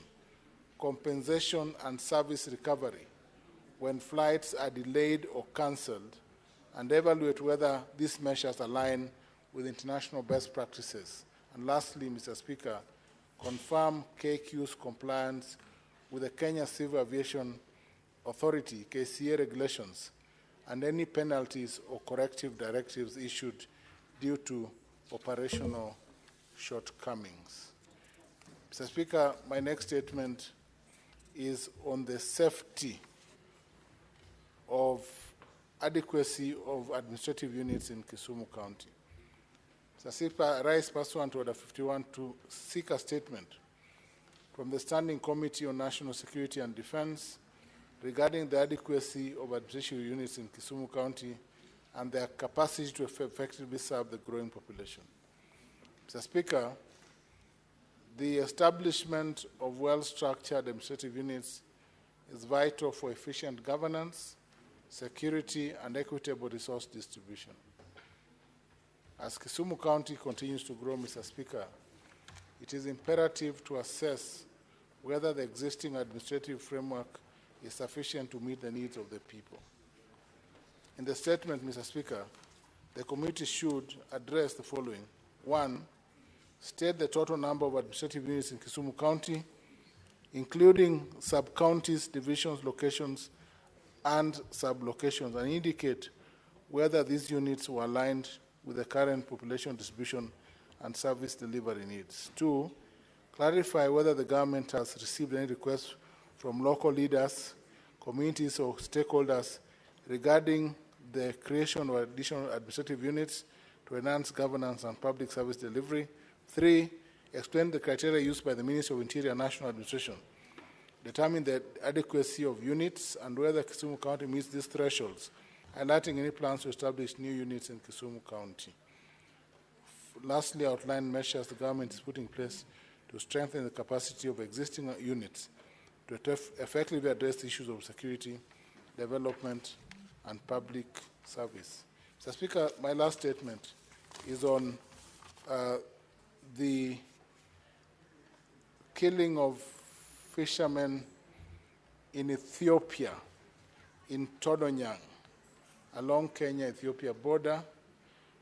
compensation and service recovery when flights are delayed or cancelled, and evaluate whether these measures align with international best practices. And lastly, Mr. Speaker, confirm KQ's compliance with the Kenya Civil Aviation Authority, KCA regulations, and any penalties or corrective directives issued due to operational shortcomings. Mr. Speaker, my next statement is on the safety of adequacy of administrative units in Kisumu County. Mr. Speaker, I rise pursuant to Order 51 to seek a statement from the Standing Committee on National Security and Defense regarding the adequacy of administrative units in Kisumu County and their capacity to effectively serve the growing population. Mr. Speaker, the establishment of well-structured administrative units is vital for efficient governance, security, and equitable resource distribution. As Kisumu County continues to grow, Mr. Speaker, it is imperative to assess whether the existing administrative framework is sufficient to meet the needs of the people. In the statement, Mr. Speaker, the committee should address the following. 1, state the total number of administrative units in Kisumu County, including sub-counties, divisions, locations, and sub-locations, and indicate whether these units were aligned with the current population distribution and service delivery needs. 2, clarify whether the government has received any requests from local leaders, communities, or stakeholders regarding the creation of additional administrative units to enhance governance and public service delivery. 3, explain the criteria used by the Ministry of Interior and National Administration, determine the adequacy of units and whether Kisumu County meets these thresholds, highlighting any plans to establish new units in Kisumu County. Lastly, outline measures the government is putting in place to strengthen the capacity of existing units to effectively address issues of security, development, and public service. Mr. Speaker, my last statement is on the killing of fishermen in Ethiopia, in Todonyang, along Kenya-Ethiopia border.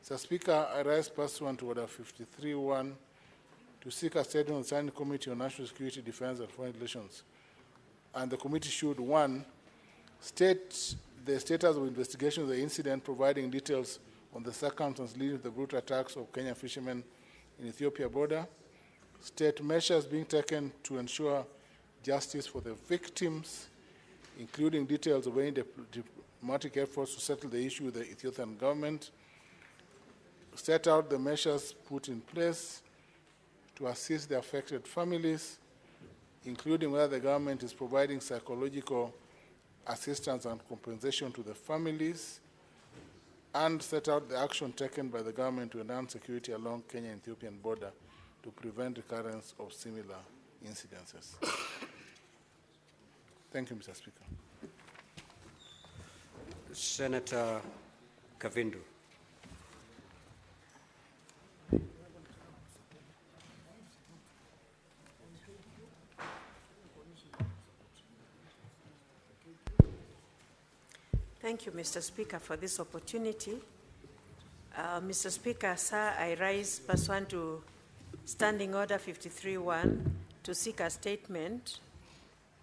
Mr. Speaker, I rise pursuant to Order 53.1 to seek a statement on the Standing Committee on National Security, Defense, and Foreign Relations. And the committee should, 1, state the status of investigation of the incident, providing details on the circumstances leading to the brutal attacks of Kenyan fishermen in Ethiopia border, state measures being taken to ensure justice for the victims, including details of any diplomatic efforts to settle the issue with the Ethiopian government, set out the measures put in place to assist the affected families, including whether the government is providing psychological assistance and compensation to the families, and set out the action taken by the government to enhance security along Kenya and Ethiopian border to prevent recurrence of similar incidences. Thank you, Mr. Speaker. Senator Kavindu. Thank you, Mr. Speaker, for this opportunity. Mr. Speaker, sir, I rise pursuant to Standing Order 53.1 to seek a statement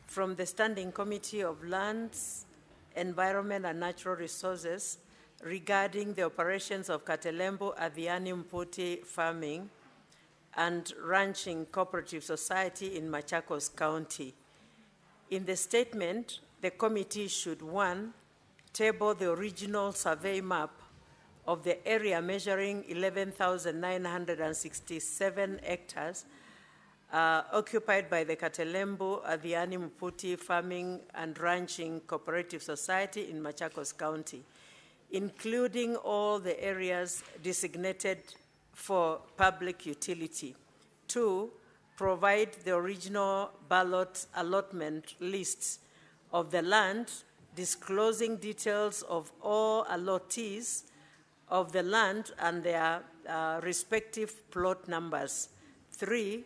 from the Standing Committee of Lands, Environment and Natural Resources regarding the operations of Katelembo Adhiani Mputi Farming and Ranching Cooperative Society in Machakos County. In the statement, the committee should, 1, table the original survey map of the area measuring 11,967 hectares occupied by the Katelembo Adhiani Mputi Farming and Ranching Cooperative Society in Machakos County, including all the areas designated for public utility. 2, provide the original ballot allotment lists of the land, disclosing details of all allottees of the land and their respective plot numbers. 3,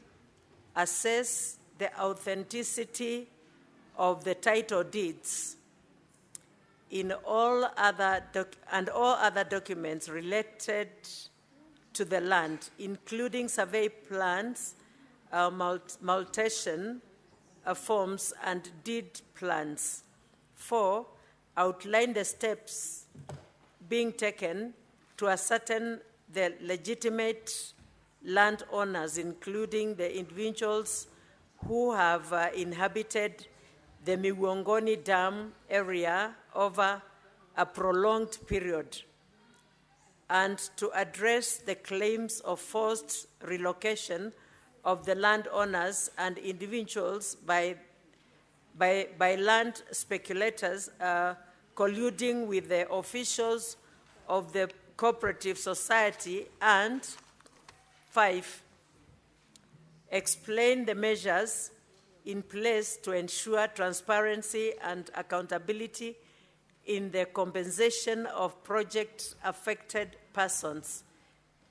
assess the authenticity of the title deeds in all other documents related to the land, including survey plans, multation forms, and deed plans. 4, outline the steps being taken to ascertain the legitimate landowners, including the individuals who have inhabited the Miwongoni Dam area over a prolonged period, and to address the claims of forced relocation of the landowners and individuals by land speculators colluding with the officials of the cooperative society. And 5, explain the measures in place to ensure transparency and accountability in the compensation of project-affected persons,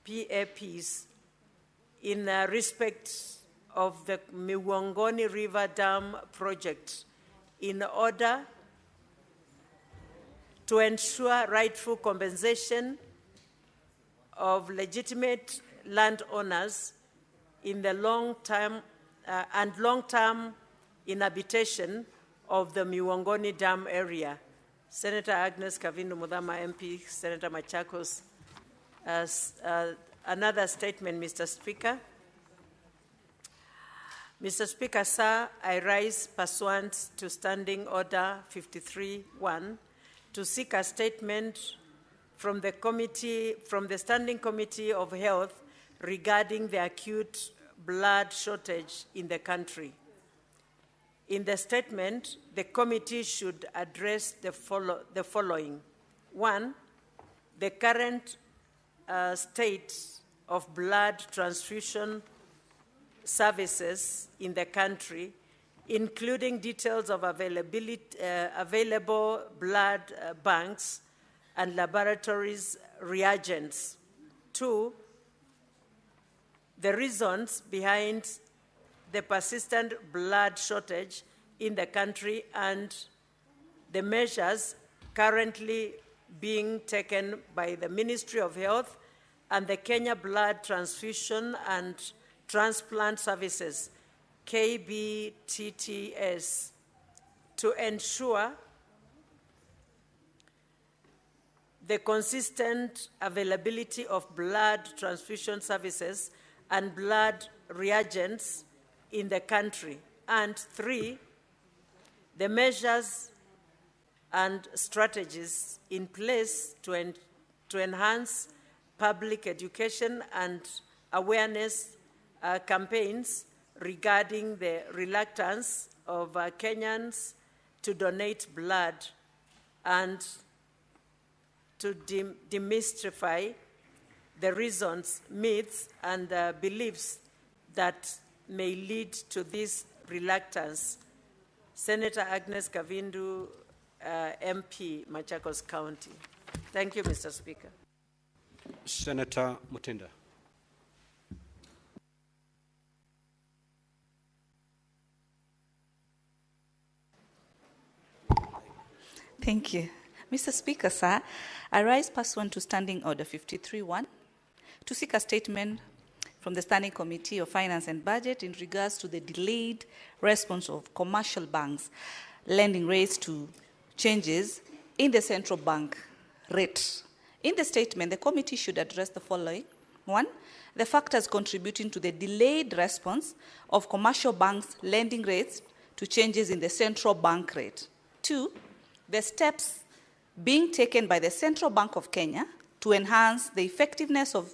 PAPs, in respect of the Miwongoni River Dam project, in order to ensure rightful compensation of legitimate landowners in the long-term inhabitation of the Miwongoni Dam area. Senator Agnes Kavindu Mudhama MP, Senator Machakos. Another statement, Mr. Speaker. Mr. Speaker, sir, I rise pursuant to Standing Order 53-1 to seek a statement from the Standing Committee of Health regarding the acute blood shortage in the country. In the statement, the committee should address the following. 1, the current state of blood transfusion services in the country, including details of available blood banks and laboratories reagents. 2, the reasons behind the persistent blood shortage in the country and the measures currently being taken by the Ministry of Health and the Kenya Blood Transfusion and Transplant Services, KBTTS, to ensure the consistent availability of blood transfusion services and blood reagents in the country. And 3, the measures and strategies in place to enhance public education and awareness campaigns regarding the reluctance of Kenyans to donate blood, and to demystify the reasons, myths, and beliefs that may lead to this reluctance. Senator Agnes Kavindu, MP, Machakos County. Thank you, Mr. Speaker. Senator Mutinda. Thank you. Mr. Speaker, sir, I rise pursuant to Standing Order 53-1 to seek a statement from the Standing Committee of Finance and Budget in regards to the delayed response of commercial banks lending rates to changes in the central bank rate. In the statement, the committee should address the following. 1, the factors contributing to the delayed response of commercial banks lending rates to changes in the central bank rate. 2, the steps being taken by the Central Bank of Kenya to enhance the effectiveness of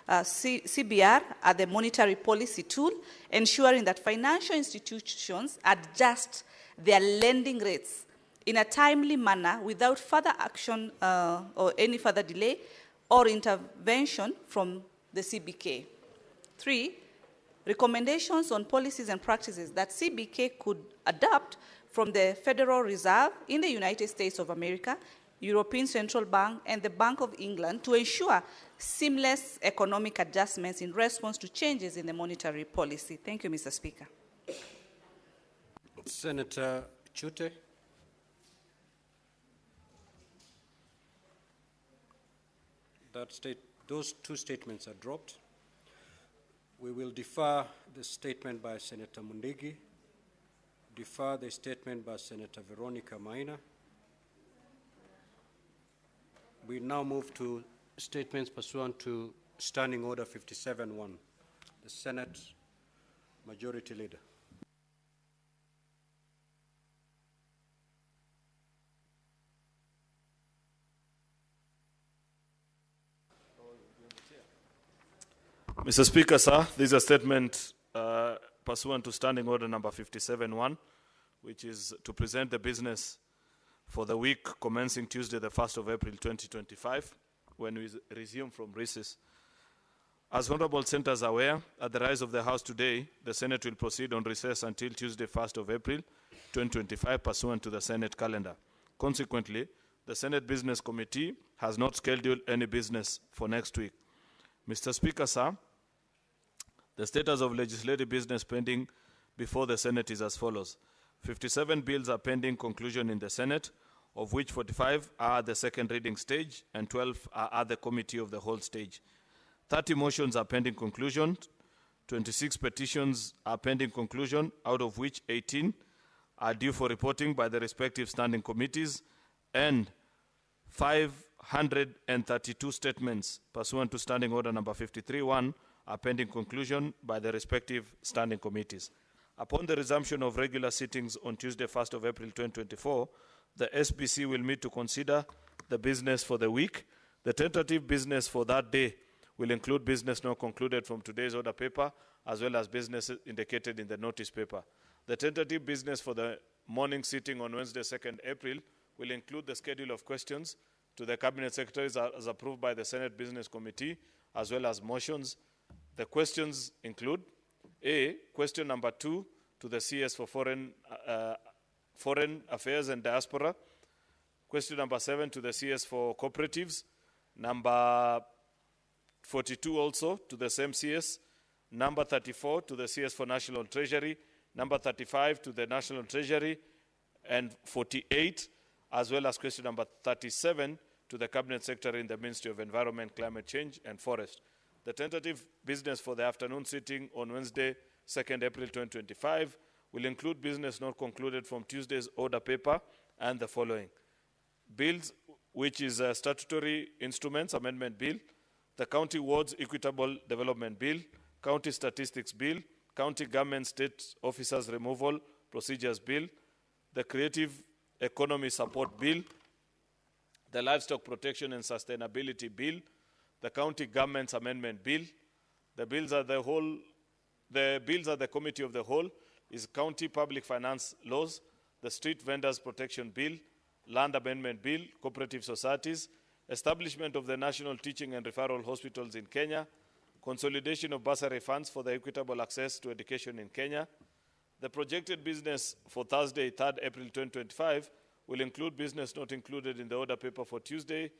CBR as the monetary policy tool, ensuring that financial institutions adjust their lending rates in a timely manner without further action or any further delay or intervention from the CBK. 3, recommendations on policies and practices that CBK could adopt from the Federal Reserve in the United States of America European Central Bank, and the Bank of England to ensure seamless economic adjustments in response to changes in the monetary policy. Thank you, Mr. Speaker. Senator Chute. Those two statements are dropped. We will defer the statement by Senator Mundigi, defer the statement by Senator Veronica Maina. We now move to statements pursuant to Standing Order 57-1. The Senate Majority Leader. Mr. Speaker, sir, this is a statement pursuant to Standing Order number 57-1, which is to present the business for the week commencing Tuesday, the 1st of April 2025, when we resume from recess. As honorable senators are aware, at the rise of the House today, the Senate will proceed on recess until Tuesday, 1st of April 2025, pursuant to the Senate calendar. Consequently, the Senate Business Committee has not scheduled any business for next week. Mr. Speaker, sir, the status of legislative business pending before the Senate is as follows. 57 bills are pending conclusion in the Senate, of which 45 are at the second reading stage and 12 are at the committee of the whole stage. 30 motions are pending conclusion, 26 petitions are pending conclusion, out of which 18 are due for reporting by the respective standing committees, and 532 statements pursuant to Standing Order number 53-1 are pending conclusion by the respective standing committees. Upon the resumption of regular sittings on Tuesday, 1st of April 2024, the SBC will meet to consider the business for the week. The tentative business for that day will include business not concluded from today's order paper, as well as business indicated in the notice paper. The tentative business for the morning sitting on Wednesday, 2nd April, will include the schedule of questions to the Cabinet Secretaries as approved by the Senate Business Committee, as well as motions. The questions include: A, question number 2 to the CS for Foreign Affairs and Diaspora. Question number 7 to the CS for Cooperatives. Number 42 also to the same CS. Number 34 to the CS for National Treasury. Number 35 to the National Treasury. And 48, as well as question number 37 to the Cabinet Secretary in the Ministry of Environment, Climate Change and Forest. The tentative business for the afternoon sitting on Wednesday, 2nd April 2025, will include business not concluded from Tuesday's order paper and the following: bills, which is a statutory instruments amendment bill, the County Wards Equitable Development Bill, County Statistics Bill, County Government State Officers Removal Procedures Bill, the Creative Economy Support Bill, the Livestock Protection and Sustainability Bill, the County Governments Amendment Bill. The bills are the Committee of the Whole is County Public Finance Laws, the Street Vendors Protection Bill, Land Amendment Bill, Cooperative Societies, Establishment of the National Teaching and Referral Hospitals in Kenya, Consolidation of Bursary Funds for the Equitable Access to Education in Kenya. The projected business for Thursday, 3rd April 2025, will include business not included in the order paper for Tuesday,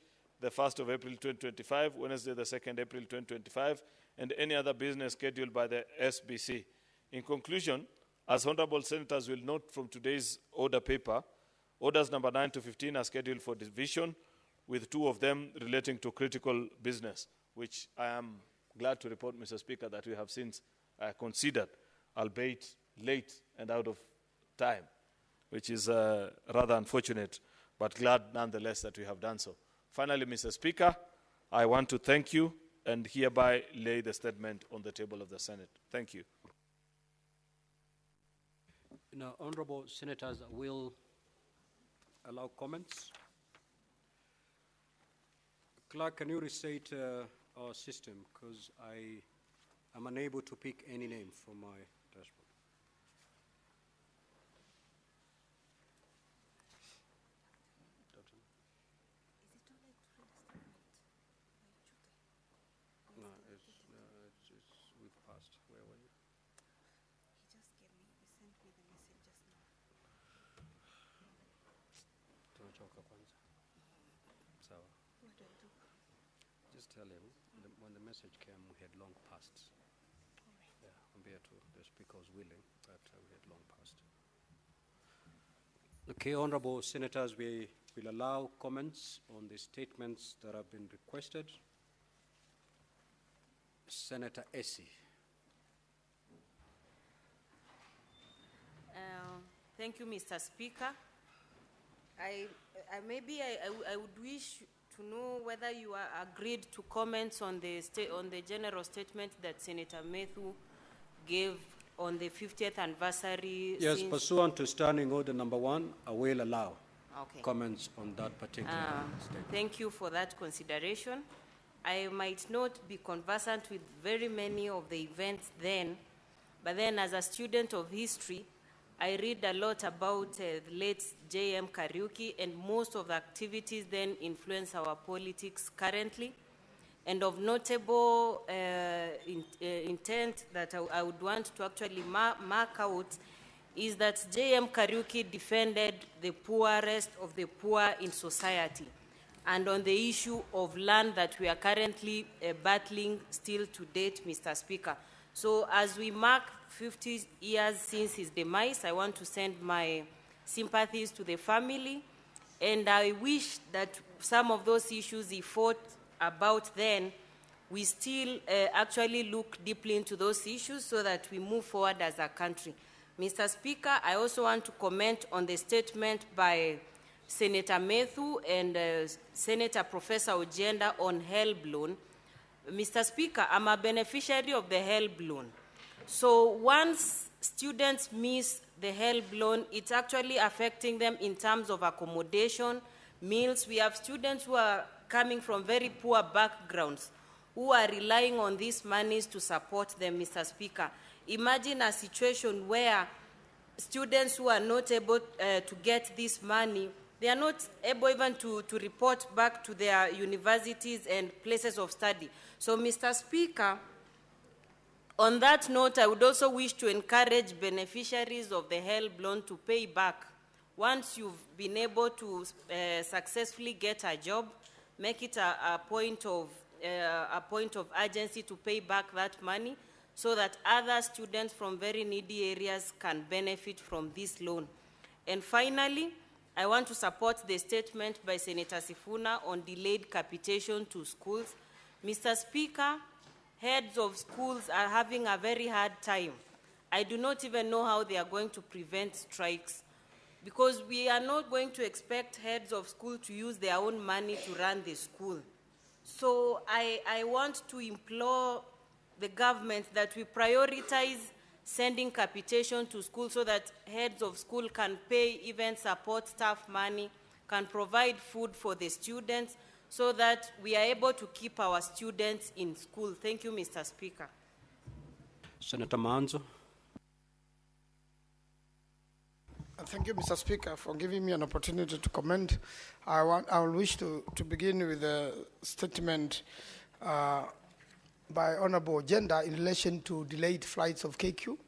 the 1st of April 2025, Wednesday, the 2nd April 2025, and any other business scheduled by the SBC. In conclusion, as honorable senators will note from today's order paper, orders number 9 to 15 are scheduled for division, with 2 of them relating to critical business, which I am glad to report, Mr. Speaker, that we have since considered, albeit late and out of time, which is rather unfortunate, but glad nonetheless that we have done so. Finally, Mr. Speaker, I want to thank you and hereby lay the statement on the table of the Senate. Thank you. Now, honorable senators will allow comments. Clerk, can you restate our system, because I am unable to pick any name from my dashboard. No, we've passed. Where were you? He just sent me the message just now. Tunachoka kwanza. sawa. Just tell him when the message came, we had long passed. Yeah, compared to the speaker was willing, but we had long passed. Okay, honorable senators, we will allow comments on the statements that have been requested. Senator Essie. Thank you, Mr. Speaker. I would wish to know whether you are agreed to comments on the general statement that Senator Methu gave on the 50th anniversary. Yes, pursuant to Standing Order number 1, I will allow comments on that particular statement. Thank you for that consideration. I might not be conversant with very many of the events then, but then as a student of history, I read a lot about the late JM Kariuki, and most of the activities then influence our politics currently. And of notable intent that I would want to actually mark out is that JM Kariuki defended the poorest of the poor in society, and on the issue of land that we are currently battling still to date, Mr. Speaker. So as we mark 50 years since his demise, I want to send my sympathies to the family, and I wish that some of those issues he fought about then, we still actually look deeply into those issues so that we move forward as a country. Mr. Speaker, I also want to comment on the statement by Senator Methu and Senator Professor Ojenda on HELB loan. Mr. Speaker, I'm a beneficiary of the HELB loan. So once students miss the HELB loan, it's actually affecting them in terms of accommodation, meals. We have students who are coming from very poor backgrounds who are relying on these monies to support them, Mr. Speaker. Imagine a situation where students who are not able to get this money, they are not able even to report back to their universities and places of study. So, Mr. Speaker, on that note, I would also wish to encourage beneficiaries of the HELB loan to pay back. Once you've been able to successfully get a job, make it a point of urgency to pay back that money so that other students from very needy areas can benefit from this loan. And finally, I want to support the statement by Senator Sifuna on delayed capitation to schools. Mr. Speaker, heads of schools are having a very hard time. I do not even know how they are going to prevent strikes, because we are not going to expect heads of school to use their own money to run the school. So I want to implore the government that we prioritize sending capitation to school so that heads of school can pay even support staff money, can provide food for the students, so that we are able to keep our students in school. Thank you, Mr. Speaker. Senator Manzo. Thank you, Mr. Speaker, for giving me an opportunity to comment. I will wish to begin with a statement by Honorable Ojenda in relation to delayed flights of KQ.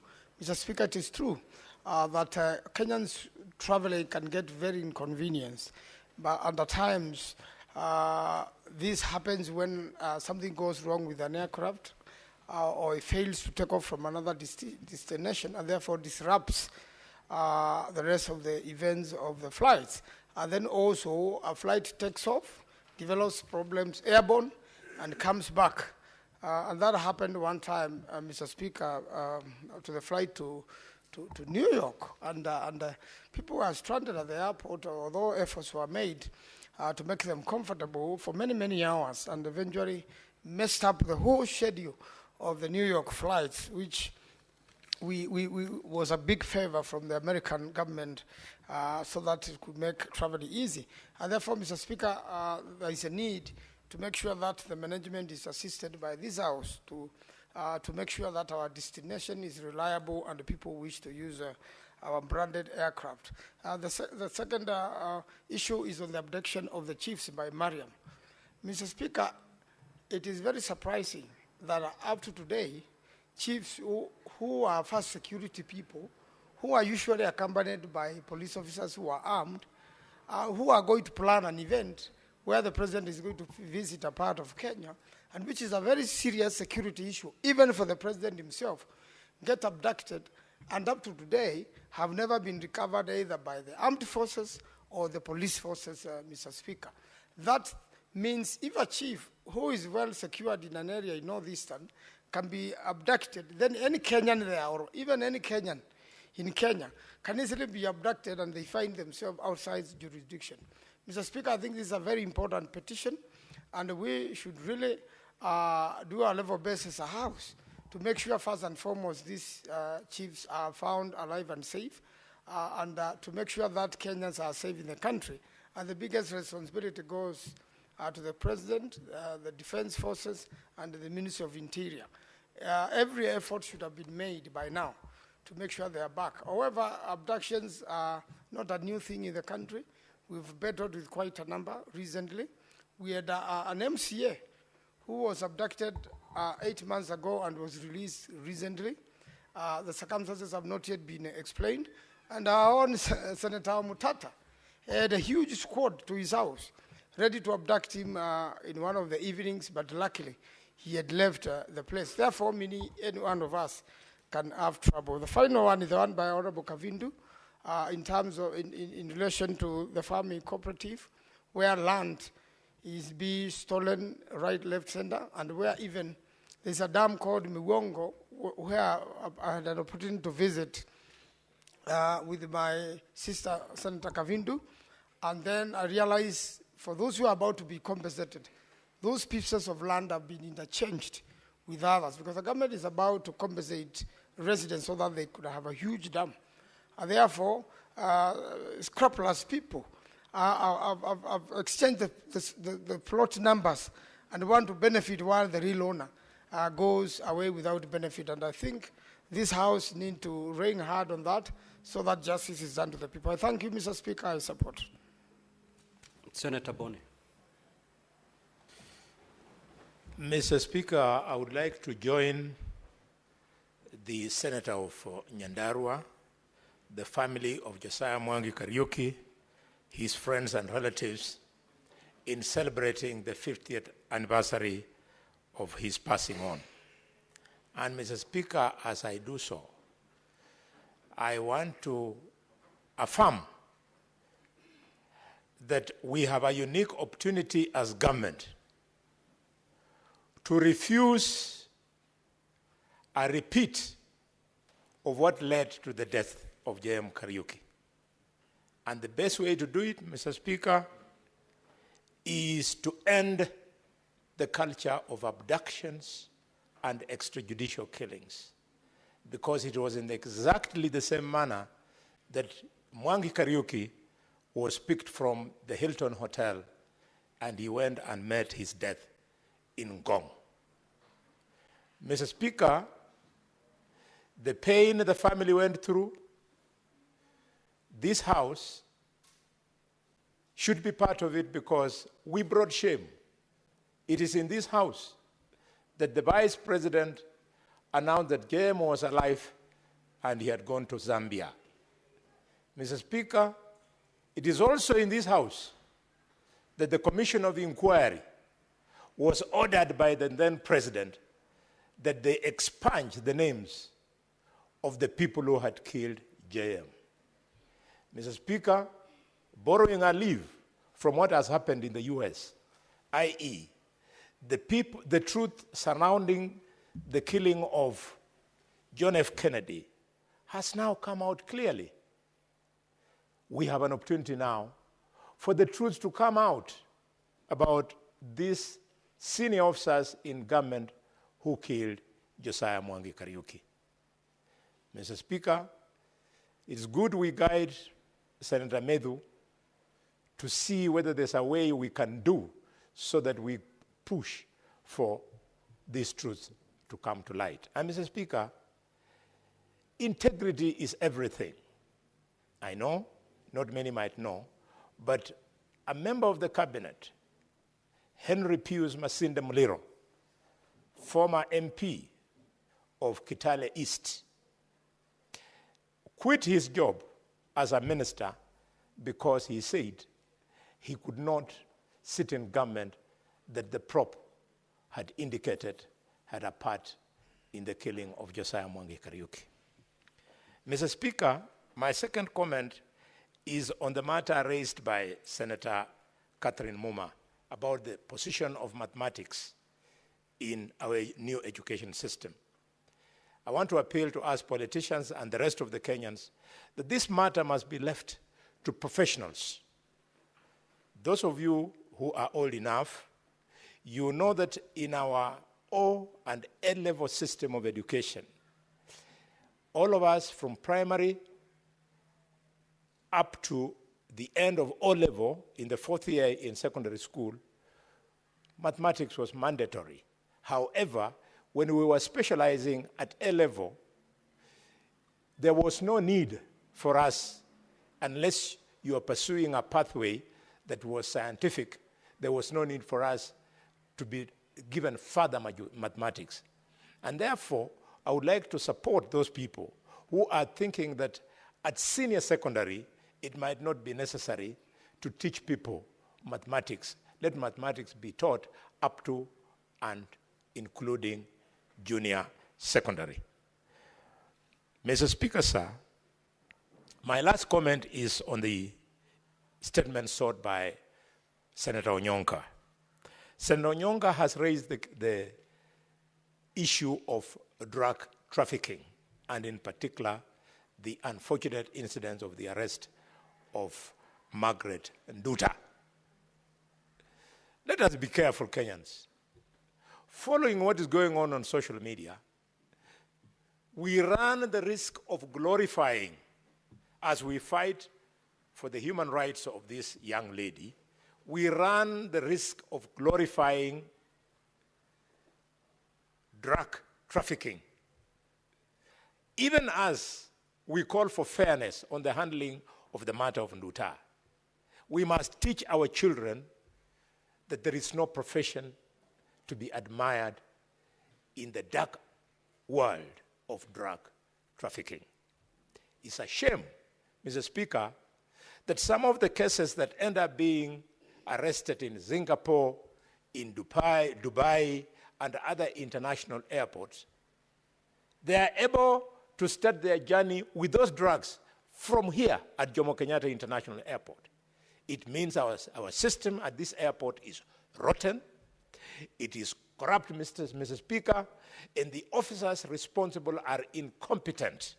Mr. Speaker, it is true that Kenyans traveling can get very inconvenienced, but at times this happens when something goes wrong with an aircraft or it fails to take off from another destination and therefore disrupts the rest of the events of the flights. And then also a flight takes off, develops problems airborne, and comes back. And that happened one time, Mr. Speaker, to the flight to New York. And people were stranded at the airport, although efforts were made to make them comfortable for many, many hours, and eventually messed up the whole schedule of the New York flights, which we was a big favor from the American government so that it could make travel easy. And therefore, Mr. Speaker, there is a need to make sure that the management is assisted by this House to make sure that our destination is reliable and the people wish to use our branded aircraft. The second issue is on the abduction of the chiefs by Mariam. Mr. Speaker, it is very surprising that up to today, chiefs who are first security people, who are usually accompanied by police officers who are armed, who are going to plan an event, where the president is going to visit a part of Kenya, and which is a very serious security issue, even for the president himself, get abducted, and up to today have never been recovered either by the armed forces or the police forces, Mr. Speaker. That means if a chief who is well secured in an area in northeastern can be abducted, then any Kenyan there, or even any Kenyan in Kenya, can easily be abducted and they find themselves outside jurisdiction. Mr. Speaker, I think this is a very important petition, and we should really do our level best as a House to make sure, first and foremost, these chiefs are found alive and safe, and to make sure that Kenyans are safe in the country. And the biggest responsibility goes to the President, the Defense Forces, and the Ministry of Interior. Every effort should have been made by now to make sure they are back. However, abductions are not a new thing in the country. We've battled with quite a number recently. We had an MCA who was abducted 8 months ago and was released recently. The circumstances have not yet been explained. And our own Senator Mutata had a huge squad to his house, ready to abduct him in one of the evenings, but luckily he had left the place. Therefore, any one of us can have trouble. The final one is the one by Honorable Kavindu, in terms of, in relation to the farming cooperative, where land is being stolen right, left, center, and where even there's a dam called Miwongo, where I had an opportunity to visit with my sister, Senator Kavindu, and then I realized for those who are about to be compensated, those pieces of land have been interchanged with others, because the government is about to compensate residents so that they could have a huge dam. And therefore, scrupulous people have exchanged the plot numbers and want to benefit while the real owner goes away without benefit. And I think this House needs to rein hard on that so that justice is done to the people. I thank you, Mr. Speaker. I support. Senator Boni. Mr. Speaker, I would like to join the Senator of Nyandarua, the family of Josiah Mwangi Kariuki, his friends and relatives, in celebrating the 50th anniversary of his passing on. And Mr. Speaker, as I do so, I want to affirm that we have a unique opportunity as government to refuse a repeat of what led to the death of JM Kariuki. And the best way to do it, Mr. Speaker, is to end the culture of abductions and extrajudicial killings, because it was in exactly the same manner that Mwangi Kariuki was picked from the Hilton Hotel and he went and met his death in Ngong. Mr. Speaker, the pain the family went through, this House should be part of it, because we brought shame. It is in this House that the Vice President announced that JM was alive and he had gone to Zambia. Mr. Speaker, it is also in this House that the Commission of Inquiry was ordered by the then President that they expunge the names of the people who had killed JM. Mr. Speaker, borrowing a leave from what has happened in the US, i.e., the truth surrounding the killing of John F. Kennedy has now come out clearly. We have an opportunity now for the truth to come out about these senior officers in government who killed Josiah Mwangi Kariuki. Mr. Speaker, it's good we guide Senator Medhu to see whether there's a way we can do so that we push for these truths to come to light. And Mr. Speaker, integrity is everything. I know, not many might know, but a member of the cabinet, Henry Pius Masinde Muliro, former MP of Kitale East, quit his job as a minister because he said he could not sitting government that the prop had indicated had a part in the killing of Josiah Mwangi Kariuki. Mr. Speaker, my second comment is on the matter raised by Senator Catherine Muma about the position of mathematics in our new education system. I want to appeal to us politicians and the rest of the Kenyans that this matter must be left to professionals. Those of you who are old enough, you know that in our O and A-level system of education, all of us from primary up to the end of O-level in the 4th year in secondary school, mathematics was mandatory. However, when we were specializing at A-level, there was no need for us, unless you are pursuing a pathway that was scientific, there was no need for us to be given further mathematics. And therefore, I would like to support those people who are thinking that at senior secondary, it might not be necessary to teach people mathematics. Let mathematics be taught up to and including junior secondary. Mr. Speaker, sir, my last comment is on the statement sought by Senator Onyonka. Senator Onyonka has raised the issue of drug trafficking, and in particular, the unfortunate incident of the arrest of Margaret Nduta. Let us be careful, Kenyans. Following what is going on social media, we run the risk of glorifying, as we fight for the human rights of this young lady, we run the risk of glorifying drug trafficking. Even as we call for fairness on the handling of the matter of Nduta, we must teach our children that there is no profession to be admired in the dark world of drug trafficking. It's a shame, Mr. Speaker, that some of the cases that end up being arrested in Singapore, in Dubai, and other international airports, they are able to start their journey with those drugs from here at Jomo Kenyatta International Airport. It means our system at this airport is rotten, it is corrupt, Mr. Speaker, and the officers responsible are incompetent.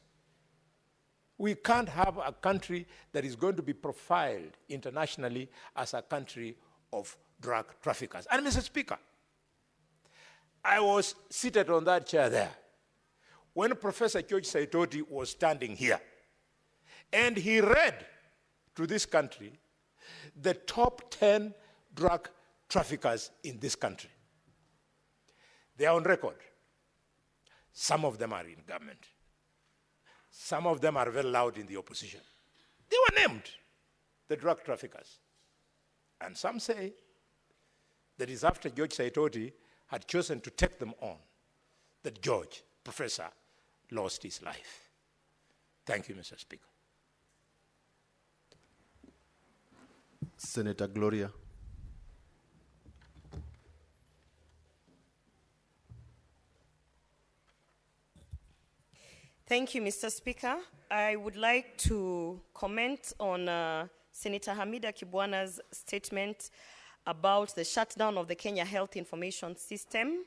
We can't have a country that is going to be profiled internationally as a country of drug traffickers. And Mr. Speaker, I was seated on that chair there when Professor George Saitoti was standing here, and he read to this country the top 10 drug traffickers in this country. They are on record. Some of them are in government. Some of them are very loud in the opposition. They were named, the drug traffickers. And some say that it's after George Saitoti had chosen to take them on that George, Professor, lost his life. Thank you, Mr. Speaker. Senator Gloria. Thank you, Mr. Speaker. I would like to comment on Senator Hamida Kibwana's statement about the shutdown of the Kenya Health Information System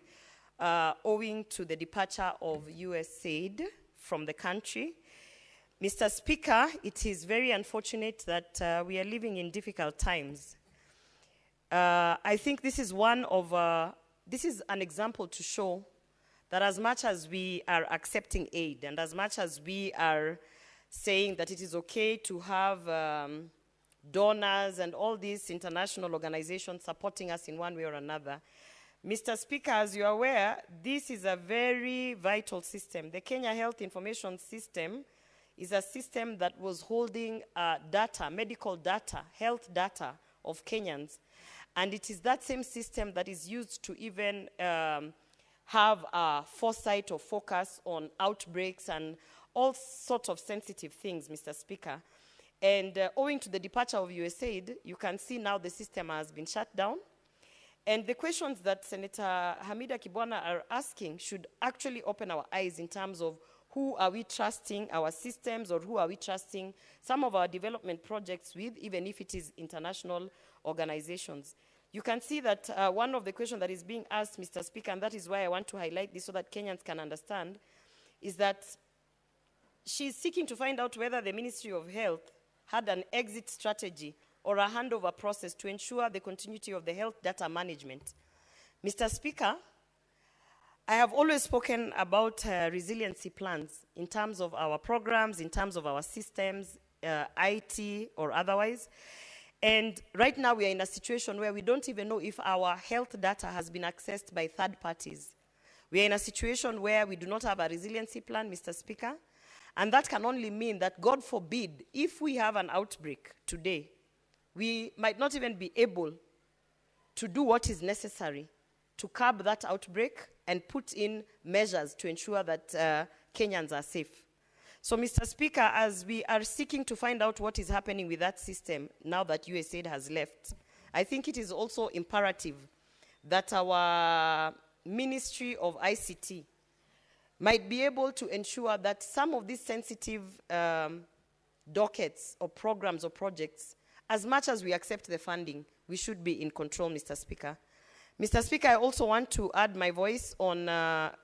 owing to the departure of USAID from the country. Mr. Speaker, it is very unfortunate that we are living in difficult times. I think this is this is an example to show that as much as we are accepting aid and as much as we are saying that it is okay to have donors and all these international organizations supporting us in one way or another, Mr. Speaker, as you are aware, this is a very vital system. The Kenya Health Information System is a system that was holding data, medical data, health data of Kenyans. And it is that same system that is used to even have a foresight or focus on outbreaks and all sorts of sensitive things, Mr. Speaker. And owing to the departure of USAID, you can see now the system has been shut down. And the questions that Senator Hamida Kibwana are asking should actually open our eyes in terms of who are we trusting our systems, or who are we trusting some of our development projects with, even if it is international organizations. You can see that one of the questions that is being asked, Mr. Speaker, and that is why I want to highlight this so that Kenyans can understand, is that she's seeking to find out whether the Ministry of Health had an exit strategy or a handover process to ensure the continuity of the health data management. Mr. Speaker, I have always spoken about resiliency plans in terms of our programs, in terms of our systems, IT or otherwise. And right now we are in a situation where we don't even know if our health data has been accessed by third parties. We are in a situation where we do not have a resiliency plan, Mr. Speaker, and that can only mean that, God forbid, if we have an outbreak today, we might not even be able to do what is necessary to curb that outbreak and put in measures to ensure that Kenyans are safe. So, Mr. Speaker, as we are seeking to find out what is happening with that system now that USAID has left, I think it is also imperative that our Ministry of ICT might be able to ensure that some of these sensitive dockets or programs or projects, as much as we accept the funding, we should be in control, Mr. Speaker. Mr. Speaker, I also want to add my voice on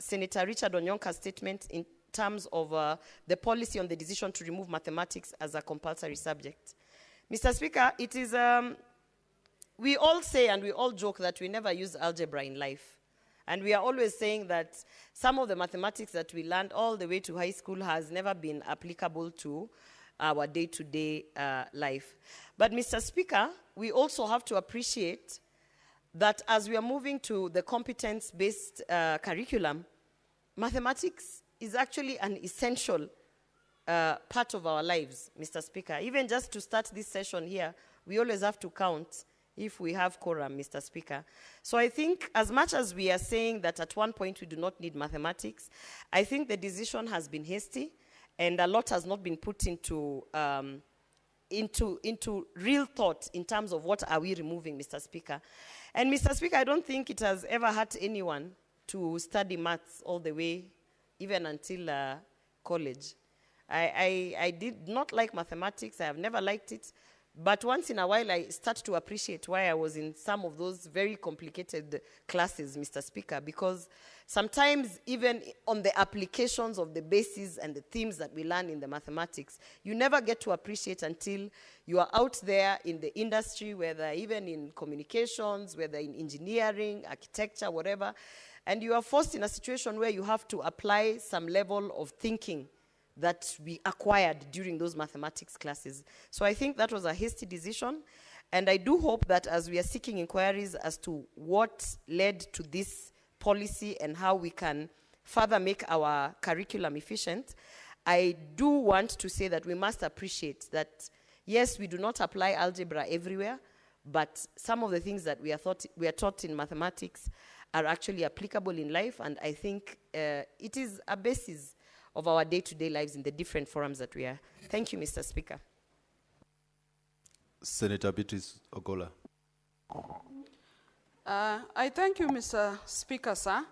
Senator Richard Onyonka's statement in terms of the policy on the decision to remove mathematics as a compulsory subject. Mr. Speaker, it is, we all say and we all joke that we never use algebra in life. And we are always saying that some of the mathematics that we learned all the way to high school has never been applicable to our day-to-day life. But Mr. Speaker, we also have to appreciate that as we are moving to the competence-based curriculum, mathematics is actually an essential part of our lives, Mr. Speaker. Even just to start this session here, we always have to count if we have quorum, Mr. Speaker. So I think as much as we are saying that at one point we do not need mathematics, I think the decision has been hasty and a lot has not been put into real thought in terms of what are we removing, Mr. Speaker. And Mr. Speaker, I don't think it has ever hurt anyone to study maths all the way, even until college. I did not like mathematics. I have never liked it. But once in a while, I start to appreciate why I was in some of those very complicated classes, Mr. Speaker, because sometimes even on the applications of the bases and the themes that we learn in the mathematics, you never get to appreciate until you are out there in the industry, whether even in communications, whether in engineering, architecture, whatever, and you are forced in a situation where you have to apply some level of thinking that we acquired during those mathematics classes. So I think that was a hasty decision, and I do hope that as we are seeking inquiries as to what led to this policy and how we can further make our curriculum efficient, I do want to say that we must appreciate that, yes, we do not apply algebra everywhere, but some of the things that we are taught in mathematics are actually applicable in life, and I think it is a basis of our day-to-day lives in the different forums that we are. Thank you, Mr. Speaker. Senator Beatrice Ogola. I thank you, Mr. Speaker, sir.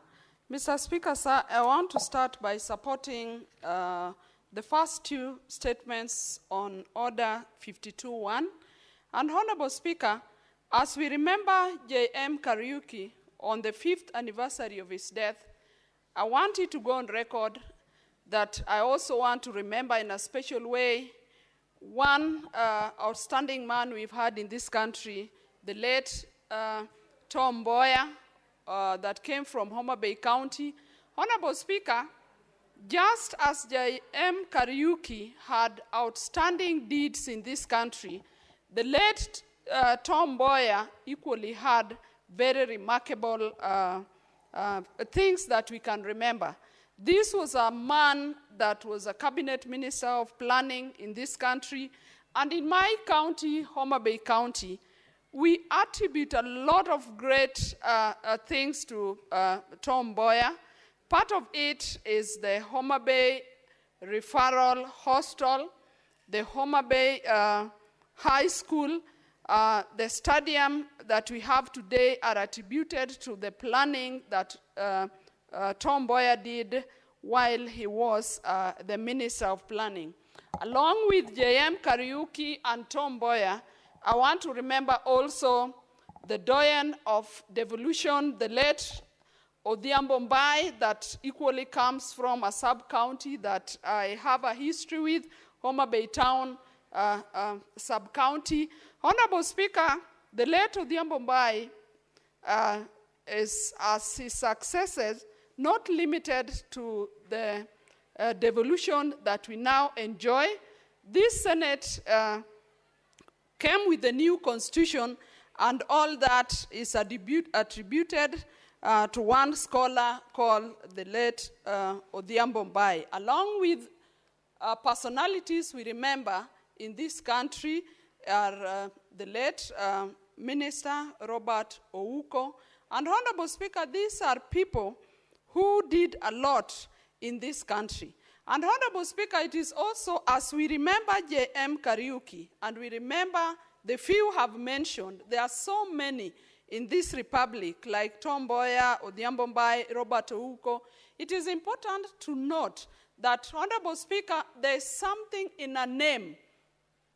Mr. Speaker, sir, I want to start by supporting the first two statements on Order 52.1. And Honorable Speaker, as we remember JM Kariuki on the 5th anniversary of his death, I want it to go on record that I also want to remember in a special way one outstanding man we've had in this country, the late Tom Mboya, that came from Homa Bay County. Honorable Speaker, just as JM Kariuki had outstanding deeds in this country, the late Tom Mboya equally had very remarkable things that we can remember. This was a man that was a cabinet minister of planning in this country. And in my county, Homa Bay County, we attribute a lot of great things to Tom Mboya. Part of it is the Homa Bay Referral Hostel the Homa Bay High School, the stadium that we have today are attributed to the planning that Tom Mboya did while he was the Minister of Planning. Along with JM Kariuki and Tom Mboya, I want to remember also the doyen of devolution, the late Odhiambo Mbai, that equally comes from a sub-county that I have a history with, Homa Bay Town sub-county. Honorable Speaker, the late Odhiambo Mbai is, as his successors, not limited to the devolution that we now enjoy. This Senate came with the new constitution, and all that is attributed to one scholar called the late Odhiambo Mbai. Along with personalities we remember in this country are the late Minister Robert Ouko. And Honorable Speaker, these are people who did a lot in this country. And Honorable Speaker, it is also, as we remember JM Kariuki, and we remember the few have mentioned, there are so many in this republic, like Tom Mboya, Odhiambo Mbai, Robert Ouko. It is important to note that, Honorable Speaker, there is something in a name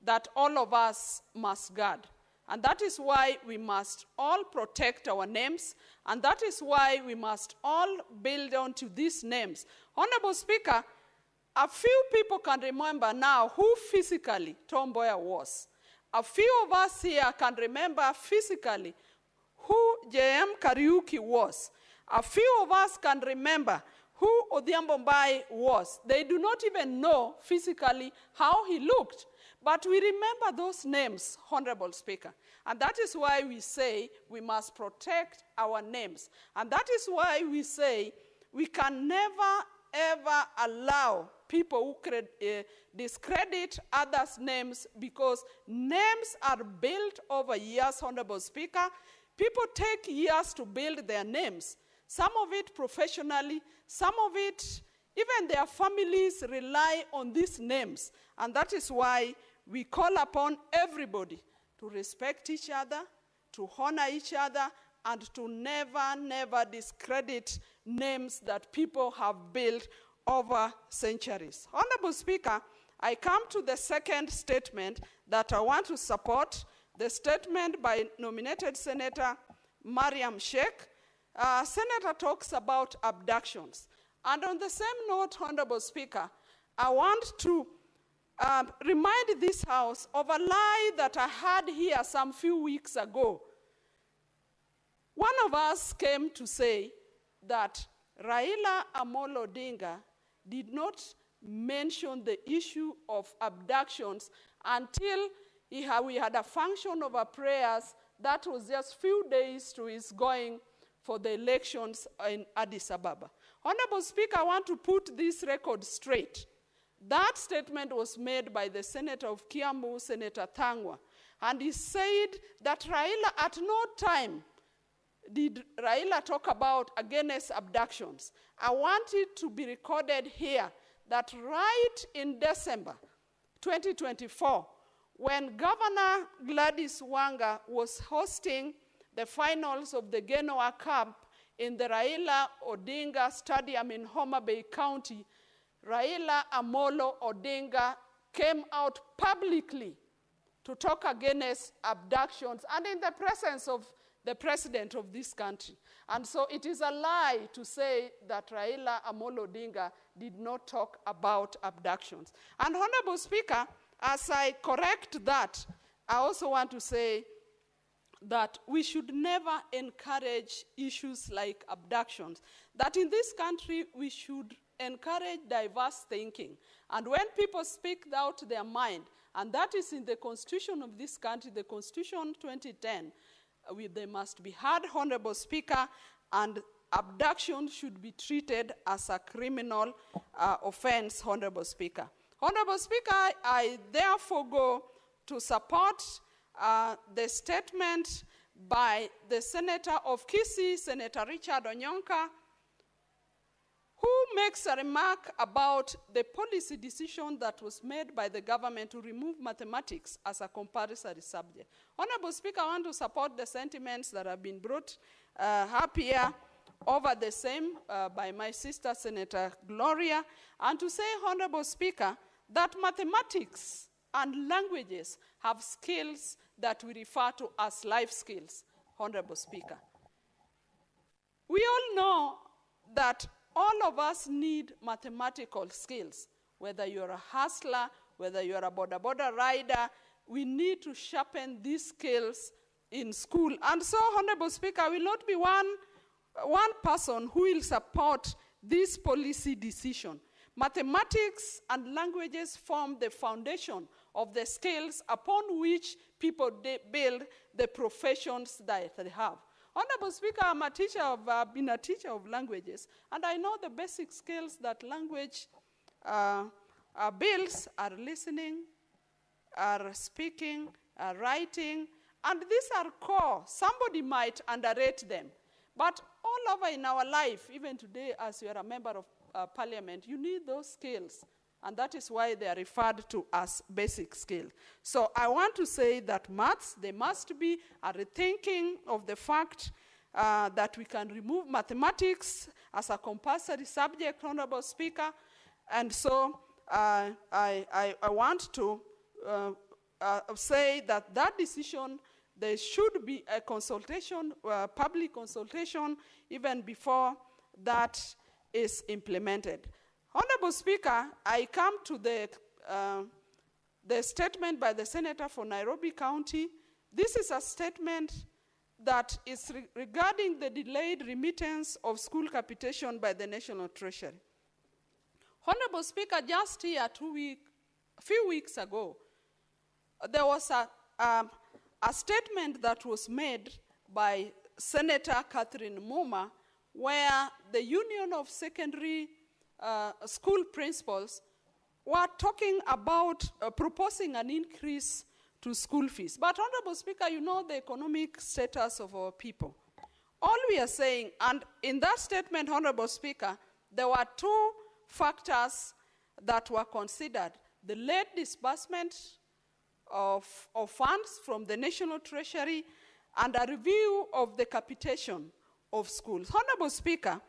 that all of us must guard. And that is why we must all protect our names, and that is why we must all build on to these names. Honorable Speaker, a few people can remember now who physically Tom Mboya was. A few of us here can remember physically who JM Kariuki was. A few of us can remember who Odhiambo Mbai was. They do not even know physically how he looked. But we remember those names, Honorable Speaker. And that is why we say we must protect our names. And that is why we say we can never, ever allow people who discredit others' names, because names are built over years, Honorable Speaker. People take years to build their names. Some of it professionally, some of it, even their families rely on these names. And that is why we call upon everybody to respect each other, to honor each other, and to never, never discredit names that people have built over centuries. Honorable Speaker, I come to the second statement that I want to support, the statement by nominated Senator Mariam Sheikh. Senator talks about abductions. And on the same note, Honorable Speaker, I want to remind this House of a lie that I had here some few weeks ago. One of us came to say that Raila Amolo Odinga did not mention the issue of abductions until we had a function of our prayers that was just few days to his going for the elections in Addis Ababa. Honorable Speaker, I want to put this record straight. That statement was made by the Senator of Kiambu, Senator Thangwa, and he said that Raila at no time did Raila talk about against abductions. I want it to be recorded here that right in December 2024, when Governor Gladys Wanga was hosting the finals of the Genoa Cup in the Raila Odinga Stadium in Homa Bay County, Raila Amolo Odinga came out publicly to talk against abductions and in the presence of the president of this country. And so it is a lie to say that Raila Amolo Odinga did not talk about abductions. And Honorable Speaker, as I correct that, I also want to say that we should never encourage issues like abductions. That in this country, we should encourage diverse thinking. And when people speak out their mind, and that is in the constitution of this country, the Constitution 2010, they must be heard, Honorable Speaker, and abduction should be treated as a criminal offense, Honorable Speaker. Honorable Speaker, I therefore go to support the statement by the Senator of Kisii, Senator Richard Onyonka, who makes a remark about the policy decision that was made by the government to remove mathematics as a compulsory subject. Honorable Speaker, I want to support the sentiments that have been brought up here over the same by my sister, Senator Gloria, and to say, Honorable Speaker, that mathematics and languages have skills that we refer to as life skills, Honorable Speaker. We all know that all of us need mathematical skills, whether you're a hustler, whether you're a border rider, we need to sharpen these skills in school. And so, Honorable Speaker, I will not be one person who will support this policy decision. Mathematics and languages form the foundation of the skills upon which people build the professions that they have. Honorable Speaker, I've been a teacher of languages, and I know the basic skills that language builds are listening, are speaking, are writing, and these are core. Somebody might underrate them. But all over in our life, even today as you are a member of parliament, you need those skills. And that is why they are referred to as basic skills. So I want to say that maths, there must be a rethinking of the fact that we can remove mathematics as a compulsory subject, Honorable Speaker. And so I want to say that that decision, there should be a consultation, public consultation, even before that is implemented. Honorable Speaker, I come to the statement by the Senator for Nairobi County. This is a statement that is regarding the delayed remittance of school capitation by the National Treasury. Honorable Speaker, just here a few weeks ago, there was a statement that was made by Senator Catherine Muma, where the Union of Secondary School Principals were talking about proposing an increase to school fees. But, Honorable Speaker, you know the economic status of our people. All we are saying, and in that statement, Honorable Speaker, there were two factors that were considered: the late disbursement of funds from the National Treasury and a review of the capitation of schools. Honorable Speaker,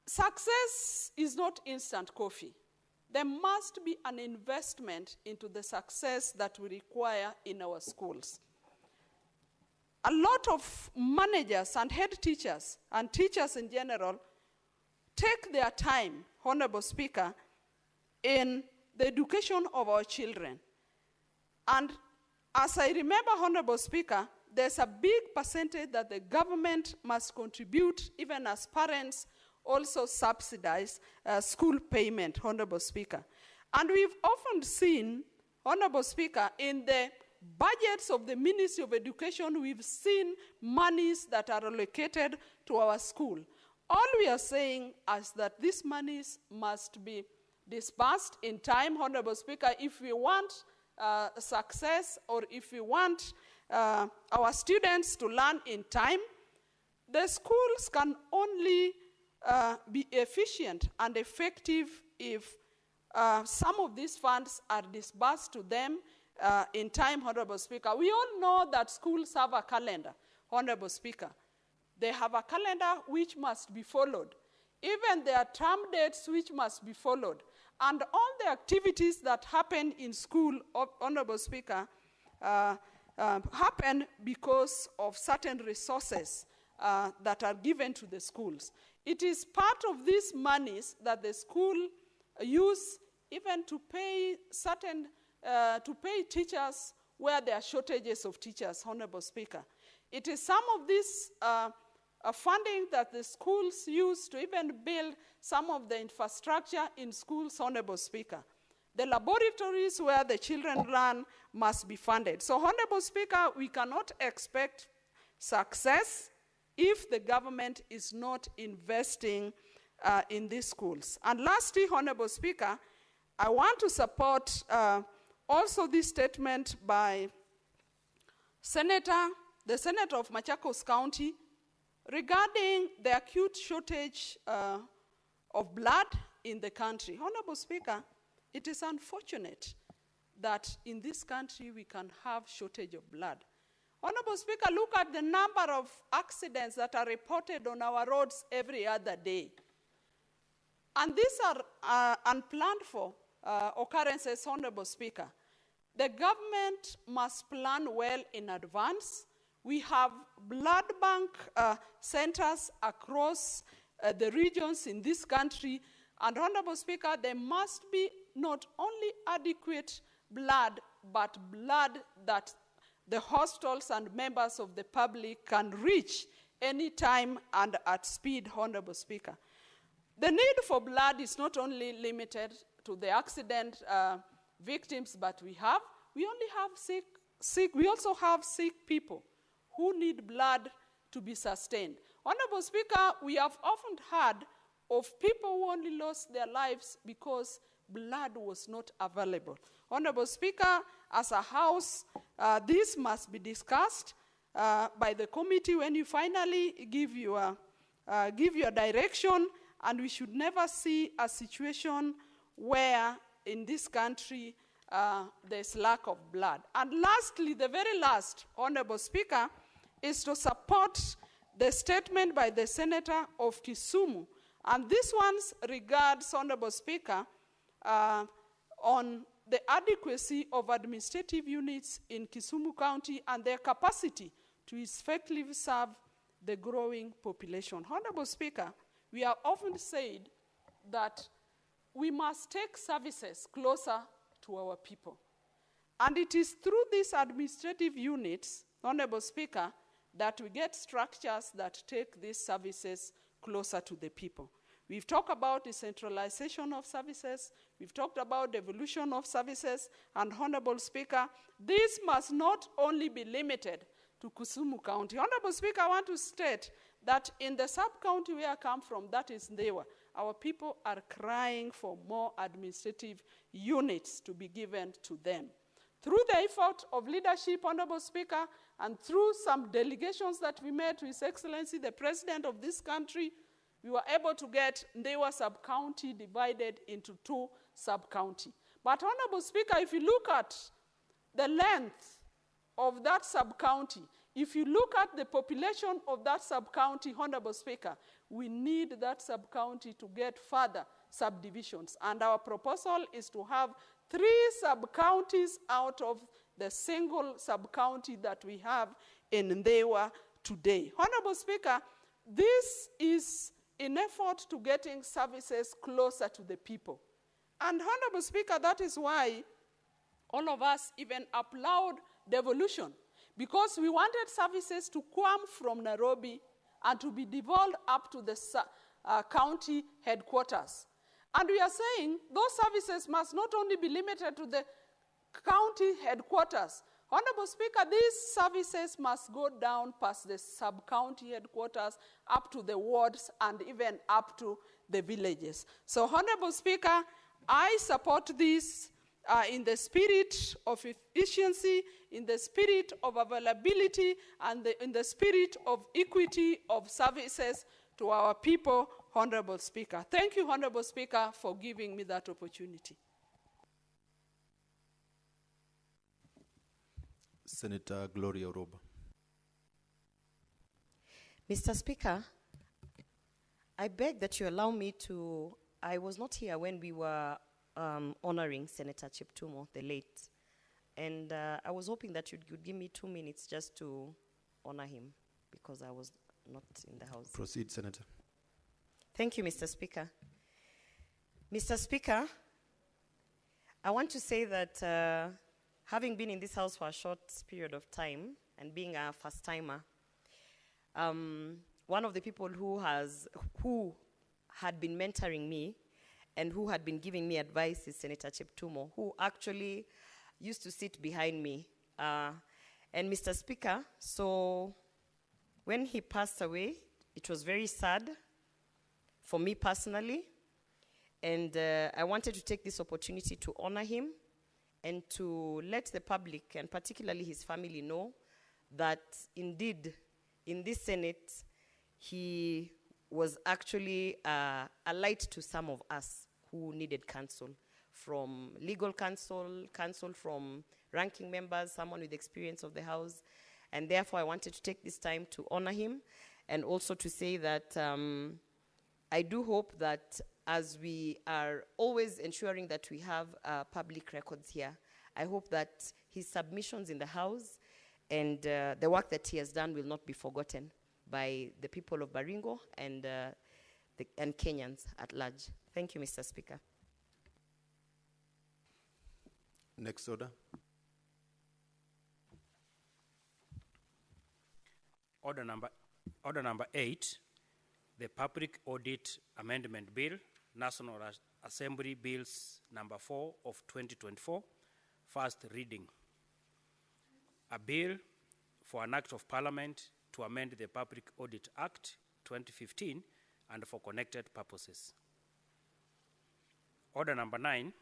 success is not instant coffee. There must be an investment into the success that we require in our schools. A lot of managers and head teachers and teachers in general take their time, Honorable Speaker, in the education of our children. And as I remember, Honorable Speaker, there's a big percentage that the government must contribute, even as parents also subsidize school payment, Honorable Speaker. And we've often seen, Honorable Speaker, in the budgets of the Ministry of Education, we've seen monies that are allocated to our school. All we are saying is that these monies must be disbursed in time, Honorable Speaker, if we want success, or if we want our students to learn in time. The schools can only be efficient and effective if some of these funds are disbursed to them in time, Honorable Speaker. We all know that schools have a calendar, Honorable Speaker. They have a calendar which must be followed. Even their term dates which must be followed. And all the activities that happen in school, Honorable Speaker, happen because of certain resources that are given to the schools. It is part of these monies that the school use even to pay to pay teachers where there are shortages of teachers, Honorable Speaker. It is some of this funding that the schools use to even build some of the infrastructure in schools, Honorable Speaker. The laboratories where the children learn must be funded. So, Honorable Speaker, we cannot expect success if the government is not investing in these schools. And lastly, Honorable Speaker, I want to support also this statement by the Senator of Machakos County, regarding the acute shortage of blood in the country. Honorable Speaker, it is unfortunate that in this country we can have shortage of blood. Honorable Speaker, look at the number of accidents that are reported on our roads every other day. And these are unplanned for occurrences, Honorable Speaker. The government must plan well in advance. We have blood bank centers across the regions in this country. And Honorable Speaker, there must be not only adequate blood, but blood that the hospitals and members of the public can reach anytime and at speed, Honorable Speaker. The need for blood is not only limited to the accident victims, but we also have sick people who need blood to be sustained. Honorable Speaker, we have often heard of people who only lost their lives because blood was not available. Honorable Speaker, as a House, this must be discussed by the committee when you finally give your direction, and we should never see a situation where in this country there's lack of blood. And lastly, the very last, Honorable Speaker, is to support the statement by the Senator of Kisumu. And this one regards, Honorable Speaker, on the adequacy of administrative units in Kisumu County and their capacity to effectively serve the growing population. Honorable Speaker, we have often said that we must take services closer to our people. And it is through these administrative units, Honorable Speaker, that we get structures that take these services closer to the people. We've talked about decentralization of services. We've talked about devolution of services. And Honorable Speaker, this must not only be limited to Kisumu County. Honorable Speaker, I want to state that in the sub-county where I come from, that is Ndewa, our people are crying for more administrative units to be given to them. Through the effort of leadership, Honorable Speaker, and through some delegations that we made to His Excellency, the President of this country, we were able to get Ndewa sub-county divided into 2 sub-county. But Honorable Speaker, if you look at the length of that sub-county, if you look at the population of that sub-county, Honorable Speaker, we need that sub-county to get further subdivisions. And our proposal is to have 3 sub-counties out of the single sub-county that we have in Ndewa today. Honorable Speaker, this is in effort to getting services closer to the people. And Honorable Speaker, that is why all of us even applaud devolution, because we wanted services to come from Nairobi and to be devolved up to the county headquarters. And we are saying those services must not only be limited to the county headquarters. Honorable Speaker, these services must go down past the sub-county headquarters up to the wards and even up to the villages. So, Honorable Speaker, I support this in the spirit of efficiency, in the spirit of availability, and in the spirit of equity of services to our people, Honorable Speaker. Thank you, Honorable Speaker, for giving me that opportunity. Senator Gloria Oroba. Mr. Speaker, I beg that you allow me to, I was not here when we were honoring Senator Cheptumo, the late, and I was hoping that you'd give me 2 minutes just to honor him, because I was not in the house. Proceed, Senator. Thank you, Mr. Speaker. Mr. Speaker, I want to say that having been in this house for a short period of time and being a first-timer, one of the people who had been mentoring me and who had been giving me advice is Senator Cheptumo, who actually used to sit behind me. And Mr. Speaker, so when he passed away, it was very sad for me personally, and I wanted to take this opportunity to honor him and to let the public, and particularly his family, know that indeed in this Senate, he was actually a light to some of us who needed counsel, from legal counsel, counsel from ranking members, someone with experience of the House. And therefore, I wanted to take this time to honor him, and also to say that I do hope that as we are always ensuring that we have public records here, I hope that his submissions in the House and the work that he has done will not be forgotten by the people of Baringo and Kenyans at large. Thank you, Mr. Speaker. Next order. Order number 8, the Public Audit Amendment Bill, National Assembly Bills number 4 of 2024, first reading. A bill for an act of Parliament to amend the Public Audit Act 2015 and for connected purposes. Order number 9,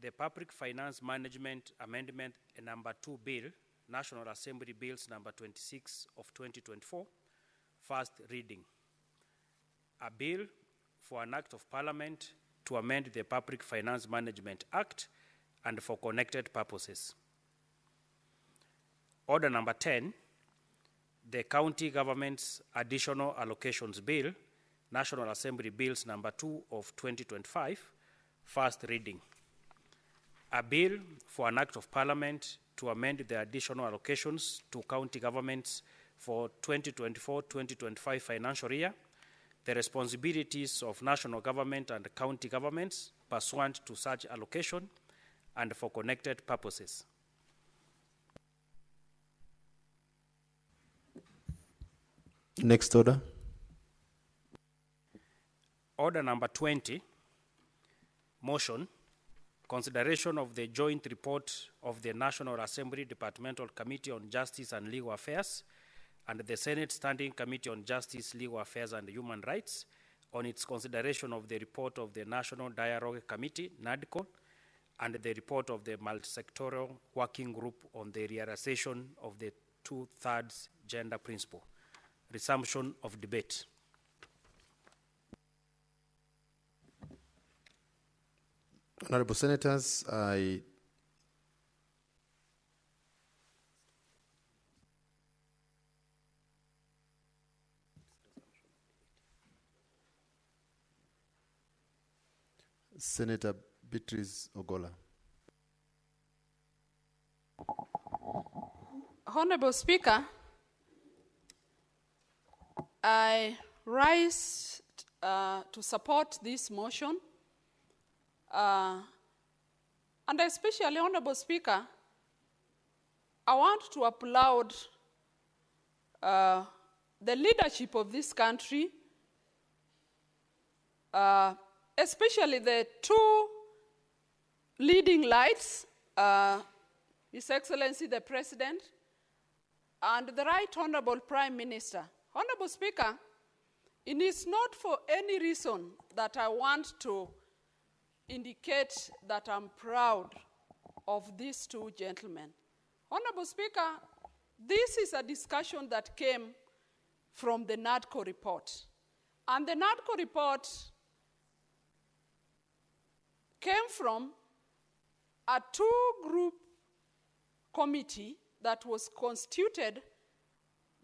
the Public Finance Management Amendment number 2 Bill, National Assembly Bills number 26 of 2024, first reading. A bill for an act of Parliament to amend the Public Finance Management Act and for connected purposes. Order number 10, the County Government's Additional Allocations Bill, National Assembly Bills number 2 of 2025, first reading. A bill for an act of Parliament to amend the additional allocations to county governments for 2024-2025 financial year, the responsibilities of national government and county governments pursuant to such allocation, and for connected purposes. Next order. Order number 20, motion, consideration of the joint report of the National Assembly Departmental Committee on Justice and Legal Affairs and the Senate Standing Committee on Justice, Legal Affairs and Human Rights on its consideration of the report of the National Dialogue Committee, NADCO, and the report of the Multisectoral Working Group on the realization of the 2/3 gender principle. Resumption of debate. Honorable Senators, Senator Beatrice Ogola. Honorable Speaker, I rise to support this motion. And especially, Honorable Speaker, I want to applaud the leadership of this country, especially the two leading lights, His Excellency the President and the Right Honorable Prime Minister. Honorable Speaker, it is not for any reason that I want to indicate that I'm proud of these two gentlemen. Honorable Speaker, this is a discussion that came from the NADCO report. And the NADCO report came from a two-group committee that was constituted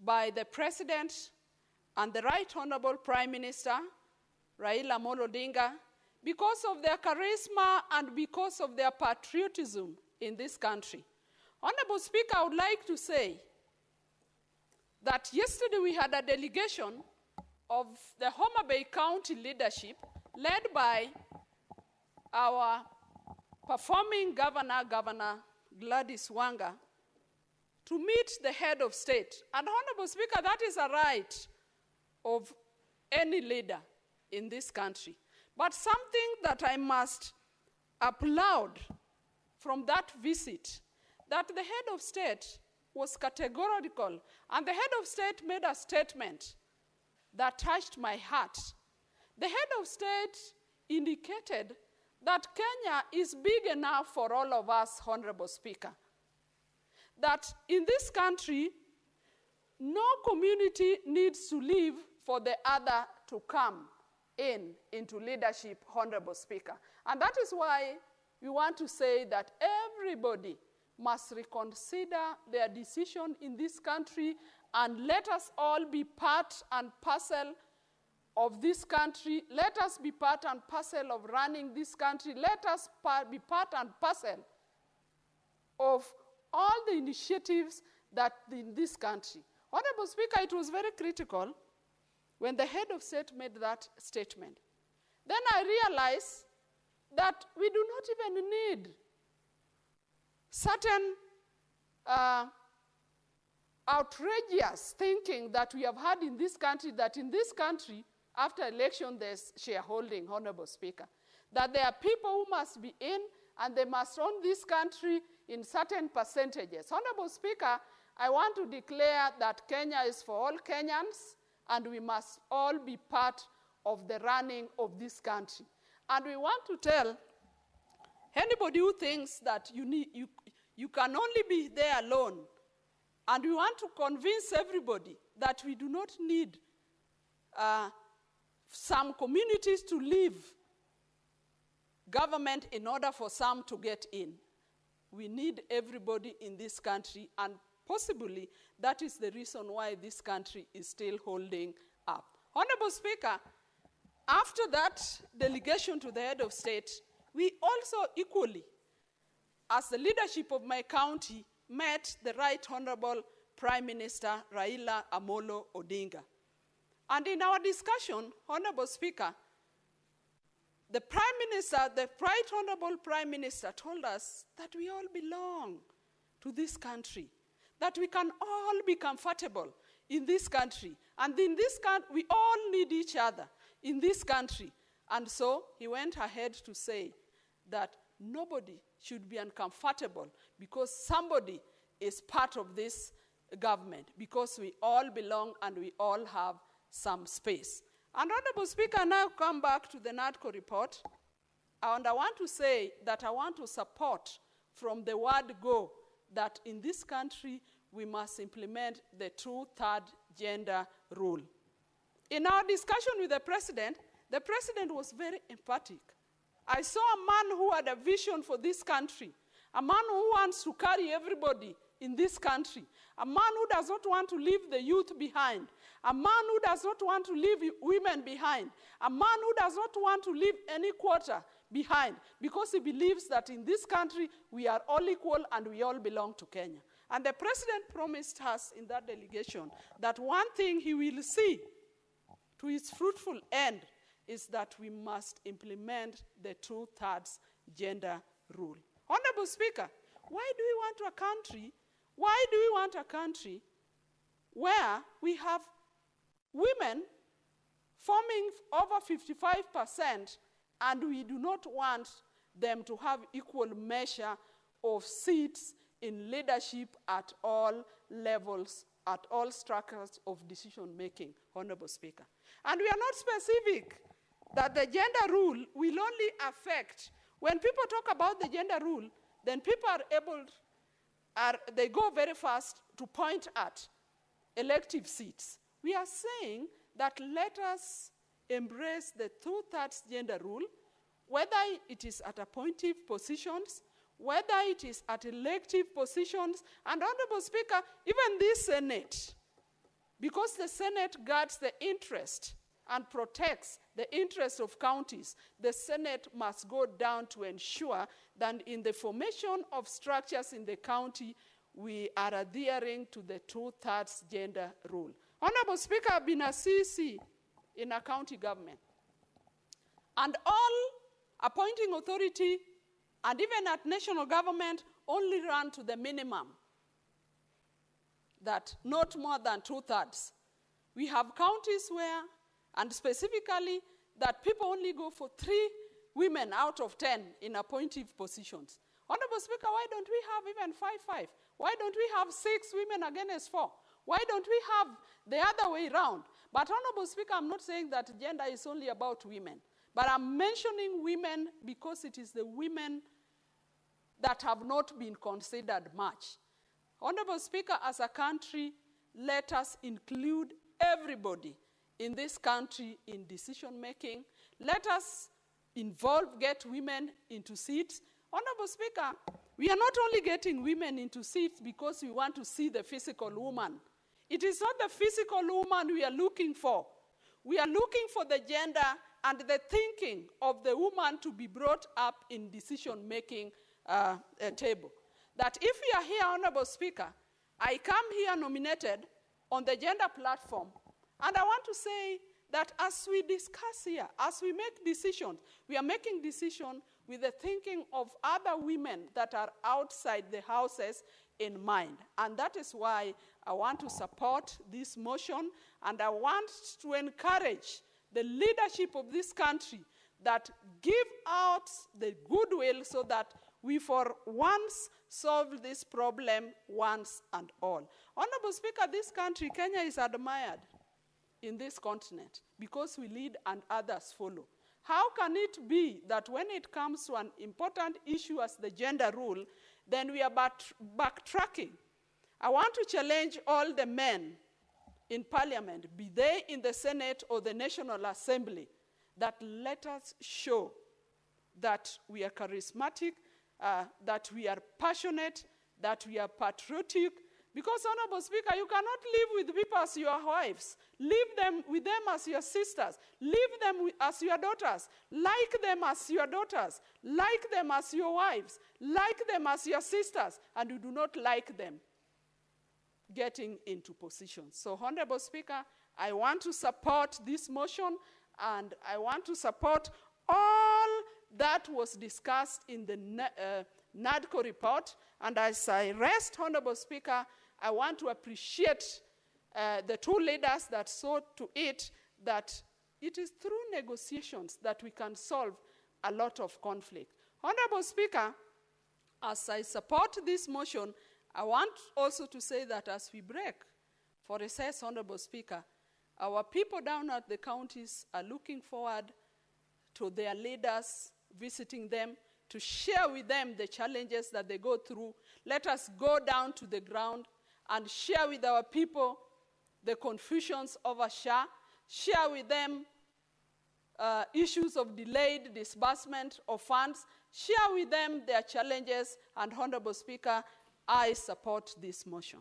by the President and the Right Honorable Prime Minister, Raila Amolo Odinga, because of their charisma and because of their patriotism in this country. Honorable Speaker, I would like to say that yesterday we had a delegation of the Homa Bay County leadership led by our performing governor, Governor Gladys Wanga, to meet the head of state. And Honorable Speaker, that is a right of any leader in this country. But something that I must applaud from that visit, that the head of state was categorical, and the head of state made a statement that touched my heart. The head of state indicated that Kenya is big enough for all of us, Honorable Speaker. That in this country, no community needs to live for the other to come into leadership, Honorable Speaker. And that is why we want to say that everybody must reconsider their decision in this country, and let us all be part and parcel of this country. Let us be part and parcel of running this country. Let us be part and parcel of all the initiatives that in this country. Honorable Speaker, it was very critical when the head of state made that statement. Then I realized that we do not even need certain outrageous thinking that we have had in this country, that in this country, after election, there's shareholding, Honorable Speaker. That there are people who must be in, and they must own this country in certain percentages. Honorable Speaker, I want to declare that Kenya is for all Kenyans, and we must all be part of the running of this country. And we want to tell anybody who thinks that you can only be there alone, and we want to convince everybody that we do not need some communities to leave government in order for some to get in. We need everybody in this country, and possibly that is the reason why this country is still holding up. Honorable Speaker, after that delegation to the head of state, we also equally, as the leadership of my county, met the Right Honorable Prime Minister Raila Amolo Odinga. And in our discussion, Honorable Speaker, the Prime Minister, the Right Honorable Prime Minister told us that we all belong to this country, that we can all be comfortable in this country. And in this country, we all need each other in this country. And so he went ahead to say that nobody should be uncomfortable because somebody is part of this government, because we all belong and we all have some space. And Honorable Speaker, now come back to the NADCO report. And I want to say that I want to support from the word go that in this country we must implement the 2/3 gender rule. In our discussion with the president was very emphatic. I saw a man who had a vision for this country, a man who wants to carry everybody in this country, a man who does not want to leave the youth behind, a man who does not want to leave women behind, a man who does not want to leave any quarter behind, because he believes that in this country we are all equal and we all belong to Kenya. And the president promised us in that delegation that one thing he will see to its fruitful end is that we must implement the 2/3 gender rule. Honorable Speaker, why do we want a country where we have women forming over 55% and we do not want them to have equal measure of seats in leadership at all levels, at all structures of decision-making, Honorable Speaker? And we are not specific that the gender rule will only affect, when people talk about the gender rule, then people they go very fast to point at elective seats. We are saying that let us embrace the 2/3 gender rule, whether it is at appointive positions, whether it is at elective positions, and Honorable Speaker, even this Senate, because the Senate guards the interest and protects the interest of counties, the Senate must go down to ensure that in the formation of structures in the county, we are adhering to the 2/3 gender rule. Honorable Speaker, I've been a CC in a county government. And all appointing authority and even at national government only run to the minimum, that not more than 2/3. We have counties where, and specifically, that people only go for 3 women out of 10 in appointive positions. Honorable Speaker, why don't we have even 5-5? Why don't we have 6 women against 4? Why don't we have the other way around? But Honorable Speaker, I'm not saying that gender is only about women, but I'm mentioning women because it is the women that have not been considered much. Honorable Speaker, as a country, let us include everybody in this country in decision making. Let us get women into seats. Honorable Speaker, we are not only getting women into seats because we want to see the physical woman. It is not the physical woman we are looking for. We are looking for the gender and the thinking of the woman to be brought up in decision-making table. That if we are here, Honorable Speaker, I come here nominated on the gender platform, and I want to say that as we discuss here, as we make decisions, we are making decisions with the thinking of other women that are outside the houses in mind. And that is why I want to support this motion, and I want to encourage the leadership of this country that give out the goodwill so that we for once solve this problem once and all. Honorable Speaker, this country, Kenya, is admired in this continent because we lead and others follow. How can it be that when it comes to an important issue as the gender rule, then we are backtracking? I want to challenge all the men in Parliament, be they in the Senate or the National Assembly, that let us show that we are charismatic, that we are passionate, that we are patriotic. Because, Honorable Speaker, you cannot live with people as your wives. Live with them as your sisters. Live them as your daughters. Like them as your daughters. Like them as your wives. Like them as your sisters. And you do not like them getting into positions. So, Honorable Speaker, I want to support this motion, and I want to support all that was discussed in the NADCO report. And as I rest, Honorable Speaker, I want to appreciate the two leaders that saw to it that it is through negotiations that we can solve a lot of conflict. Honorable Speaker, as I support this motion, I want also to say that as we break for recess, Honorable Speaker, our people down at the counties are looking forward to their leaders visiting them, to share with them the challenges that they go through. Let us go down to the ground and share with our people the confusions over SHA, share with them issues of delayed disbursement of funds, share with them their challenges, and Honorable Speaker, I support this motion.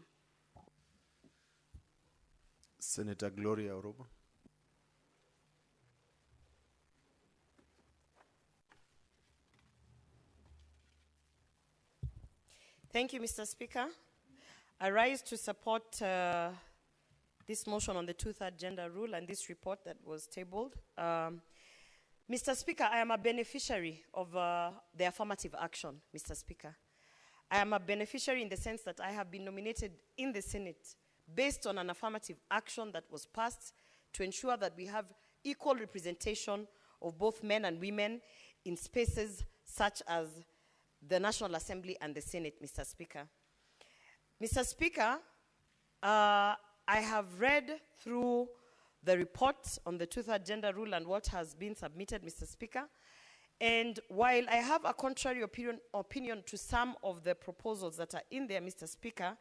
Senator Gloria Orobo. Thank you, Mr. Speaker. I rise to support this motion on the two-third gender rule and this report that was tabled. Mr. Speaker, I am a beneficiary of the affirmative action, Mr. Speaker. I am a beneficiary in the sense that I have been nominated in the Senate based on an affirmative action that was passed to ensure that we have equal representation of both men and women in spaces such as the National Assembly and the Senate, Mr. Speaker. Mr. Speaker, I have read through the report on the two-third gender rule and what has been submitted, Mr. Speaker. And while I have a contrary opinion to some of the proposals that are in there, Mr. Speaker,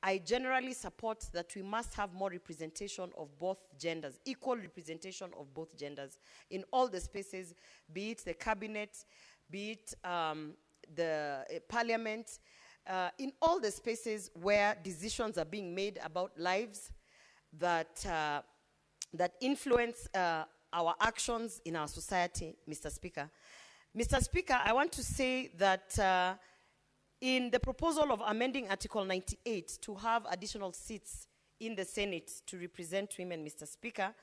I generally support that we must have more representation of both genders, equal representation of both genders in all the spaces, be it the cabinet, be it the parliament, in all the spaces where decisions are being made about lives that, that influence our actions in our society, Mr. Speaker. Mr. Speaker, I want to say that in the proposal of amending Article 98 to have additional seats in the Senate to represent women, Mr. Speaker,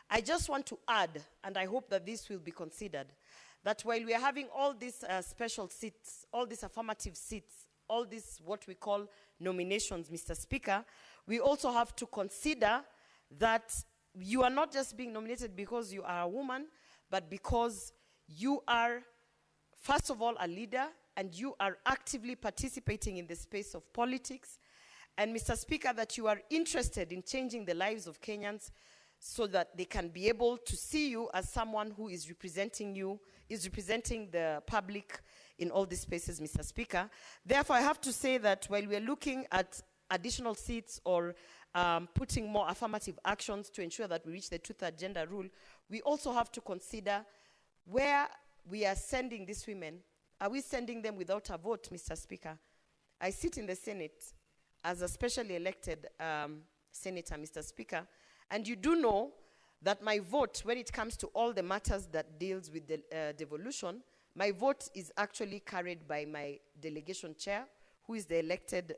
I just want to add, and I hope that this will be considered, that while we are having all these special seats, all these affirmative seats, all these what we call nominations, Mr. Speaker, we also have to consider that you are not just being nominated because you are a woman, but because you are, first of all, a leader, and you are actively participating in the space of politics. And Mr. Speaker, that you are interested in changing the lives of Kenyans so that they can be able to see you as someone who is representing you, is representing the public in all these spaces, Mr. Speaker. Therefore, I have to say that while we are looking at additional seats or putting more affirmative actions to ensure that we reach the two-third gender rule, we also have to consider where we are sending these women. Are we sending them without a vote, Mr. Speaker? I sit in the Senate as a specially elected senator, Mr. Speaker, and you do know that my vote, when it comes to all the matters that deals with the devolution, my vote is actually carried by my delegation chair, who is the elected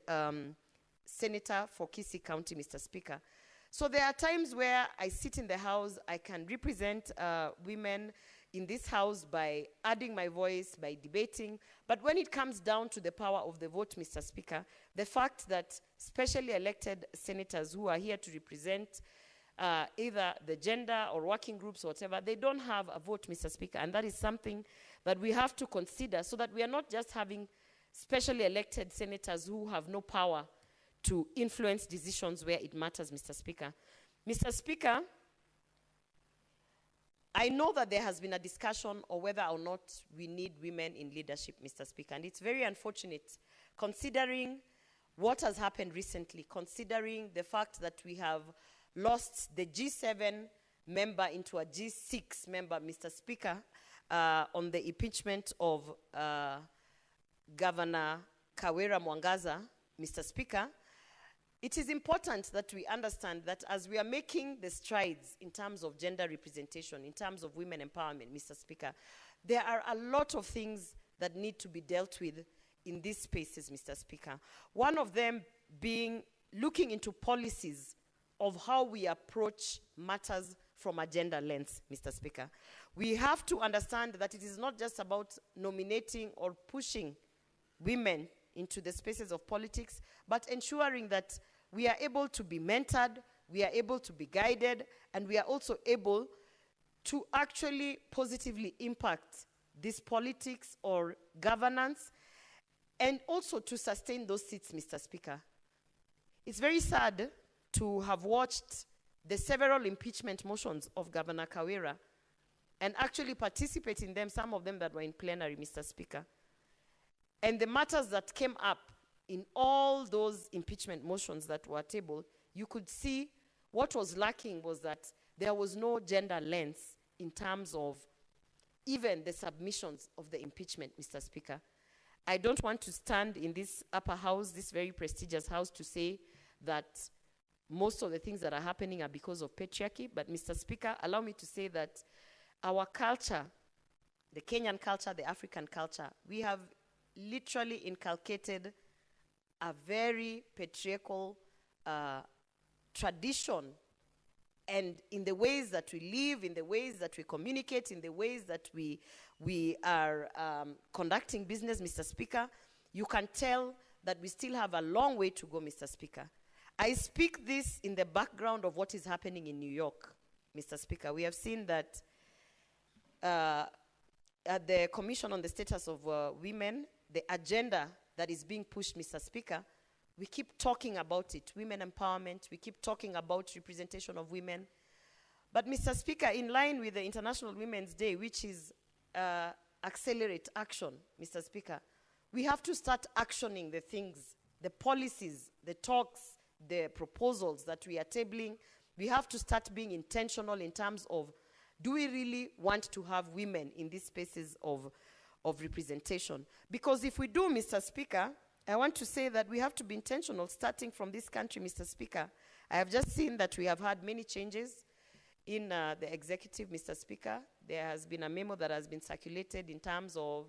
senator for Kisii County, Mr. Speaker. So there are times where I sit in the House, I can represent women in this House by adding my voice, by debating. But when it comes down to the power of the vote, Mr. Speaker, the fact that specially elected senators who are here to represent either the gender or working groups or whatever, they don't have a vote, Mr. Speaker. And that is something that we have to consider so that we are not just having specially elected senators who have no power to influence decisions where it matters, Mr. Speaker. Mr. Speaker, I know that there has been a discussion on whether or not we need women in leadership, Mr. Speaker, and it's very unfortunate considering what has happened recently, considering the fact that we have lost the G7 member into a G6 member, Mr. Speaker, on the impeachment of Governor Kawira Mwangaza, Mr. Speaker. It is important that we understand that as we are making the strides in terms of gender representation, in terms of women empowerment, Mr. Speaker, there are a lot of things that need to be dealt with in these spaces, Mr. Speaker. One of them being looking into policies of how we approach matters from a gender lens, Mr. Speaker. We have to understand that it is not just about nominating or pushing women into the spaces of politics, but ensuring that we are able to be mentored, we are able to be guided, and we are also able to actually positively impact this politics or governance, and also to sustain those seats, Mr. Speaker. It's very sad to have watched the several impeachment motions of Governor Kawira and actually participate in them, some of them that were in plenary, Mr. Speaker. And the matters that came up in all those impeachment motions that were tabled, you could see what was lacking was that there was no gender lens in terms of even the submissions of the impeachment, Mr. Speaker. I don't want to stand in this upper house, this very prestigious house, to say that most of the things that are happening are because of patriarchy, but Mr. Speaker, allow me to say that our culture, the Kenyan culture, the African culture, we have literally inculcated a very patriarchal tradition, and in the ways that we live, in the ways that we communicate, in the ways that we are conducting business, Mr. Speaker, you can tell that we still have a long way to go, Mr. Speaker. I speak this in the background of what is happening in New York, Mr. Speaker. We have seen that at the Commission on the Status of Women, the agenda that is being pushed, Mr. Speaker, we keep talking about it, women empowerment, we keep talking about representation of women. But Mr. Speaker, in line with the International Women's Day, which is accelerate action, Mr. Speaker, we have to start actioning the things, the policies, the talks, the proposals that we are tabling. We have to start being intentional in terms of, do we really want to have women in these spaces of representation? Because if we do, Mr. Speaker, I want to say that we have to be intentional starting from this country, Mr. Speaker. I have just seen that we have had many changes in the executive, Mr. Speaker. There has been a memo that has been circulated in terms of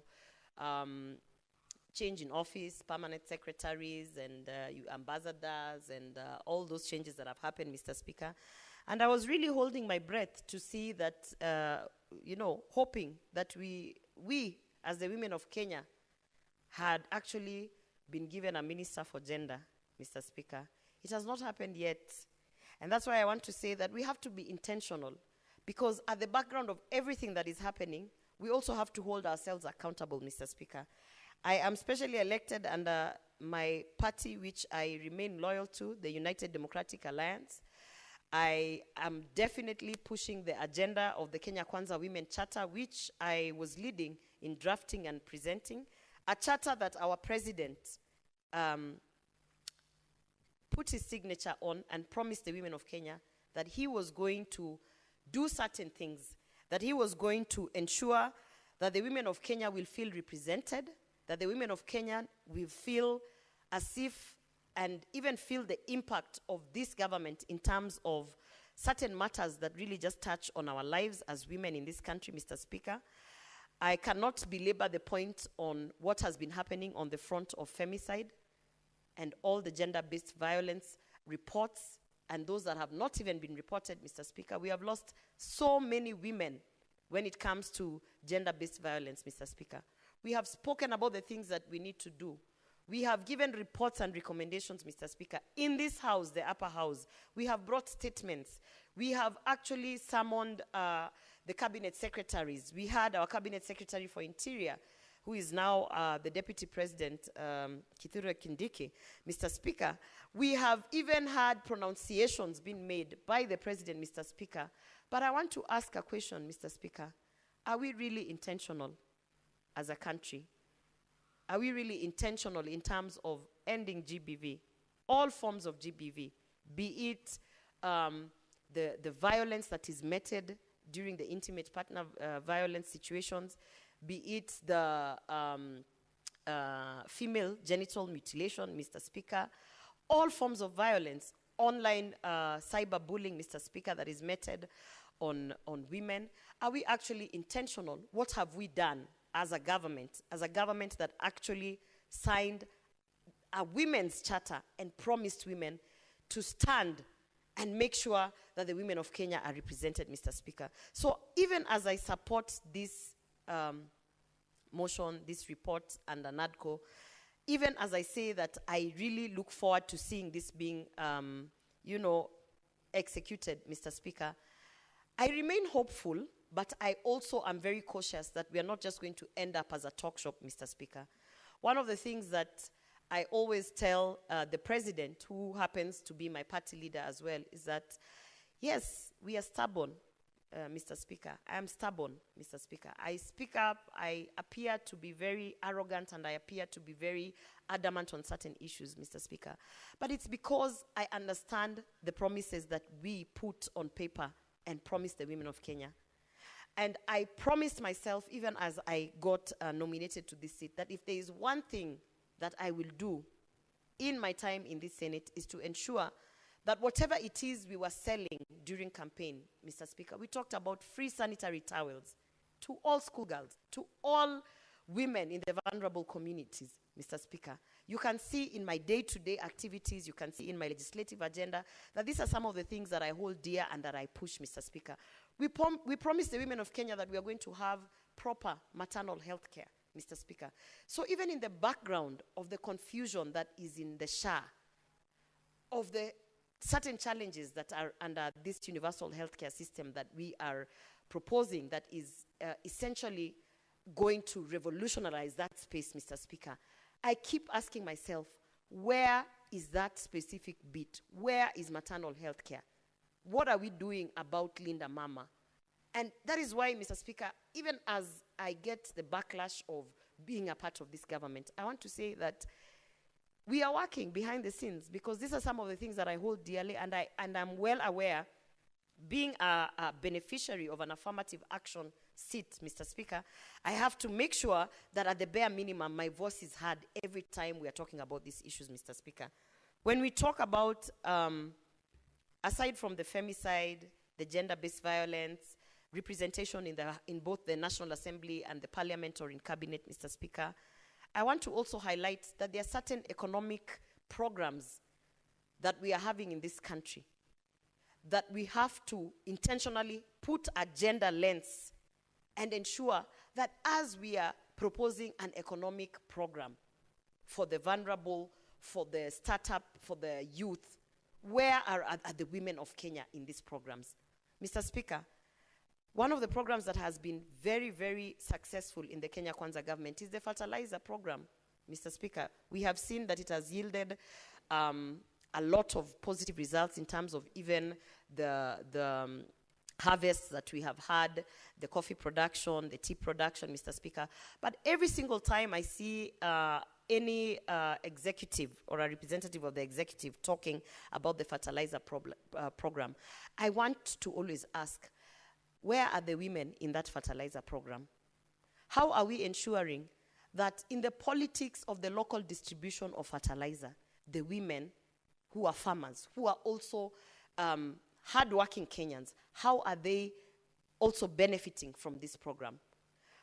change in office, permanent secretaries, and ambassadors, and all those changes that have happened, Mr. Speaker. And I was really holding my breath to see that, hoping that we, as the women of Kenya, had actually been given a minister for gender, Mr. Speaker. It has not happened yet. And that's why I want to say that we have to be intentional, because at the background of everything that is happening, we also have to hold ourselves accountable, Mr. Speaker. I am specially elected under my party, which I remain loyal to, the United Democratic Alliance. I am definitely pushing the agenda of the Kenya Kwanza Women Charter, which I was leading in drafting and presenting, a charter that our president put his signature on and promised the women of Kenya that he was going to do certain things, that he was going to ensure that the women of Kenya will feel represented, that the women of Kenya will feel as if and even feel the impact of this government in terms of certain matters that really just touch on our lives as women in this country, Mr. Speaker. I cannot belabor the point on what has been happening on the front of femicide and all the gender-based violence reports and those that have not even been reported, Mr. Speaker. We have lost so many women when it comes to gender-based violence, Mr. Speaker. We have spoken about the things that we need to do. We have given reports and recommendations, Mr. Speaker. In this house, the upper house, we have brought statements. We have actually summoned the cabinet secretaries. We had our cabinet secretary for Interior, who is now the Deputy President, Kithure Kindiki, Mr. Speaker. We have even had pronunciations being made by the President, Mr. Speaker. But I want to ask a question, Mr. Speaker. Are we really intentional as a country? Are we really intentional in terms of ending GBV, all forms of GBV, be it the violence that is meted during the intimate partner violence situations, be it the female genital mutilation, Mr. Speaker, all forms of violence, online cyberbullying, Mr. Speaker, that is meted on women. Are we actually intentional? What have we done as a government that actually signed a women's charter and promised women to stand and make sure that the women of Kenya are represented, Mr. Speaker? So even as I support this motion, this report under NADCO, even as I say that I really look forward to seeing this being, executed, Mr. Speaker, I remain hopeful, but I also am very cautious that we are not just going to end up as a talk shop, Mr. Speaker. One of the things that I always tell the president, who happens to be my party leader as well, is that, yes, we are stubborn, Mr. Speaker. I am stubborn, Mr. Speaker. I speak up, I appear to be very arrogant, and I appear to be very adamant on certain issues, Mr. Speaker. But it's because I understand the promises that we put on paper and promised the women of Kenya. And I promised myself, even as I got nominated to this seat, that if there is one thing that I will do in my time in this Senate is to ensure that whatever it is we were selling during campaign, Mr. Speaker, we talked about free sanitary towels to all schoolgirls, to all women in the vulnerable communities, Mr. Speaker. You can see in my day-to-day activities, you can see in my legislative agenda, that these are some of the things that I hold dear and that I push, Mr. Speaker. We promised the women of Kenya that we are going to have proper maternal health care, Mr. Speaker. So even in the background of the confusion that is in the SHA, of the certain challenges that are under this universal healthcare system that we are proposing, that is essentially going to revolutionize that space, Mr. Speaker, I keep asking myself, where is that specific bit? Where is maternal health care? What are we doing about Linda Mama? And that is why, Mr. Speaker, even as I get the backlash of being a part of this government, I want to say that we are working behind the scenes, because these are some of the things that I hold dearly, and I'm well aware, being a beneficiary of an affirmative action seat, Mr. Speaker, I have to make sure that at the bare minimum, my voice is heard every time we are talking about these issues, Mr. Speaker. When we talk about, aside from the femicide, the gender-based violence, representation in both the National Assembly and the Parliament or in Cabinet, Mr. Speaker, I want to also highlight that there are certain economic programs that we are having in this country that we have to intentionally put a gender lens and ensure that as we are proposing an economic program for the vulnerable, for the startup, for the youth, where are the women of Kenya in these programs? Mr. Speaker, one of the programs that has been very, very successful in the Kenya Kwanza government is the fertilizer program, Mr. Speaker. We have seen that it has yielded a lot of positive results in terms of even the harvests that we have had, the coffee production, the tea production, Mr. Speaker. But every single time I see any executive or a representative of the executive talking about the fertilizer program, I want to always ask, where are the women in that fertilizer program? How are we ensuring that in the politics of the local distribution of fertilizer, the women who are farmers, who are also hardworking Kenyans, how are they also benefiting from this program?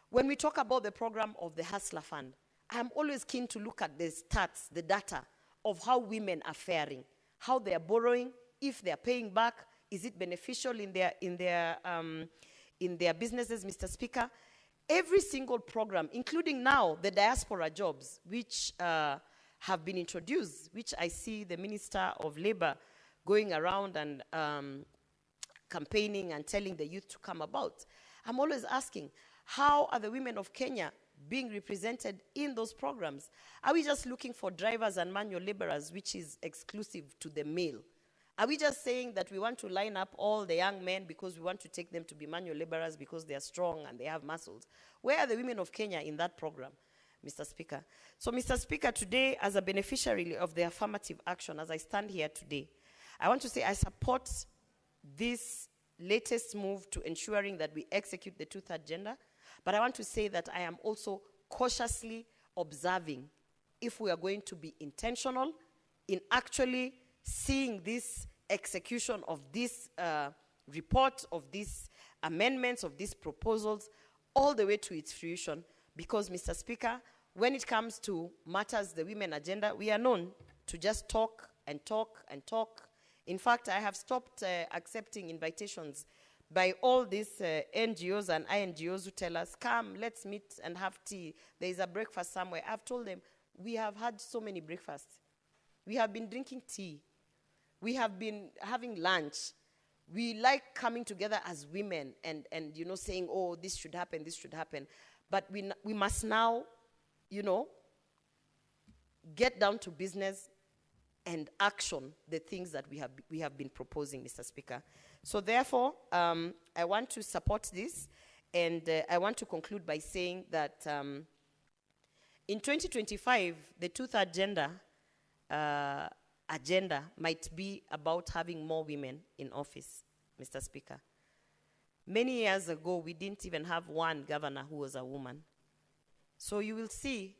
When we talk about the program of the Hustler Fund, I'm always keen to look at the stats, the data of how women are faring, how they are borrowing, if they are paying back, is it beneficial in their businesses, Mr. Speaker? Every single program, including now the diaspora jobs, which have been introduced, which I see the Minister of Labor going around and campaigning and telling the youth to come about. I'm always asking, how are the women of Kenya being represented in those programs? Are we just looking for drivers and manual laborers, which is exclusive to the male? Are we just saying that we want to line up all the young men because we want to take them to be manual laborers because they are strong and they have muscles? Where are the women of Kenya in that program, Mr. Speaker? So, Mr. Speaker, today, as a beneficiary of the affirmative action, as I stand here today, I want to say I support this latest move to ensuring that we execute the two-thirds gender, but I want to say that I am also cautiously observing if we are going to be intentional in actually seeing this execution of this report, of these amendments, of these proposals, all the way to its fruition. Because, Mr. Speaker, when it comes to matters, the women agenda, we are known to just talk and talk and talk. In fact, I have stopped accepting invitations by all these NGOs and INGOs who tell us, come, let's meet and have tea. There is a breakfast somewhere. I've told them, we have had so many breakfasts. We have been drinking tea. We have been having lunch. We like coming together as women and you know, saying, oh, this should happen, this should happen. But we must now, you know, get down to business and action the things that we have been proposing, Mr. Speaker. So therefore, I want to support this, and I want to conclude by saying that in 2025, the two-thirds gender agenda might be about having more women in office, Mr. Speaker. Many years ago, we didn't even have one governor who was a woman. So you will see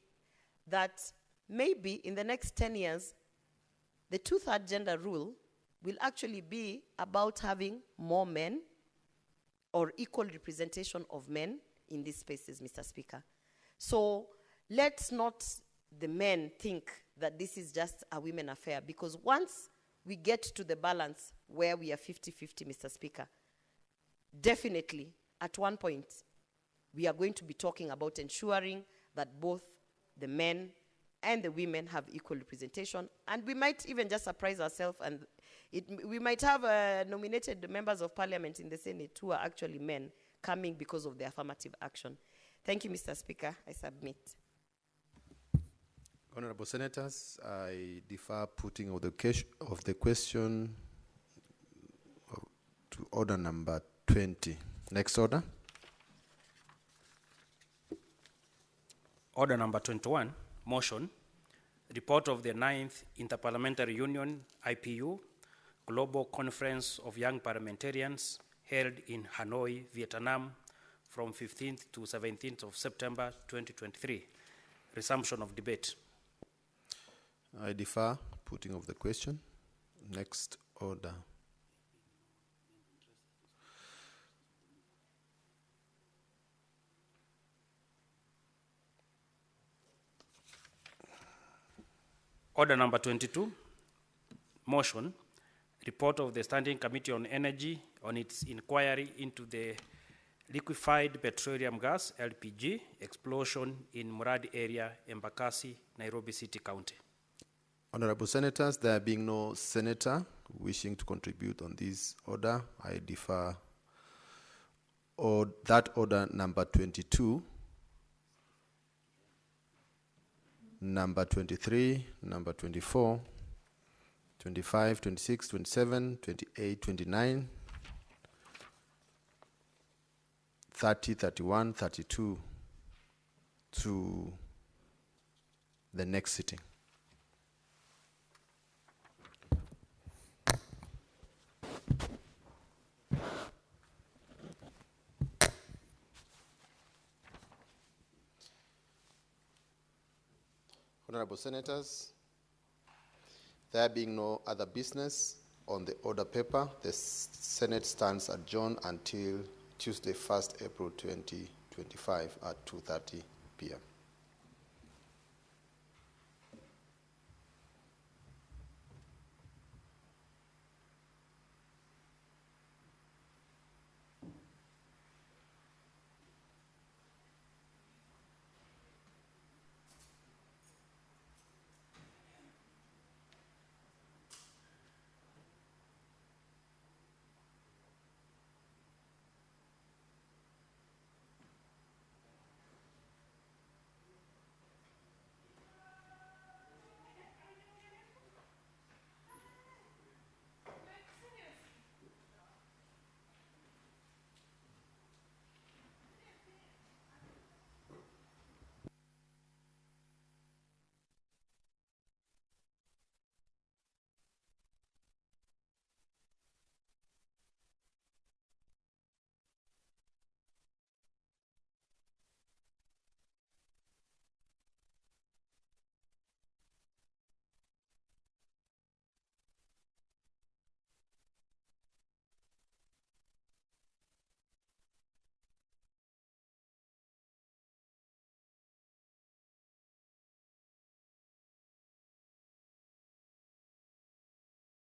that maybe in the next 10 years, the two-thirds gender rule will actually be about having more men or equal representation of men in these spaces, Mr. Speaker. So let's not the men think that this is just a women affair, because once we get to the balance where we are 50-50, Mr. Speaker, definitely at one point we are going to be talking about ensuring that both the men and the women have equal representation, and we might even just surprise ourselves, and we might have nominated members of parliament in the Senate who are actually men coming because of the affirmative action. Thank you, Mr. Speaker. I submit. Honorable Senators, I defer putting of the question to order number 20. Next order. Order number 21, motion, report of the 9th Interparliamentary Union, IPU, Global Conference of Young Parliamentarians held in Hanoi, Vietnam, from 15th to 17th of September 2023. Resumption of debate. I defer putting of the question. Next order. Order number 22, motion, report of the Standing Committee on Energy on its inquiry into the liquefied petroleum gas, LPG, explosion in Murad area, Embakasi, Nairobi City County. Honorable Senators, there being no senator wishing to contribute on this order, I defer that order number 22, number 23, number 24, 25, 26, 27, 28, 29, 30, 31, 32 to the next sitting. Honorable Senators, there being no other business on the order paper, the Senate stands adjourned until Tuesday, 1st April 2025 at 2:30 p.m.